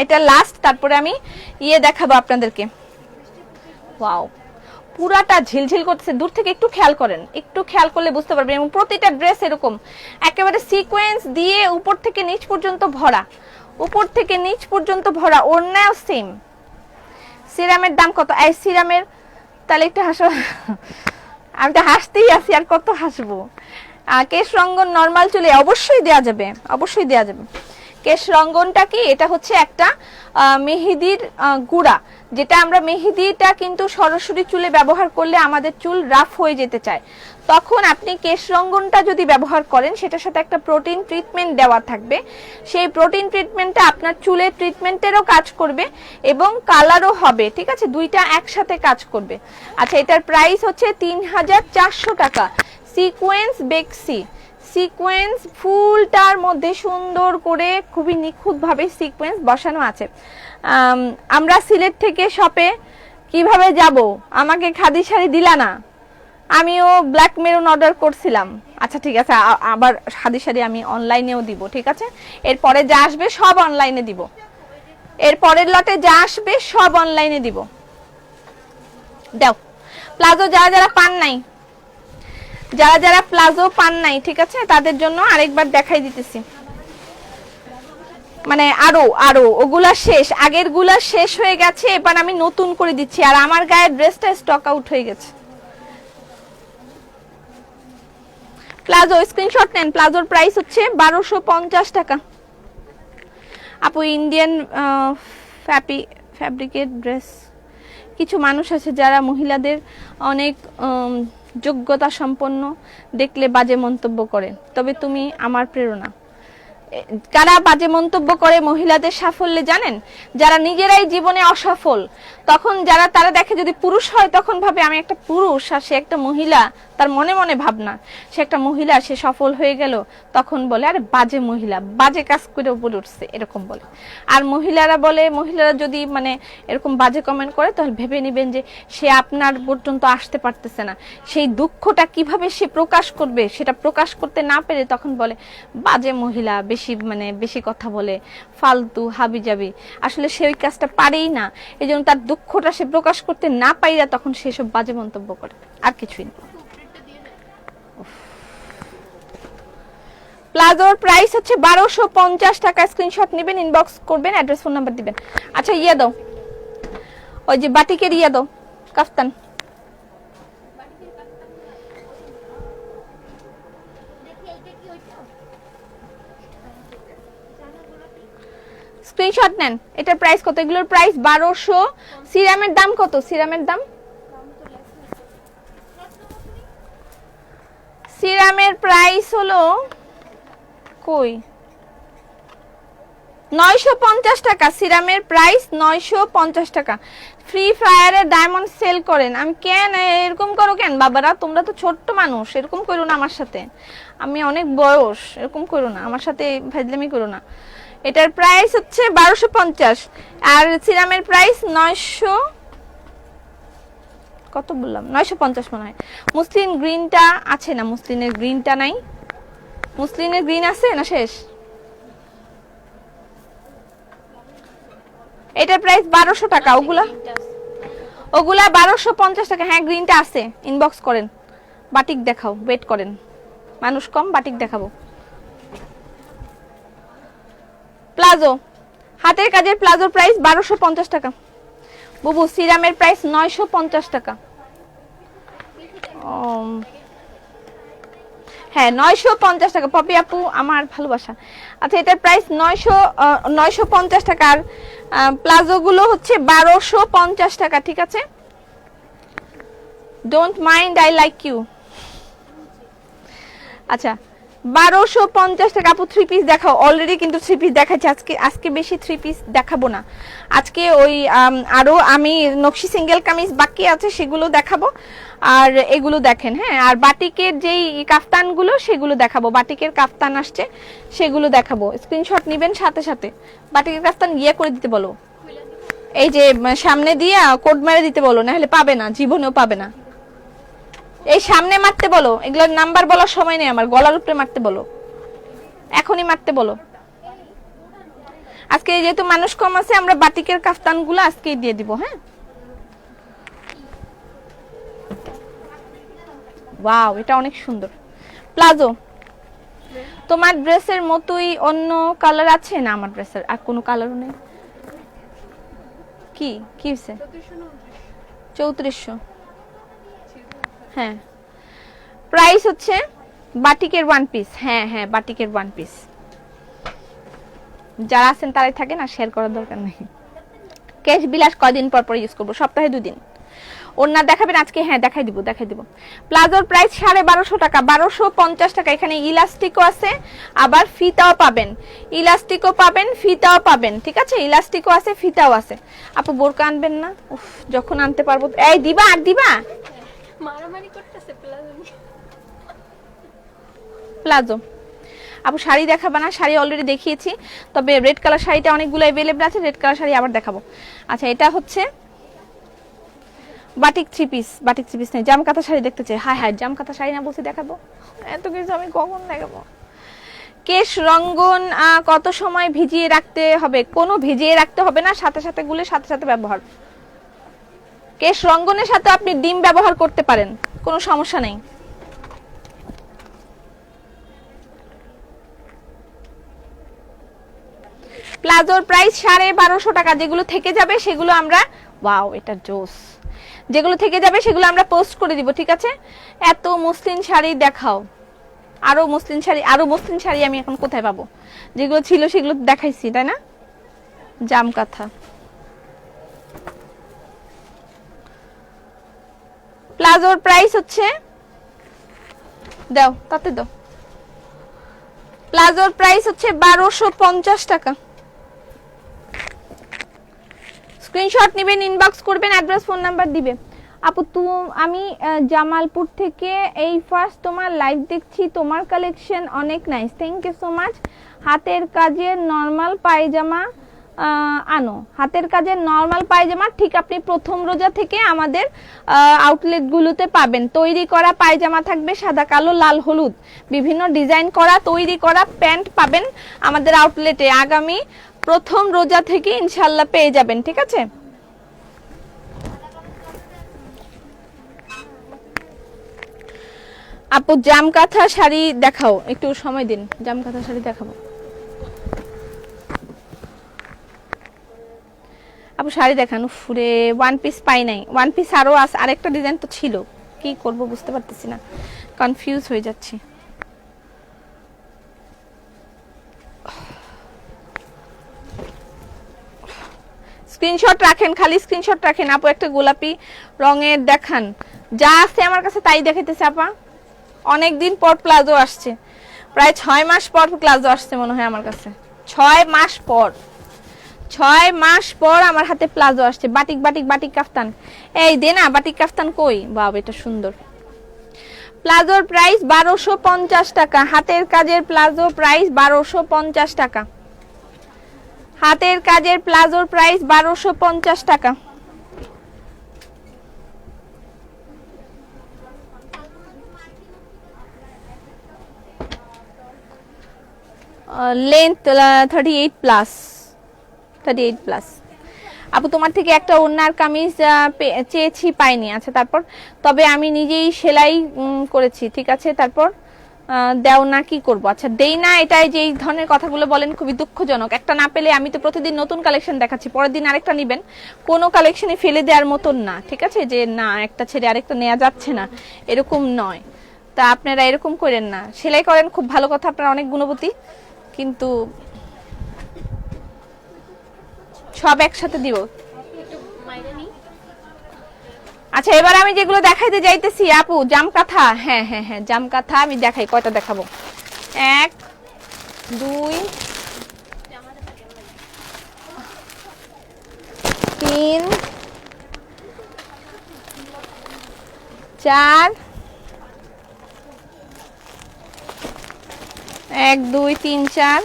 এটা লাস্ট, তারপরে আমি ইয়ে দেখাবো আপনাদেরকে। ওয়াও পুরাটা ঝিলঝিল করতেছে, দূর থেকে একটু খেয়াল করেন, একটু খেয়াল করলে বুঝতে পারবেন। এবং প্রতিটা ড্রেস এরকম একেবারে সিকোয়েন্স দিয়ে উপর থেকে নিচ পর্যন্ত ভরা, উপর থেকে নিচ পর্যন্ত ভরা, ওড়নাও সেম। সিরামের দাম কত? এই সিরামের, তাহলে একটু হাসো। আমি তো হাসতেই আছি, আর কত হাসবো। কেশ রঙ্গন নরমাল চুলে অবশ্যই দেয়া যাবে, অবশ্যই দেয়া যাবে। কেশ রঙ্গনটা কি? এটা হচ্ছে একটা মেহেদির গুঁড়া, যেটা আমরা মেহেদিটা কিন্তু সরাসরি চুলে ব্যবহার করলে আমাদের চুল রাফ হয়ে যেতে চায়, তখন আপনি কেশ রঙ্গনটা যদি ব্যবহার করেন, সেটার সাথে একটা প্রোটিন ট্রিটমেন্ট দেওয়া থাকবে। সেই প্রোটিন ট্রিটমেন্টটা আপনার চুলের ট্রিটমেন্টেরও কাজ করবে এবং কালারও হবে, ঠিক আছে, দুইটা একসাথে কাজ করবে। আচ্ছা এটার প্রাইস হচ্ছে 3400 টাকা। সিকোয়েন্স বেক্সি, সিকোয়েন্স ফুলটার মধ্যে সুন্দর করে খুবই নিখুঁতভাবে সিকোয়েন্স বসানো আছে। আমরা সিলেট থেকে শপে কিভাবে যাব? আমাকে খাদি শাড়ি দিলা না, আমিও ব্ল্যাক মেরুন অর্ডার করছিলাম। আচ্ছা ঠিক আছে, আবার খাদি শাড়ি আমি অনলাইনেও দিব, ঠিক আছে। এরপরে যা আসবে সব অনলাইনে দিব, এর পরের লটে যা আসবে সব অনলাইনে দিব। দাও প্লাজো যারা যারা পান নাই, যারা যারা প্লাজো পান নাই, ঠিক আছে, তাদের জন্য আরেকবার দেখাই দিতেছি। মানে আরো ওগুলা শেষ, আগের গুলা শেষ হয়ে গেছে, এবার আমি নতুন করে দিচ্ছি। আর আমার গায়ের ড্রেসটা স্টক আউট হয়ে গেছে। প্লাজো স্ক্রিনশট নেন, প্লাজোর প্রাইস হচ্ছে 1250 টাকা। আপু ইন্ডিয়ান ফ্যাব্রিকের ড্রেস, কিছু মানুষ আছে যারা মহিলাদের অনেক যোগ্যতা সম্পন্ন দেখলে বাজে মন্তব্য করে, তবে তুমি আমার প্রেরণা। কারা বাজে মন্তব্য করে মহিলাদের সাফল্যে জানেন? যারা নিজেরাই জীবনে অসফল, তখন যারা তারা দেখে যদি পুরুষ হয়, তখন ভাবে আমি একটা পুরুষ আর সে একটা মহিলা, তার মনে মনে ভাবনা সে একটা মহিলা, সে সফল হয়ে গেল, তখন বলে আরে বাজে মহিলা, বাজে কাজ করে উপরে উঠছে, এরকম বলে। আর মহিলারা বলে, মহিলারা যদি মানে এরকম বাজে কমেন্ট করে, তাহলে ভেবে নেবেন যে সে আপনার পর্যন্ত আসতে পারতেছে না, সেই দুঃখটা কিভাবে সে প্রকাশ করবে, সেটা প্রকাশ করতে না পেরে তখন বলে বাজে মহিলা, বেশি মানে বেশি কথা বলে, ফালতু হাবিজাবি। আসলে সে ওই কাজটা পারেই না, এই জন্য তার দুঃখটা সে প্রকাশ করতে না পাইরা তখন সেসব বাজে মন্তব্য করে, আর কিছুই না। প্লাজোর প্রাইস হচ্ছে 1250 টাকা। স্ক্রিনশট নেবেন, ইনবক্স করবেন, অ্যাড্রেস ফোন নাম্বার দিবেন। আচ্ছা ইয়া দাও, ওই যে বাটিকের ইয়া দাও, কাফতান। স্ক্রিনশট নেন। এটার প্রাইস কত? এগুলোর প্রাইস 1200। সিরামের দাম কত? সিরামের দাম, সিরামের প্রাইস হলো কই 950 টাকা। সিরামের প্রাইস 950 টাকা। ফ্রি ফায়ারে ডায়মন্ড সেল করেন, আমি কেন এরকম করো কেন বাবারা? তোমরা তো ছোট্ট মানুষ, এরকম করো না আমার সাথে, আমি অনেক বয়স, এরকম করো না আমার সাথে, ফাজলামি করো না। এটার প্রাইস হচ্ছে 1250 আর সিরামের প্রাইস 900 কত বললাম, 950 মনে হয়। মুসলিন গ্রিনটা আছে না? মুসলিনের গ্রিনটা নাই? মুসলিনের গ্রিন আছে না শেষ? এটার প্রাইস 1200 টাকা। ওগুলা 1250 টাকা। হ্যাঁ গ্রিনটা আছে, ইনবক্স করেন। বাটিক দেখাও, ওয়েট করেন, মানুষ কম, বাটিক দেখাবো। প্লাজো, হাতের কাজের প্লাজোর প্রাইস 1250 টাকা। বুবু সিরামের প্রাইস 950 টাকা। হ্যাঁ 950 টাকা। পপি আপু আমার ভালোবাসা। আচ্ছা এটার প্রাইস 950 টাকা। আর প্লাজো গুলো হচ্ছে 1250 টাকা, ঠিক আছে? Don't mind, I like you. আচ্ছা 1250 টাকা। আপু 3 পিস দেখাও। অলরেডি কিন্তু 3 পিস দেখাচ্ছি। আজকে বেশি 3 পিস দেখাবো না। আজকে ওই আরো আমি নকশি সিঙ্গেল কামিজ বাকি আছে সেগুলো দেখাবো। আর এগুলো দেখেন, হ্যাঁ। আর বাটিকের যেই কাফতানগুলো সেগুলো দেখাবো। বাটিকের কাফতান আসছে সেগুলো দেখাবো। স্ক্রিনশট নেবেন সাথে সাথে। বাটিকের কাফতান ইয়ে করে দিতে বলো, এই যে সামনে দিয়ে কোড মেরে দিতে বলো, না হলে পাবে না, জীবনেও পাবে না। এই সামনে মারতে বলো, এগুলোর নাম্বার বলার সময় নেই আমার, গলার উপরে মারতে বলো, এখনই মারতে বলো। আজকে যেহেতু মানুষ কম আছে আমরা বাটিকের কাফতানগুলো আজকেই দিয়ে দিব, হ্যাঁ। ওয়াও এটা অনেক সুন্দর প্লাজো। তোমার ড্রেসের মতোই অন্য কালার আছে না? আমার ড্রেসের আর কোনো কালারও নেই। কি কি হইছে? 3400। হ্যাঁ প্রাইস হচ্ছে বাটিকের ওয়ান পিস। হ্যাঁ হ্যাঁ বাটিকের ওয়ান পিস। যারা আছেন তারাই থাকে না, শেয়ার করার দরকার নেই। কেশ বিলাস কয়দিন পর পর ইউজ করবো? সপ্তাহে 2 দিন। ওনার দেখাবেন আজকে? হ্যাঁ দেখাই দিব। প্লাজোর প্রাইস 1250 টাকা, 1250 টাকা। এখানে ইলাস্টিকও আছে, আবার ফিতাও পাবেন। ইলাস্টিকও পাবেন, ফিতাও পাবেন, ঠিক আছে? ইলাস্টিকও আছে, ফিতাও আছে। আপু বোরকা আনবেন না? উফ যখন আনতে পারবো। এই দিবা আর দিবা? মারামারি করতেছে প্লাজো। আপু শাড়ি দেখাবা না? শাড়ি অলরেডি দেখিয়েছি, তবে রেড কালার শাড়িটা অনেকগুলো अवेलेबल আছে। রেড কালার শাড়ি আবার দেখাবো। আচ্ছা এটা হচ্ছে বাটিক 3 পিস। বাটিক 3 পিস নেই, জামকাতা শাড়ি দেখতে চাই। হাই হাই জামকাতা শাড়ি না বলছি দেখাবো? এত কিছু আমি কখন দেখাবো? কেশ রঙ্গন কত সময় ভিজিয়ে রাখতে হবে? কোনো ভিজিয়ে রাখতে হবে না, সাথে সাথে গুলে সাথে সাথে ব্যবহার। কেশ রঙ্গনের সাথে আপনি ডিম ব্যবহার করতে পারেন, কোনো সমস্যা নেই। প্লাজোর প্রাইস 1250 টাকা। যেগুলো থেকে যাবে সেগুলো আমরা, ওয়াও এটা জোস, যেগুলো থেকে যাবে সেগুলো আমরা পোস্ট করে দিব, ঠিক আছে? এত মসলিন শাড়ি দেখাও। আরো মসলিন শাড়ি আমি এখন কোথায় পাবো? যেগুলো ছিল সেগুলো দেখাইছি, তাই না? জামকাথা প্লাজোর প্রাইস হচ্ছে, দাও তাতে দাও। প্লাজোর প্রাইস হচ্ছে 1250 টাকা। স্ক্রিনশট নেবেন, ইনবক্স করবেন, অ্যাড্রেস ফোন নাম্বার দিবে। আপু আমি জামালপুর থেকে এই ফার্স্ট তোমার লাইভ দেখছি। তোমার কালেকশন অনেক nice, thank you so much. হাতের কাজের নরমাল পায়জামা আনো। হাতের কাজের নরমাল পায়জামা ঠিক আপনি প্রথম রোজা থেকে আমাদের আউটলেটগুলোতে পাবেন। তৈরি করা পায়জামা থাকবে, সাদা কালো লাল হলুদ বিভিন্ন ডিজাইন করা তৈরি করা প্যান্ট পাবেন আমাদের আউটলেটে। আগামী প্রথম রোজা থেকে ইনশাআল্লাহ পেয়ে যাবেন, ঠিক আছে? আপু জামকাথা শাড়ি দেখাও, একটু সময় দিন, জামকাথা শাড়ি দেখাবো। আপু শাড়ি দেখান। ফুরে ওয়ান পিস পাই নাই। ওয়ান পিস আরো আরেকটা ডিজাইন তো ছিল, কি করব বুঝতে পারতেছি না, কনফিউজ হয়ে যাচ্ছি। স্ক্রিনশট রাখেন, খালি স্ক্রিনশট রাখেন। আপু একটা গোলাপি রঙের দেখান। যা আছে আমার কাছে তাই দেখাইতেছে আপা। অনেকদিন পর প্লাজো আসছে, প্রায় 6 মাস পর প্লাজো আসছে মনে হয় আমার কাছে। 6 মাস পর, 6 মাস পর আমার হাতে প্লাজো আসছে। বাটিক বাটিক বাটিক কাফতান, এই দে না বাটিক কাফতান কই? বাবা এটা সুন্দর। প্লাজোর প্রাইস 1250 টাকা। হাতের কাজের প্লাজো প্রাইস 1250 টাকা। হাতের কাজের প্লাজোর প্রাইস 1250 টাকা। Length 38 plus. আপু তোমার থেকে একটা ওড়নার কামিজ চেয়েছি, পাইনি। আচ্ছা তারপর? তবে আমি নিজেই সেলাই করেছি, ঠিক আছে। তারপর দেও না, কি করব? আচ্ছা দেই না, এটাই যে এই ধরনের কথাগুলো বলেন খুবই দুঃখজনক। একটা না পেলে, আমি তো প্রতিদিন নতুন কালেকশন দেখাচ্ছি, পরের দিন আরেকটা নেবেন, কোনো কালেকশনই ফেলে দেওয়ার মতন না, ঠিক আছে, যে না একটা ছেড়ে আরেকটা নেওয়া যাচ্ছে না, এরকম নয়। তা আপনারা এরকম করেন না। সেলাই করেন, খুব ভালো কথা, আপনারা অনেক গুণবতী, কিন্তু সব একসাথে দিব। আচ্ছা এবার আমি যেগুলো দেখাইতে যাইতেছি আপু, জাম কাঁথা, হ্যাঁ হ্যাঁ হ্যাঁ জাম কাঁথা আমি দেখাই। কয়টা দেখাবো? 1 2 3 4, 1 2 3 4,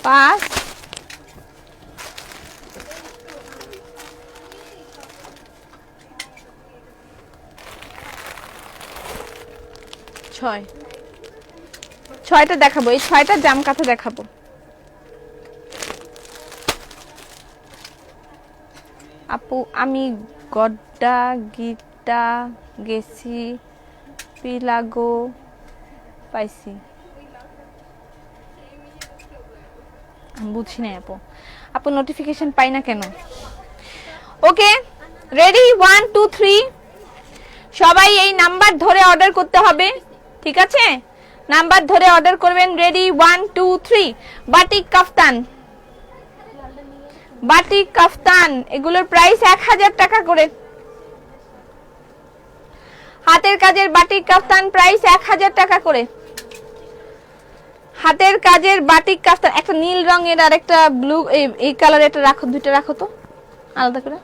5, 6, 6টা দেখাবো, এই 6টা জাম কাঁথা দেখাবো। আপু আমি গড্ডা গিটা গেছি, পিলাগো পাইছি, বুঝি নাই আপু। আপু নোটিফিকেশন পাই না কেন? ওকে রেডি, 1 2 3, সবাই এই নাম্বার ধরে অর্ডার করতে হবে, ঠিক আছে? নাম্বার ধরে অর্ডার করবেন। রেডি 1 2 3। বাটিক কাফতান, বাটিক কাফতান, এগুলোর প্রাইস 1000 টাকা করে। হাতের কাজের বাটিক কাফতান প্রাইস 1000 টাকা করে। হাতের কাজের বাটিক কাফতান, একটা নীল রঙের আর একটা ব্লু, এই কালার, এটা রাখো, দুইটা রাখো তো আলাদা করে।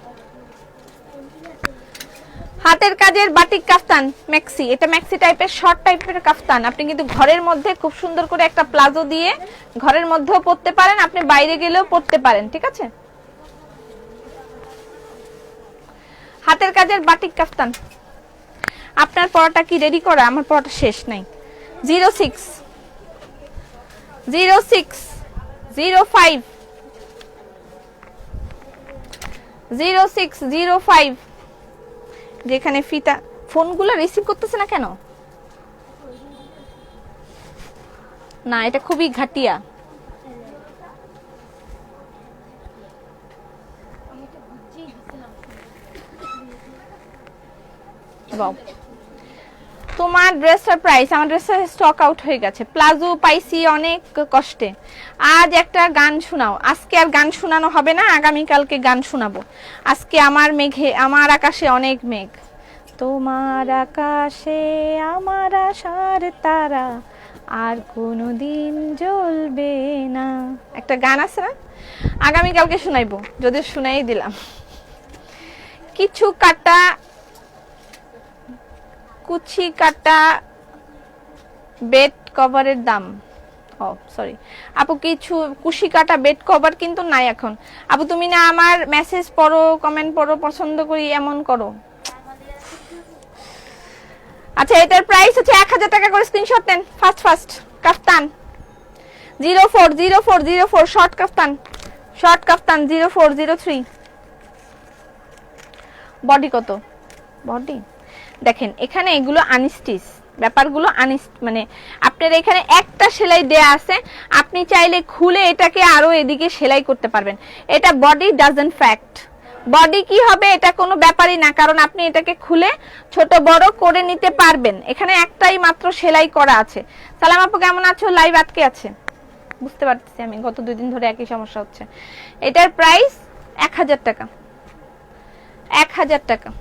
হাতের কাজের বাটিক কাফতান ম্যাক্সি, এটা ম্যাক্সি টাইপের শর্ট টাইপের কাফতান। আপনি কিন্তু ঘরের মধ্যে খুব সুন্দর করে একটা প্লাজো দিয়ে ঘরের মধ্যেও পরতে পারেন, আপনি বাইরে গেলেও পরতে পারেন, ঠিক আছে? হাতের কাজের বাটিক কাফতান। আপনার পড়াটা কি রেডি করা? আমার পড়াটা শেষ নাই। 06 06 05 06 05, যেখানে ফিতা। ফোনগুলো রিসিভ করতেছে না কেন? না এটা খুবই ঘাটিয়া। তোমার ড্রেসের প্রাইস, আমার ড্রেসের স্টক আউট হয়ে গেছে। প্লাজো পাইছি অনেক কষ্টে। আজ একটা গান শোনাও। আজকে আর গান শোনানো হবে না, আগামীকালকে গান শোনাবো। আজকে আমার আকাশে অনেক মেঘ, তোমার আকাশে আমার আশার তারা আর কোনোদিন জ্বলবে না, একটা গান আছে না, আগামীকালকে শোনাইবো, যদি শোনাই দিলাম। কিছু কাটা কুচি কাটা বেড কভারের দাম, ও সরি আপু, কিছু কুশি কাটা বেড কভার কিন্তু নাই এখন। আপু তুমি না আমার মেসেজ পড়ো, কমেন্ট পড়ো, পছন্দ করি এমন করো। আচ্ছা এটার প্রাইস হচ্ছে 1000 টাকা করে। স্ক্রিনশট নেন ফার্স্ট। কাফতান 040404, শর্ট কাফতান, শর্ট কাফতান 0403। বডি কত? বডি দেখেন এখানে এগুলো আনস্টিচ, ব্যাপারগুলো মানে আপনার এখানে একটা সেলাই দেয়া আছে, আপনি চাইলে খুলে এটাকে আরো এদিকে সেলাই করতে পারবেন। এটা বডি ডাজন্ট ফ্যাক্ট, বডি কি হবে এটা কোনো ব্যাপারই না, কারণ আপনি এটাকে খুলে ছোট বড় করে নিতে পারবেন। এখানে একটাই মাত্র সেলাই করা আছে। সালাম আপু কেমন আছো? লাইভ আটকে আছে, বুঝতে পারতেছি আমি, গত 2 দিন ধরে একই সমস্যা হচ্ছে। এটার প্রাইস 1000 টাকা, 1000 টাকা।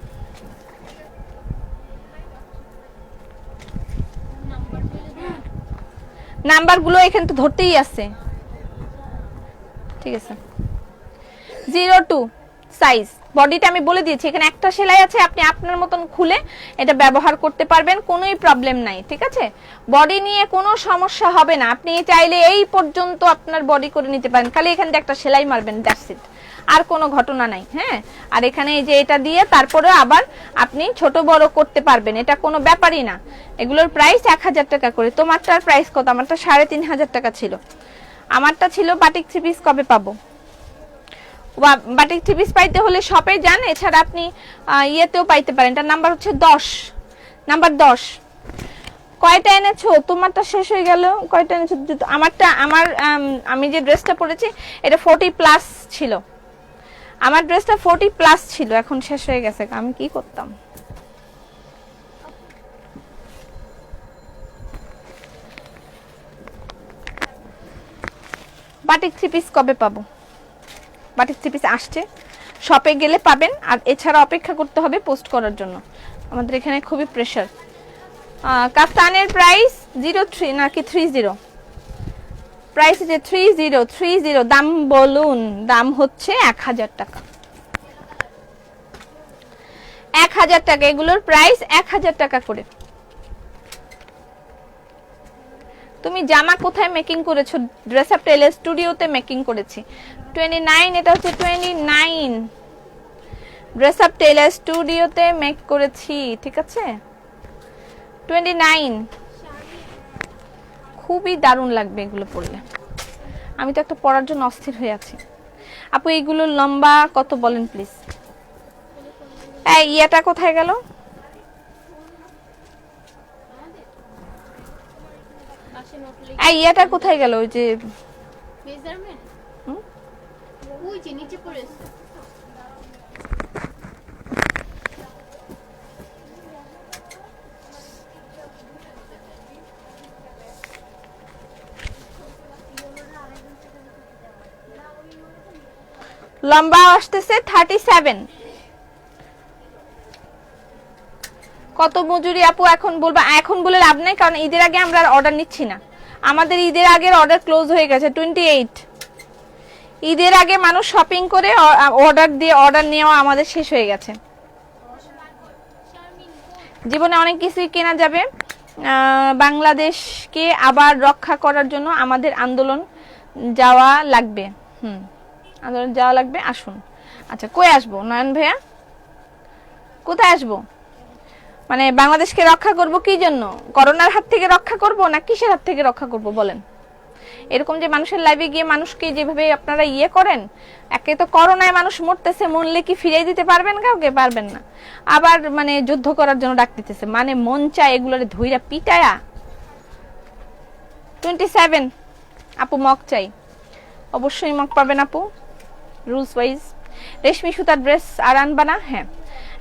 নাম্বারগুলো এখানে তো ধরতেই আছে, ঠিক আছে। 02 সাইজ, বডিটা আমি বলে দিয়েছি, এখানে একটা সেলাই আছে, আপনি আপনার মতন খুলে এটা ব্যবহার করতে পারবেন, কোনোই প্রবলেম নাই, ঠিক আছে। বডি নিয়ে কোনো সমস্যা হবে না, আপনি চাইলে এই পর্যন্ত আপনার বডি করে নিতে পারেন, খালি এখান থেকে একটা সেলাই মারবেন, দ্যাটস ইট। আর কোনো ঘটনা নাই। হ্যাঁ, আর এখানে এই যে এটা দিয়ে তারপরে আবার আপনি ছোট বড় করতে পারবেন, এটা কোনো ব্যাপারই না। এগুলোর প্রাইস 1000 টাকা করে। তোমারটার প্রাইস কত? আমারটা 3500 টাকা ছিল। আমারটা ছিল বাটিক থ্রি পিস। কবে পাবো? বাটিক থ্রি পিস পাইতে হলে শপে যান, এছাড়া আপনি ইয়েতেও পাইতে পারেন। এটার নাম্বার হচ্ছে 10, নাম্বার 10। কয়টা এনেছো? তোমারটা শেষ হয়ে গেল। কয়টা এনেছো? আমারটা আমি যে ড্রেসটা পরেছি এটা 40 প্লাস ছিল। আমার ড্রেসটা 40 প্লাস ছিল, এখন শেষ হয়ে গেছে। আমি কি করতাম? বাটিক থ্রি পিস কবে পাবো? বাটিক থ্রি পিস আসছে, শপে গেলে পাবেন। আর এছাড়া অপেক্ষা করতে হবে পোস্ট করার জন্য। আমাদের এখানে খুবই প্রেসার। কাফতানের প্রাইস 03 নাকি 30? প্রাইস যে 30। দাম বলুন। দাম হচ্ছে 1000 টাকা। 1000 টাকা। এগুলোর প্রাইস 1000 টাকা করে। তুমি জামা কোথায় মেকিং করেছো? ড্রেস আপ টেইলার স্টুডিওতে মেকিং করেছি। 29, এটা হচ্ছে 29। ড্রেস আপ টেইলার স্টুডিওতে মেক করেছি, ঠিক আছে? 29। খুবই দারুণ লাগবে এগুলো পরলে। আমি তো একটা পরার জন্য অস্থির হয়ে আছি। আপু এইগুলোর লম্বা কত বলেন প্লিজ? এই ইয়াটা কোথায় গেল? এই ইয়াটা কোথায় গেল? ওই যে মেজারমেন্ট, ওই যে নিচে পড়েছে। লম্বা আসতেছে 37। কত মজুরি আপু এখন বলবা? এখন বলে লাভ নাই, কারণ ঈদের আগে আমরা অর্ডার নিচ্ছি না। আমাদের ঈদের আগের অর্ডার ক্লোজ হয়ে গেছে। 28 ঈদের আগে মানুষ শপিং করে অর্ডার নেওয়া আমাদের শেষ হয়ে গেছে। জীবনে অনেক কিছুই কেনা যাবে। বাংলাদেশকে আবার রক্ষা করার জন্য আমাদের আন্দোলন যাওয়া লাগবে। আন্দোলন যাওয়া লাগবে। আসুন। আচ্ছা, কই আসবো নয়ন ভাইয়া? কোথায় আসবো? মানে বাংলাদেশকে রক্ষা করব কি জন্য? করোনার হাত থেকে রক্ষা করব না কিসের হাত থেকে রক্ষা করব বলেন? এরকম যে মানুষের লাইভে গিয়ে মানুষকে যেভাবে আপনারা ইয়ে করেন, একে তো করোনায় মানুষ মরতেছে, মরলে কি ফিরিয়ে দিতে পারবেন? কাউকে পারবেন না। আবার মানে যুদ্ধ করার জন্য ডাক দিতেছে, মানে মন চায় এগুলোরে ধইরা পিটায়া। 27 আপু মক চাই। অবশ্যই মক পাবেন আপু, রুলস ওয়াইজ। রেশমি সুতার ড্রেস আর আনবা না? হ্যাঁ,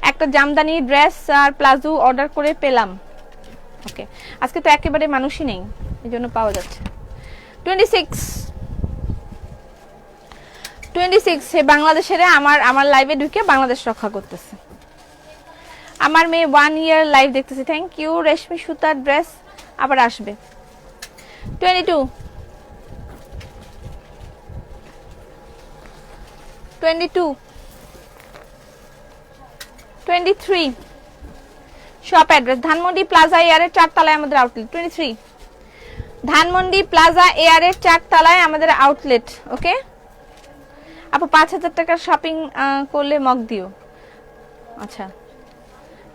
একটা জামদানি ড্রেস আর প্লাজো অর্ডার করে পেলাম। ওকে, আজকে তো একেবারে মানুষই নেই, এই জন্য পাওয়া যাচ্ছে। 26 সে বাংলাদেশের আমার লাইভে ঢুকে বাংলাদেশ রক্ষা করতেছে। আমার মেয়ে 1 ইয়ার লাইভ দেখতেছে। Thank you. রেশমি সুতার ড্রেস আবার আসবে। 22 23 শপ অ্যাড্রেস ধানমন্ডি প্লাজা এয়ারের 4 তলায় আমাদের আউটলেট। 23 ধানমন্ডি প্লাজা এয়ারের 4 তলায় আমাদের আউটলেট। ওকে আপু 5000 টাকার শপিং করলে মগ দিও। আচ্ছা,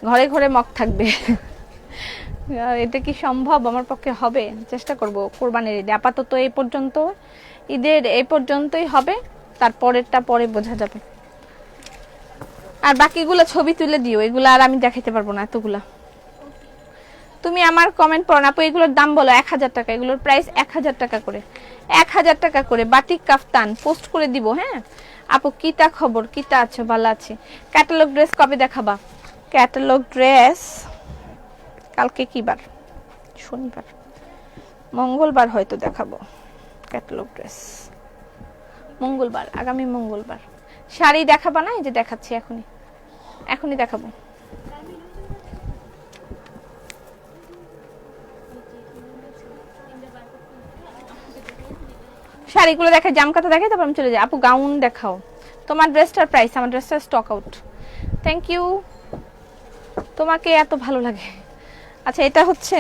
ঘরে ঘরে মগ থাকবে। এটা কি সম্ভব আমার পক্ষে? হবে, চেষ্টা করব কোরবানির ঈদে। আপাতত এই পর্যন্ত, ঈদের এই পর্যন্তই হবে, তারপরেরটা পরে বোঝা যাবে। আর বাকিগুলো ছবি তুলে দিও, এগুলো আর আমি দেখাতে পারবো না এতগুলা। তুমি আমার কমেন্ট পড়ো না আপু। এগুলোর দাম বলো। 1000 টাকা। এগুলোর প্রাইস 1000 টাকা করে। 1000 টাকা করে বাটিক কাফতান পোস্ট করে দিব। হ্যাঁ আপু, কিতা খবর? কিতা আছো? ভালো আছি। ক্যাটালগ ড্রেস কবে দেখাবা? ক্যাটালগ ড্রেস কালকে কি বার? শনিবার, মঙ্গলবার হয়তো দেখাবো ক্যাটালগ ড্রেস। মঙ্গলবার, আগামী মঙ্গলবার। শাড়ি দেখাবা না? এই যে দেখাচ্ছি, এখনই দেখাবো। শাড়িগুলো দেখাই, জামকাতা দেখাই, তারপর আমি চলে যাই। আপু গাউন দেখাও। তোমার ড্রেসটার প্রাইস? আমার ড্রেসটার স্টক আউট। Thank you. তোমাকে এত ভালো লাগে। আচ্ছা, এটা হচ্ছে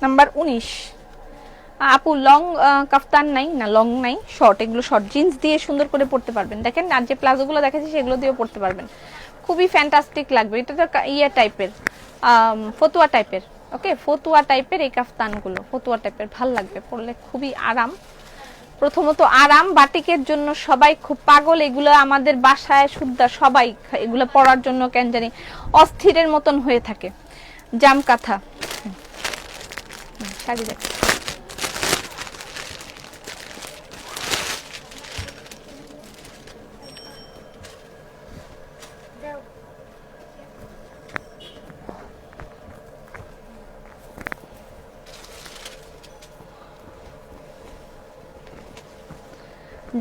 নাম্বার 19। আপু লং কাফতান নাই না, লং নাই, শর্ট, এগুলো শর্ট জিন্স দিয়ে সুন্দর করে পরতে পারবেন। দেখেন আর যে প্লাজোগুলো দেখাচ্ছি সেগুলো দিয়েও পরতে পারবেন, খুবই ফ্যান্টাস্টিক লাগবে। এটা তো ইয়ে টাইপের, ফতুয়া টাইপের, ওকে ফতুয়া টাইপের এই কাফতানগুলো, ফতুয়া টাইপের ভাল লাগবে পরলে, খুবই আরাম। প্রথমত আরাম, বাটিকের জন্য সবাই খুব পাগল, এগুলো আমাদের বাসায় সুদ্ধা সবাই এগুলো পরার জন্য কেন জানি অস্থিরের মতন হয়ে থাকে। জাম কাঁথা শাড়ি দেখ,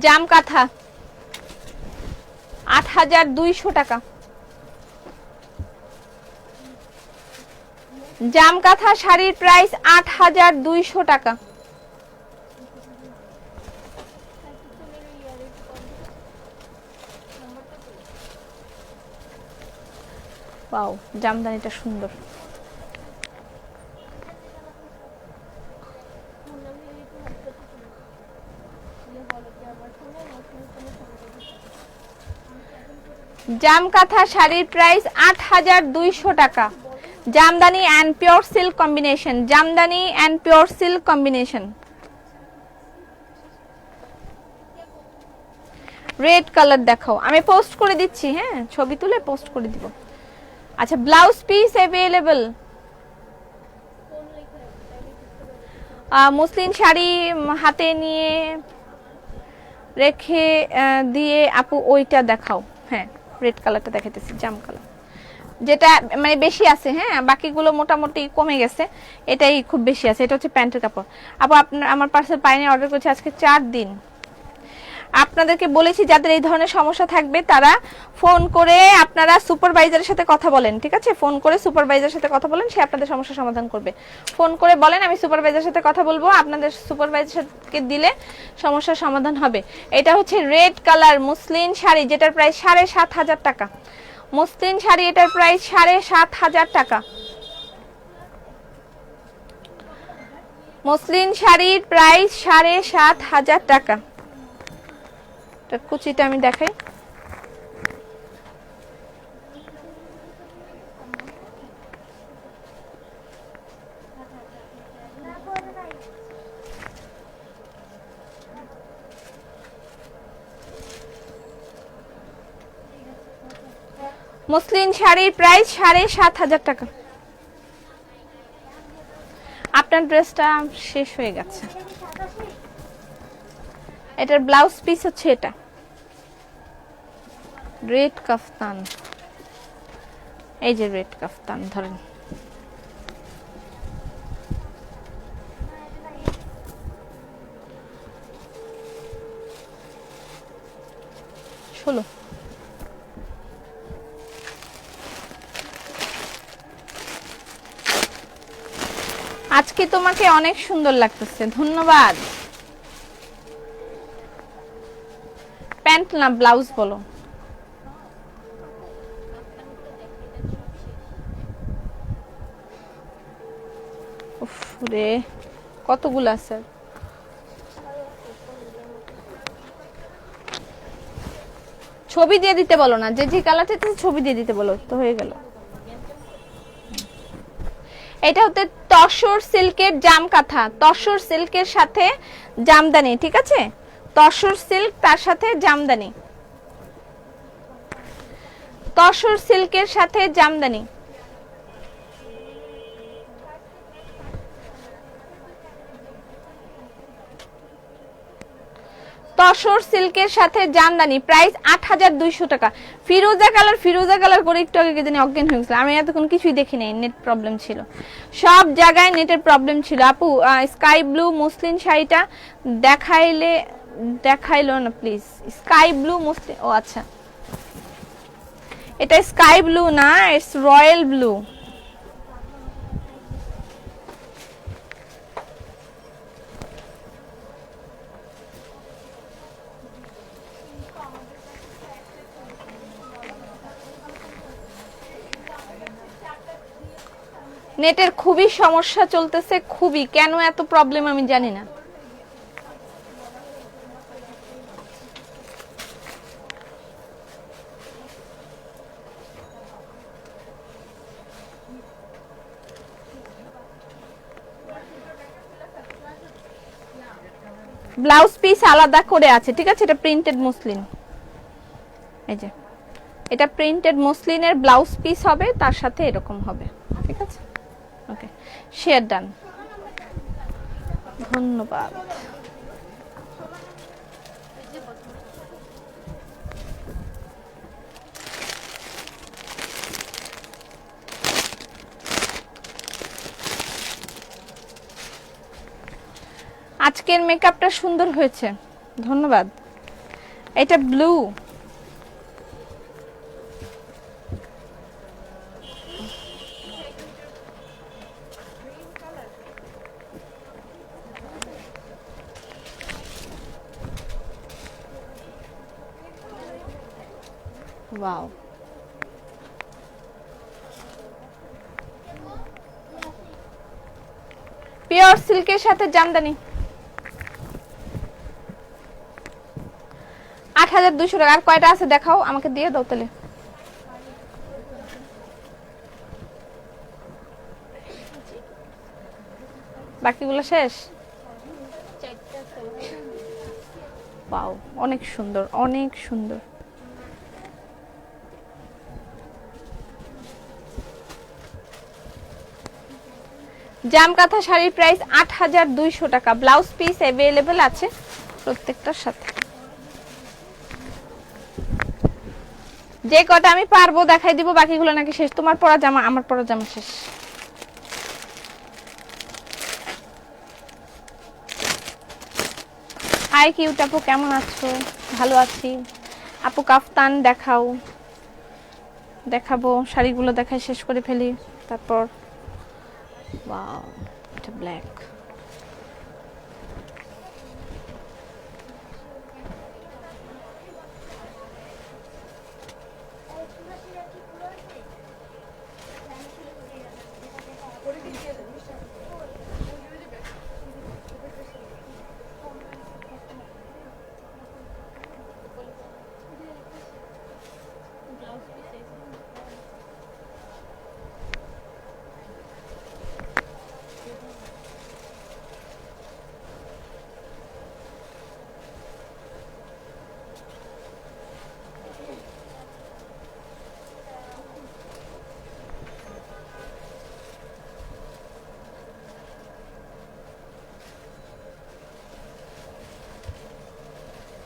জাম কাঁথা ৮,২০০ টাকা। জাম কাঁথা শাড়ির প্রাইস ৮,২০০ টাকা। ওয়াও, জামদানিটা সুন্দর। জাম কাঁথা শাড়ির প্রাইস ৮,২০০ টাকা। Jamdani and pure silk combination, Jamdani and pure silk combination. Red colour দেখাও, আমি পোস্ট করে দিচ্ছি, হ্যাঁ ছবি তুলে পোস্ট করে দিব। আচ্ছা blouse piece available, muslin sari হাতে নিয়ে রেখে দিয়ে আপু ওইটা দেখাও। হ্যাঁ রেড কালারটা দেখাইতেছি, জাম কালার যেটা মানে বেশি আছে, হ্যাঁ বাকিগুলো মোটামুটি কমে গেছে, এটাই খুব বেশি আছে। এটা হচ্ছে প্যান্টের কাপড়। আপু আপনার আমার পার্সেল পাইনি, অর্ডার করেছি আজকে 4 দিন। আপনাদেরকে বলেছি যাদের এই ধরনের সমস্যা থাকবে তারা ফোন করে আপনারা সুপারভাইজারের সাথে কথা বলেন, ঠিক আছে? ফোন করে সুপারভাইজারের সাথে কথা বলেন, সে আপনাদের সমস্যার সমাধান করবে। ফোন করে বলেন আমি সুপারভাইজারের সাথে কথা বলবো, আপনাদের সুপারভাইজারকে দিলে সমস্যার সমাধান হবে। এটা হচ্ছে রেড কালার মসলিন শাড়ি, যেটার প্রাইস 7,500 টাকা। মসলিন শাড়ি, এটার প্রাইস 7,500 টাকা। মসলিন শাড়ির প্রাইস 7,500 টাকা। কুচিটা আমি দেখাই, মসলিন শাড়ির প্রাইস 7,500 টাকা। আপনার ড্রেসটা শেষ হয়ে গেছে। এটার ব্লাউজ পিস হচ্ছে এটা, রেড কাফতান, এই যে রেড কাফতান ধরেন, ষোলো। আজকে তোমাকে অনেক সুন্দর লাগতেছে, ধন্যবাদ। প্যান্ট না ব্লাউজ বলো। উফ রে কতগুলো আছে, ছবি দিয়ে দিতে বলো না, যে যে কালারটা ছবি দিয়ে দিতে বলো তো হয়ে গেল। এটা হচ্ছে তসর সিল্কের জাম কাঁথা, তসর সিল্কের সাথে জামদানি, ঠিক আছে? তসর সিল্ক তার সাথে জামদানি, তসর সিল্কের সাথে জামদানি। তসর সিল্কের সাথে জামদানি, প্রাইস 8,200 টাকা। ফিরোজা কালার, ফিরোজা কালার করে একটু আগে জানি অজ্ঞান হয়ে গেছিল, আমি এতক্ষণ কিছুই দেখি নাই, নেট প্রবলেম ছিল, সব জায়গায় নেটের প্রবলেম ছিল। আপু স্কাই ব্লু মসলিন শাড়িটা দেখাইলো না প্লিজ। স্কাই ব্লু মসলিন, ও আচ্ছা এটা স্কাই ব্লু না, ইটস রয়্যাল ব্লু। নেটের খুবই সমস্যা চলতেছে, খুবই, কেন এত প্রবলেম আমি জানি না। ব্লাউজ পিস আলাদা করে আছে, ঠিক আছে? এটা প্রিন্টেড মসলিন, এই যে এটা প্রিন্টেড মসলিনের ব্লাউজ পিস হবে, তার সাথে এরকম হবে, ঠিক আছে? ওকে, শেয়ার ডান, ধন্যবাদ। আজকের মেকআপটা সুন্দর হয়েছে, ধন্যবাদ। এটা ব্লু, ওয়াও। পিওর সিল্কের সাথে জামদানি, ৮,২০০ টাকা। আর কয়টা আছে দেখাও, আমাকে দিয়ে দাও তাহলে। বাকিগুলো শেষ? ওয়াও, অনেক সুন্দর, অনেক সুন্দর। জামকাঁথা শাড়ির প্রাইস ৮,২০০ টাকা। ব্লাউজ পিস অ্যাভেলেবেল আছে প্রত্যেকটার সাথে। যে কটা আমি পারবো দেখাই দিব, বাকিগুলো নাকি শেষ। তোমার পরা জামা, আমার পরা জামা শেষ। হাই কিউট আপু, কেমন আছো? ভালো আছি আপু। কাফতান দেখাও, দেখাবো শাড়িগুলো, দেখাই শেষ করে ফেলি তারপর। ওয়াও, এটা ব্ল্যাক।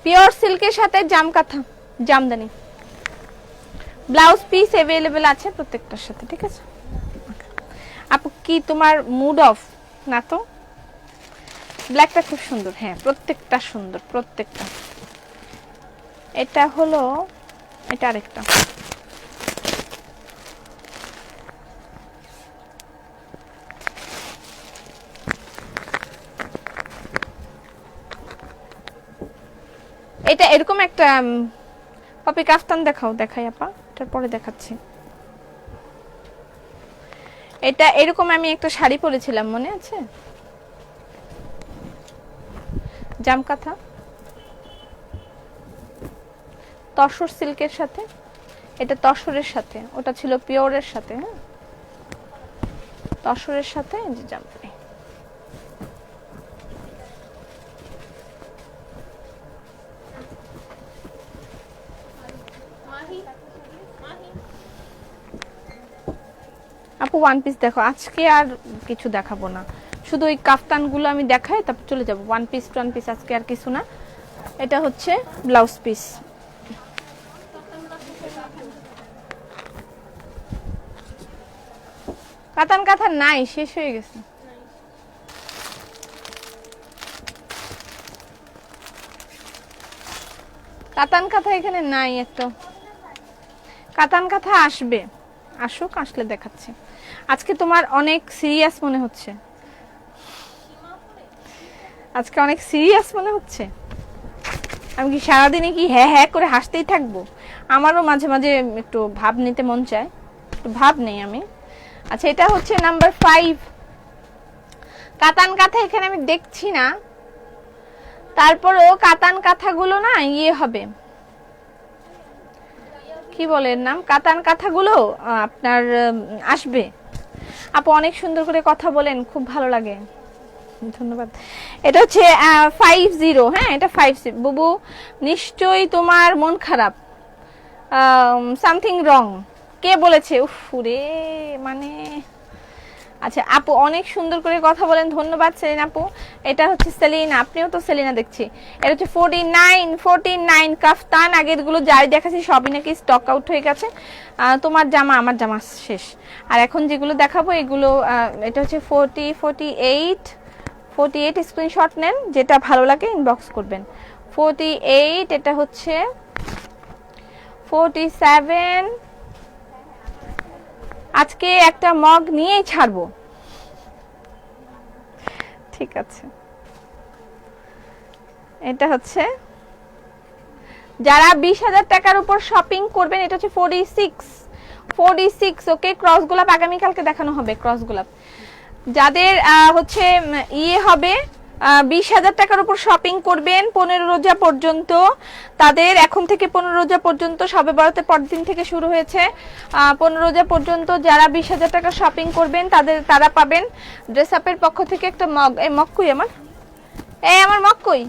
পিওর সিল্কের সাথে জামকাঁথা জামদানি, ব্লাউজ পিস অ্যাভেলেবেল আছে প্রত্যেকটার সাথে, ঠিক আছে আপু? কি তোমার মুড অফ না তো? ব্ল্যাকটা খুব সুন্দর, হ্যাঁ প্রত্যেকটা সুন্দর, প্রত্যেকটা। এটা হলো, এটা আরেকটা। এটা এরকম একটা পপি কাফতান দেখাও, দেখাই আপা, এটার পরে দেখাচ্ছি। এটা এরকম আমি একটা শাড়ি পরেছিলাম, মনে আছে? জামকাঁথা, তসর সিল্কের সাথে, এটা তসরের সাথে, ওটা ছিল পিওরের সাথে, হ্যাঁ তসরের সাথে এই যে জামদানি। আপু ওয়ান পিস দেখো, আজকে আর কিছু দেখাবো না, শুধু ওই কাফতানগুলো আমি দেখাই, তারপর চলে যাব। ওয়ান পিস আজকে আর কিছু না। এটা হচ্ছে ব্লাউজ পিস। কাতান কাঁথা নাই, শেষ হয়ে গেছে। কাতান কাঁথা এখানে নাই, একটা কাতান কাঁথা আসবে, আসুক, আসলে দেখাচ্ছি। আজকে তোমার অনেক সিরিয়াস মনে হচ্ছে, আজকে অনেক সিরিয়াস মনে হচ্ছে। আমি কি সারাদিনে কি হ্যাঁ হ্যাঁ করে হাসতেই থাকবো? আমারও মাঝে মাঝে একটু ভাব নিতে মন চায়, একটু ভাব নেই আমি। আচ্ছা এটা হচ্ছে নাম্বার 5। কাতান কাঁথা এখানে আমি দেখছি না, তারপরেও কাতান কাঁথাগুলো না ইয়ে হবে, কি বলে নাম, কাতান কাঁথাগুলো আপনার আসবে। আপু অনেক সুন্দর করে কথা বলেন, খুব ভালো লাগে, ধন্যবাদ। এটা হচ্ছে 50। হ্যাঁ এটা 50। বুবু নিশ্চয়ই তোমার মন খারাপ, সামথিং রং। কে বলেছে? উফ রে মানে, আচ্ছা আপু অনেক সুন্দর করে কথা বলেন, ধন্যবাদ সেলিনা আপু। এটা হচ্ছে সেলিনা, আপনিও তো সেলিনা দেখছি। এটা হচ্ছে 49 কাফতান। আগের গুলো যাই দেখাচ্ছি সবই নাকি স্টক আউট হয়ে গেছে। তোমার জামা আমার জামা শেষ। আর এখন যেগুলো দেখাবো এগুলো, এটা হচ্ছে 48 স্ক্রিনশট নেন, যেটা ভালো লাগে ইনবক্স করবেন। 48, এটা হচ্ছে 47। আজকে একটা মগ নিয়েই ছাড়বো, ঠিক আছে। এটা হচ্ছে যারা 20,000 টাকার উপর শপিং করবেন, এটা হচ্ছে 46। ওকে, ক্রস গোলাপ আগামীকালকে দেখানো হবে। ক্রস গোলাপ যাদের হচ্ছে ইয়ে হবে, 20,000 টাকার উপর শপিং করবেন 15 রোজা পর্যন্ত, তাদের এখন থেকে 15 রোজা পর্যন্ত, সবে বরাতের পরের দিন থেকে শুরু হয়েছে, 15 রোজা পর্যন্ত যারা 20,000 টাকা শপিং করবেন তারা পাবেন ড্রেস আপের পক্ষ থেকে একটা মগ। এই মগ কই আমার, আমার মগ কই?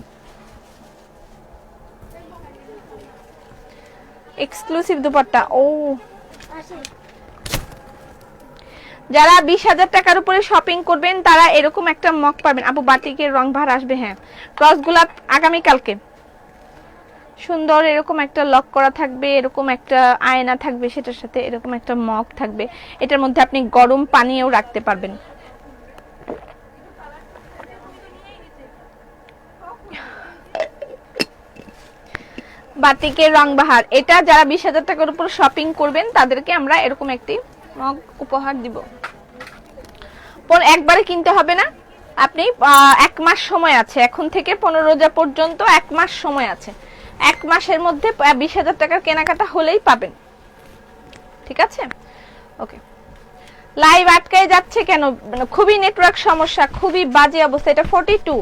এক্সক্লুসিভ দুপাট্টা। ও যারা 20,000 টাকার উপরে শপিং করবেন তারা এরকম একটা মগ পাবেন। আপু বাটিকের রং ভার আসবে? হ্যাঁ, ক্রস গোলাপ আগামীকালকে। সুন্দর এরকম একটা লক করা থাকবে, এরকম একটা আয়না থাকবে, সেটার সাথে এরকম একটা মগ থাকবে। এটার মধ্যে আপনি গরম পানিও রাখতে পারবেন। বাটিকের রং বাহার, এটা যারা 20,000 টাকার উপর শপিং করবেন তাদেরকে আমরা এরকম একটি মগ উপহার দিব। একবারে কিনতে হবে না, আপনি 1 মাস সময় আছে, এখন থেকে 15 রোজা পর্যন্ত 1 মাস সময় আছে। 1 মাসের মধ্যে 20,000 টাকার কেনাকাটা হলেই পাবেন, ঠিক আছে। ওকে, লাইভ আটকায় যাচ্ছে কেন? খুবই নেটওয়ার্ক সমস্যা, খুবই বাজে অবস্থা। এটা 42,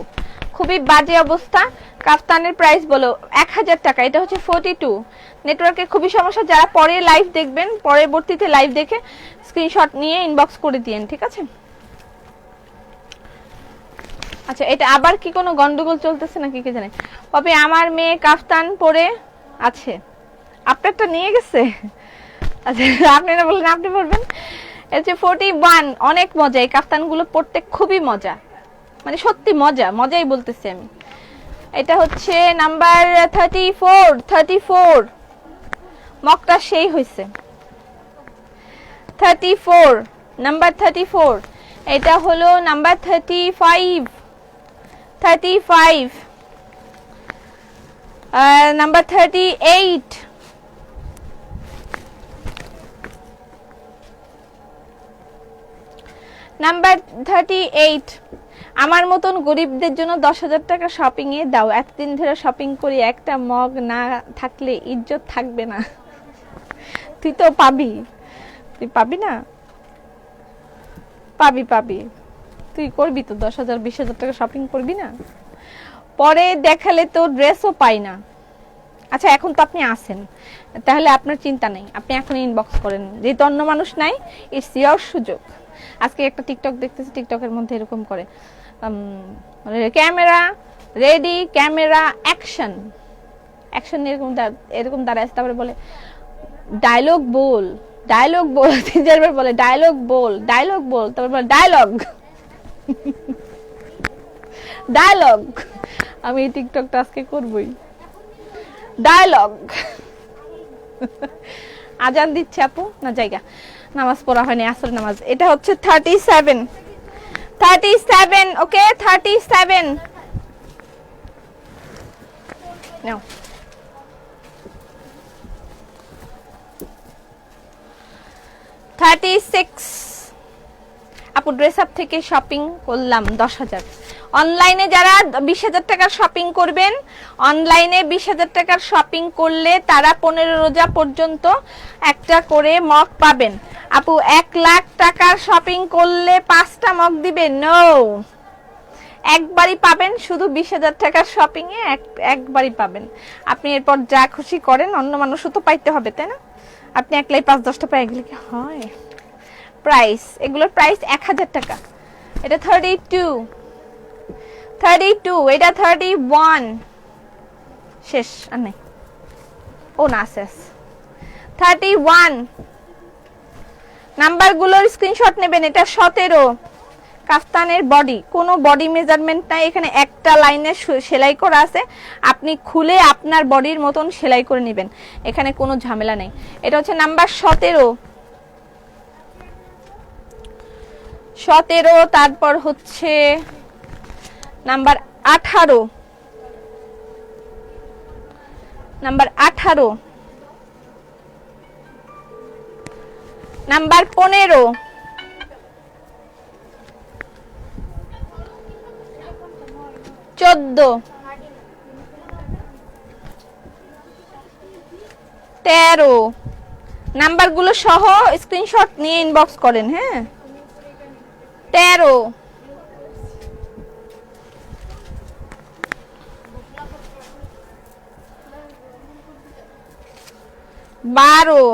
খুবই বাজে অবস্থা। কাফতানের প্রাইস বলো 1000 টাকা। এটা হচ্ছে 42। নেটওয়ার্কের খুবই সমস্যা। যারা পরে লাইভ দেখবেন, পরবর্তীতে লাইভ দেখে স্ক্রিনশট নিয়ে ইনবক্স করে দিয়েন, ঠিক আছে। আচ্ছা এটা আবার কি কোনো গন্ডগোল চলতেছে নাকি কে জানে। তবে আমার মেয়ে কাফতান পরে আছে, আপনারটা নিয়ে গেছে। আচ্ছা আপনারা বললেন আপনি পড়বেন। এটা হচ্ছে 41। অনেক মজা, এই কাফতানগুলো পড়তে খুবই মজা, মানে সত্যি মজাই বলতেছি আমি। এটা হচ্ছে নাম্বার 34। মকটা সেই হয়েছে। 34, নাম্বার 34। এটা হলো নাম্বার 35। নাম্বার 38। নাম্বার 38। আমার মতন গরিবদের জন্য 10,000 টাকা শপিং এ দাও। এতদিন ধরে শপিং করি, একটা মগ না থাকলে ইজ্জত থাকবে না। তুই তো পাবি, তুই পাবি না? পাবি, তুই করবি তো 10,000 20,000 টাকা শপিং করবি না? পরে দেখালে তো ড্রেসও পাই না। আচ্ছা এখন তো আপনি আসেন, তাহলে আপনার চিন্তা নেই, আপনি এখন ইনবক্স করেন, যেহেতু অন্য মানুষ নাই, ইটস ইয়োর সুযোগ। আজকে একটা টিকটক দেখতেছি, টিকটকের মধ্যে এরকম করে ক্যামেরা রেডি, ক্যামেরা অ্যাকশন এরকম দাঁড়ায়, তারপরে বলে ডায়লগ বল 3-4বার বলে ডায়লগ বল, তারপর বলে ডায়লগ। আমি এই টিকটকটা আজকে করবই, ডায়লগ। আজান দিচ্ছে আপু না, জায়গা নামাজ পড়া হয়নি, আসর নামাজ। এটা হচ্ছে 37। ওকে 37 নাও। 36। আপু ড্রেস আপ থেকে শপিং করলাম 10,000। অনলাইনে যারা 20,000 টাকার শপিং করবেন, অনলাইনে 20,000 টাকার শপিং করলে তারা 15 রোজা পর্যন্ত একটা করে মগ পাবেন। আপু 1 লাখ টাকার শপিং করলে 5টা মগ দিবে? নো, একবারই পাবেন, শুধু 20,000 টাকার শপিং এ একবারই পাবেন। আপনি এরপর যা খুশি করেন, অন্য মানুষও তো পাইতে হবে, তাই না? আপনি একলাই 5-10টা পেয়ে গেলে কি হয়? প্রাইস, এগুলোর প্রাইস 1000 টাকা। এটা 32, এটা 31, শেষ আর নাই। ও না, শেষ 31। নাম্বারগুলোর স্ক্রিনশট নেবেন। এটা 17 কাফতানের বডি, কোনো বডি মেজারমেন্ট নাই এখানে, একটা লাইনে সেলাই করা আছে, আপনি খুলে আপনার বডির মতন সেলাই করে নেবেন, এখানে কোনো ঝামেলা নেই। এটা হচ্ছে নাম্বার 17, তারপর হচ্ছে নাম্বার 18, নাম্বার 15, নাম্বার 15, চোদ্দ, 13। নাম্বারগুলো সহ স্ক্রিনশট নিয়ে ইনবক্স করেন, হ্যাঁ। 13, 12,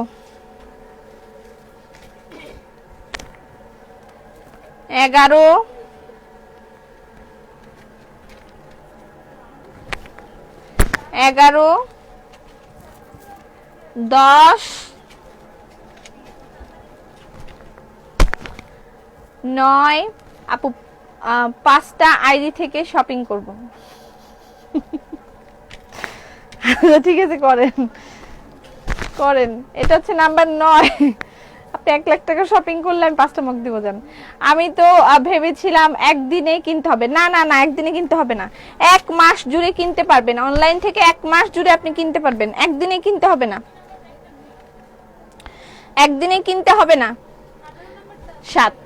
11, 10, 9। আপু 5টা আইডি থেকে শপিং করব। ঠিক আছে, করেন করেন। এটা হচ্ছে নাম্বার 9। আপনি 1 লাখ টাকা শপিং করলে আমি 5টা মগ দিব জান। আমি তো ভেবেছিলাম একদিনে কিনতে হবে, না না না, একদিনে কিনতে হবে না, 1 মাস জুড়ে কিনতে পারবেন অনলাইন থেকে, 1 মাস জুড়ে আপনি কিনতে পারবেন, একদিনে কিনতে হবে না, একদিনে কিনতে হবে না। 7,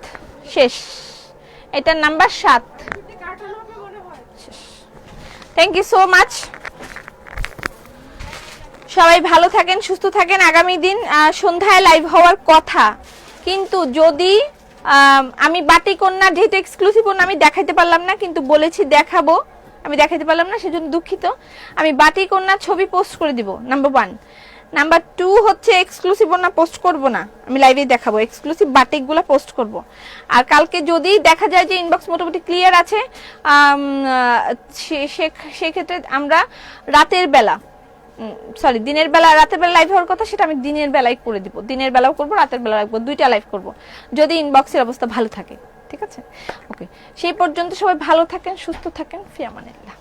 শেষ। এটা number 7। Thank you so much. সবাই ভালো থাকেন, সুস্থ থাকেন। আগামী দিন সন্ধ্যায় লাইভ হওয়ার কথা, কিন্তু যদি আমি বাটিকন্যা, যেহেতু এক্সক্লুসিভ আমি দেখাইতে পারলাম না, কিন্তু বলেছি দেখাবো, আমি দেখাইতে পারলাম না, সেজন্য দুঃখিত। আমি বাটিকন্যা ছবি পোস্ট করে দিব, নাম্বার 1। নাম্বার 2 হচ্ছে এক্সক্লুসিভ না পোস্ট করব না, আমি লাইভে দেখাবো, এক্সক্লুসিভ বাটিকগুলো পোস্ট করব। আর কালকে যদি দেখা যায় যে ইনবক্স মোটামুটি ক্লিয়ার আছে, সেক্ষেত্রে আমরা রাতের বেলা, সরি দিনের বেলা, রাতের বেলা লাইভ হওয়ার কথা, সেটা আমি দিনের বেলায় করে দিব, দিনের বেলাও করব, রাতের বেলা রাখবো, 2টা লাইভ করব, যদি ইনবক্সের অবস্থা ভালো থাকে। ঠিক আছে, ওকে। সেই পর্যন্ত সবাই ভালো থাকেন, সুস্থ থাকেন, ফি আমানিল্লাহ।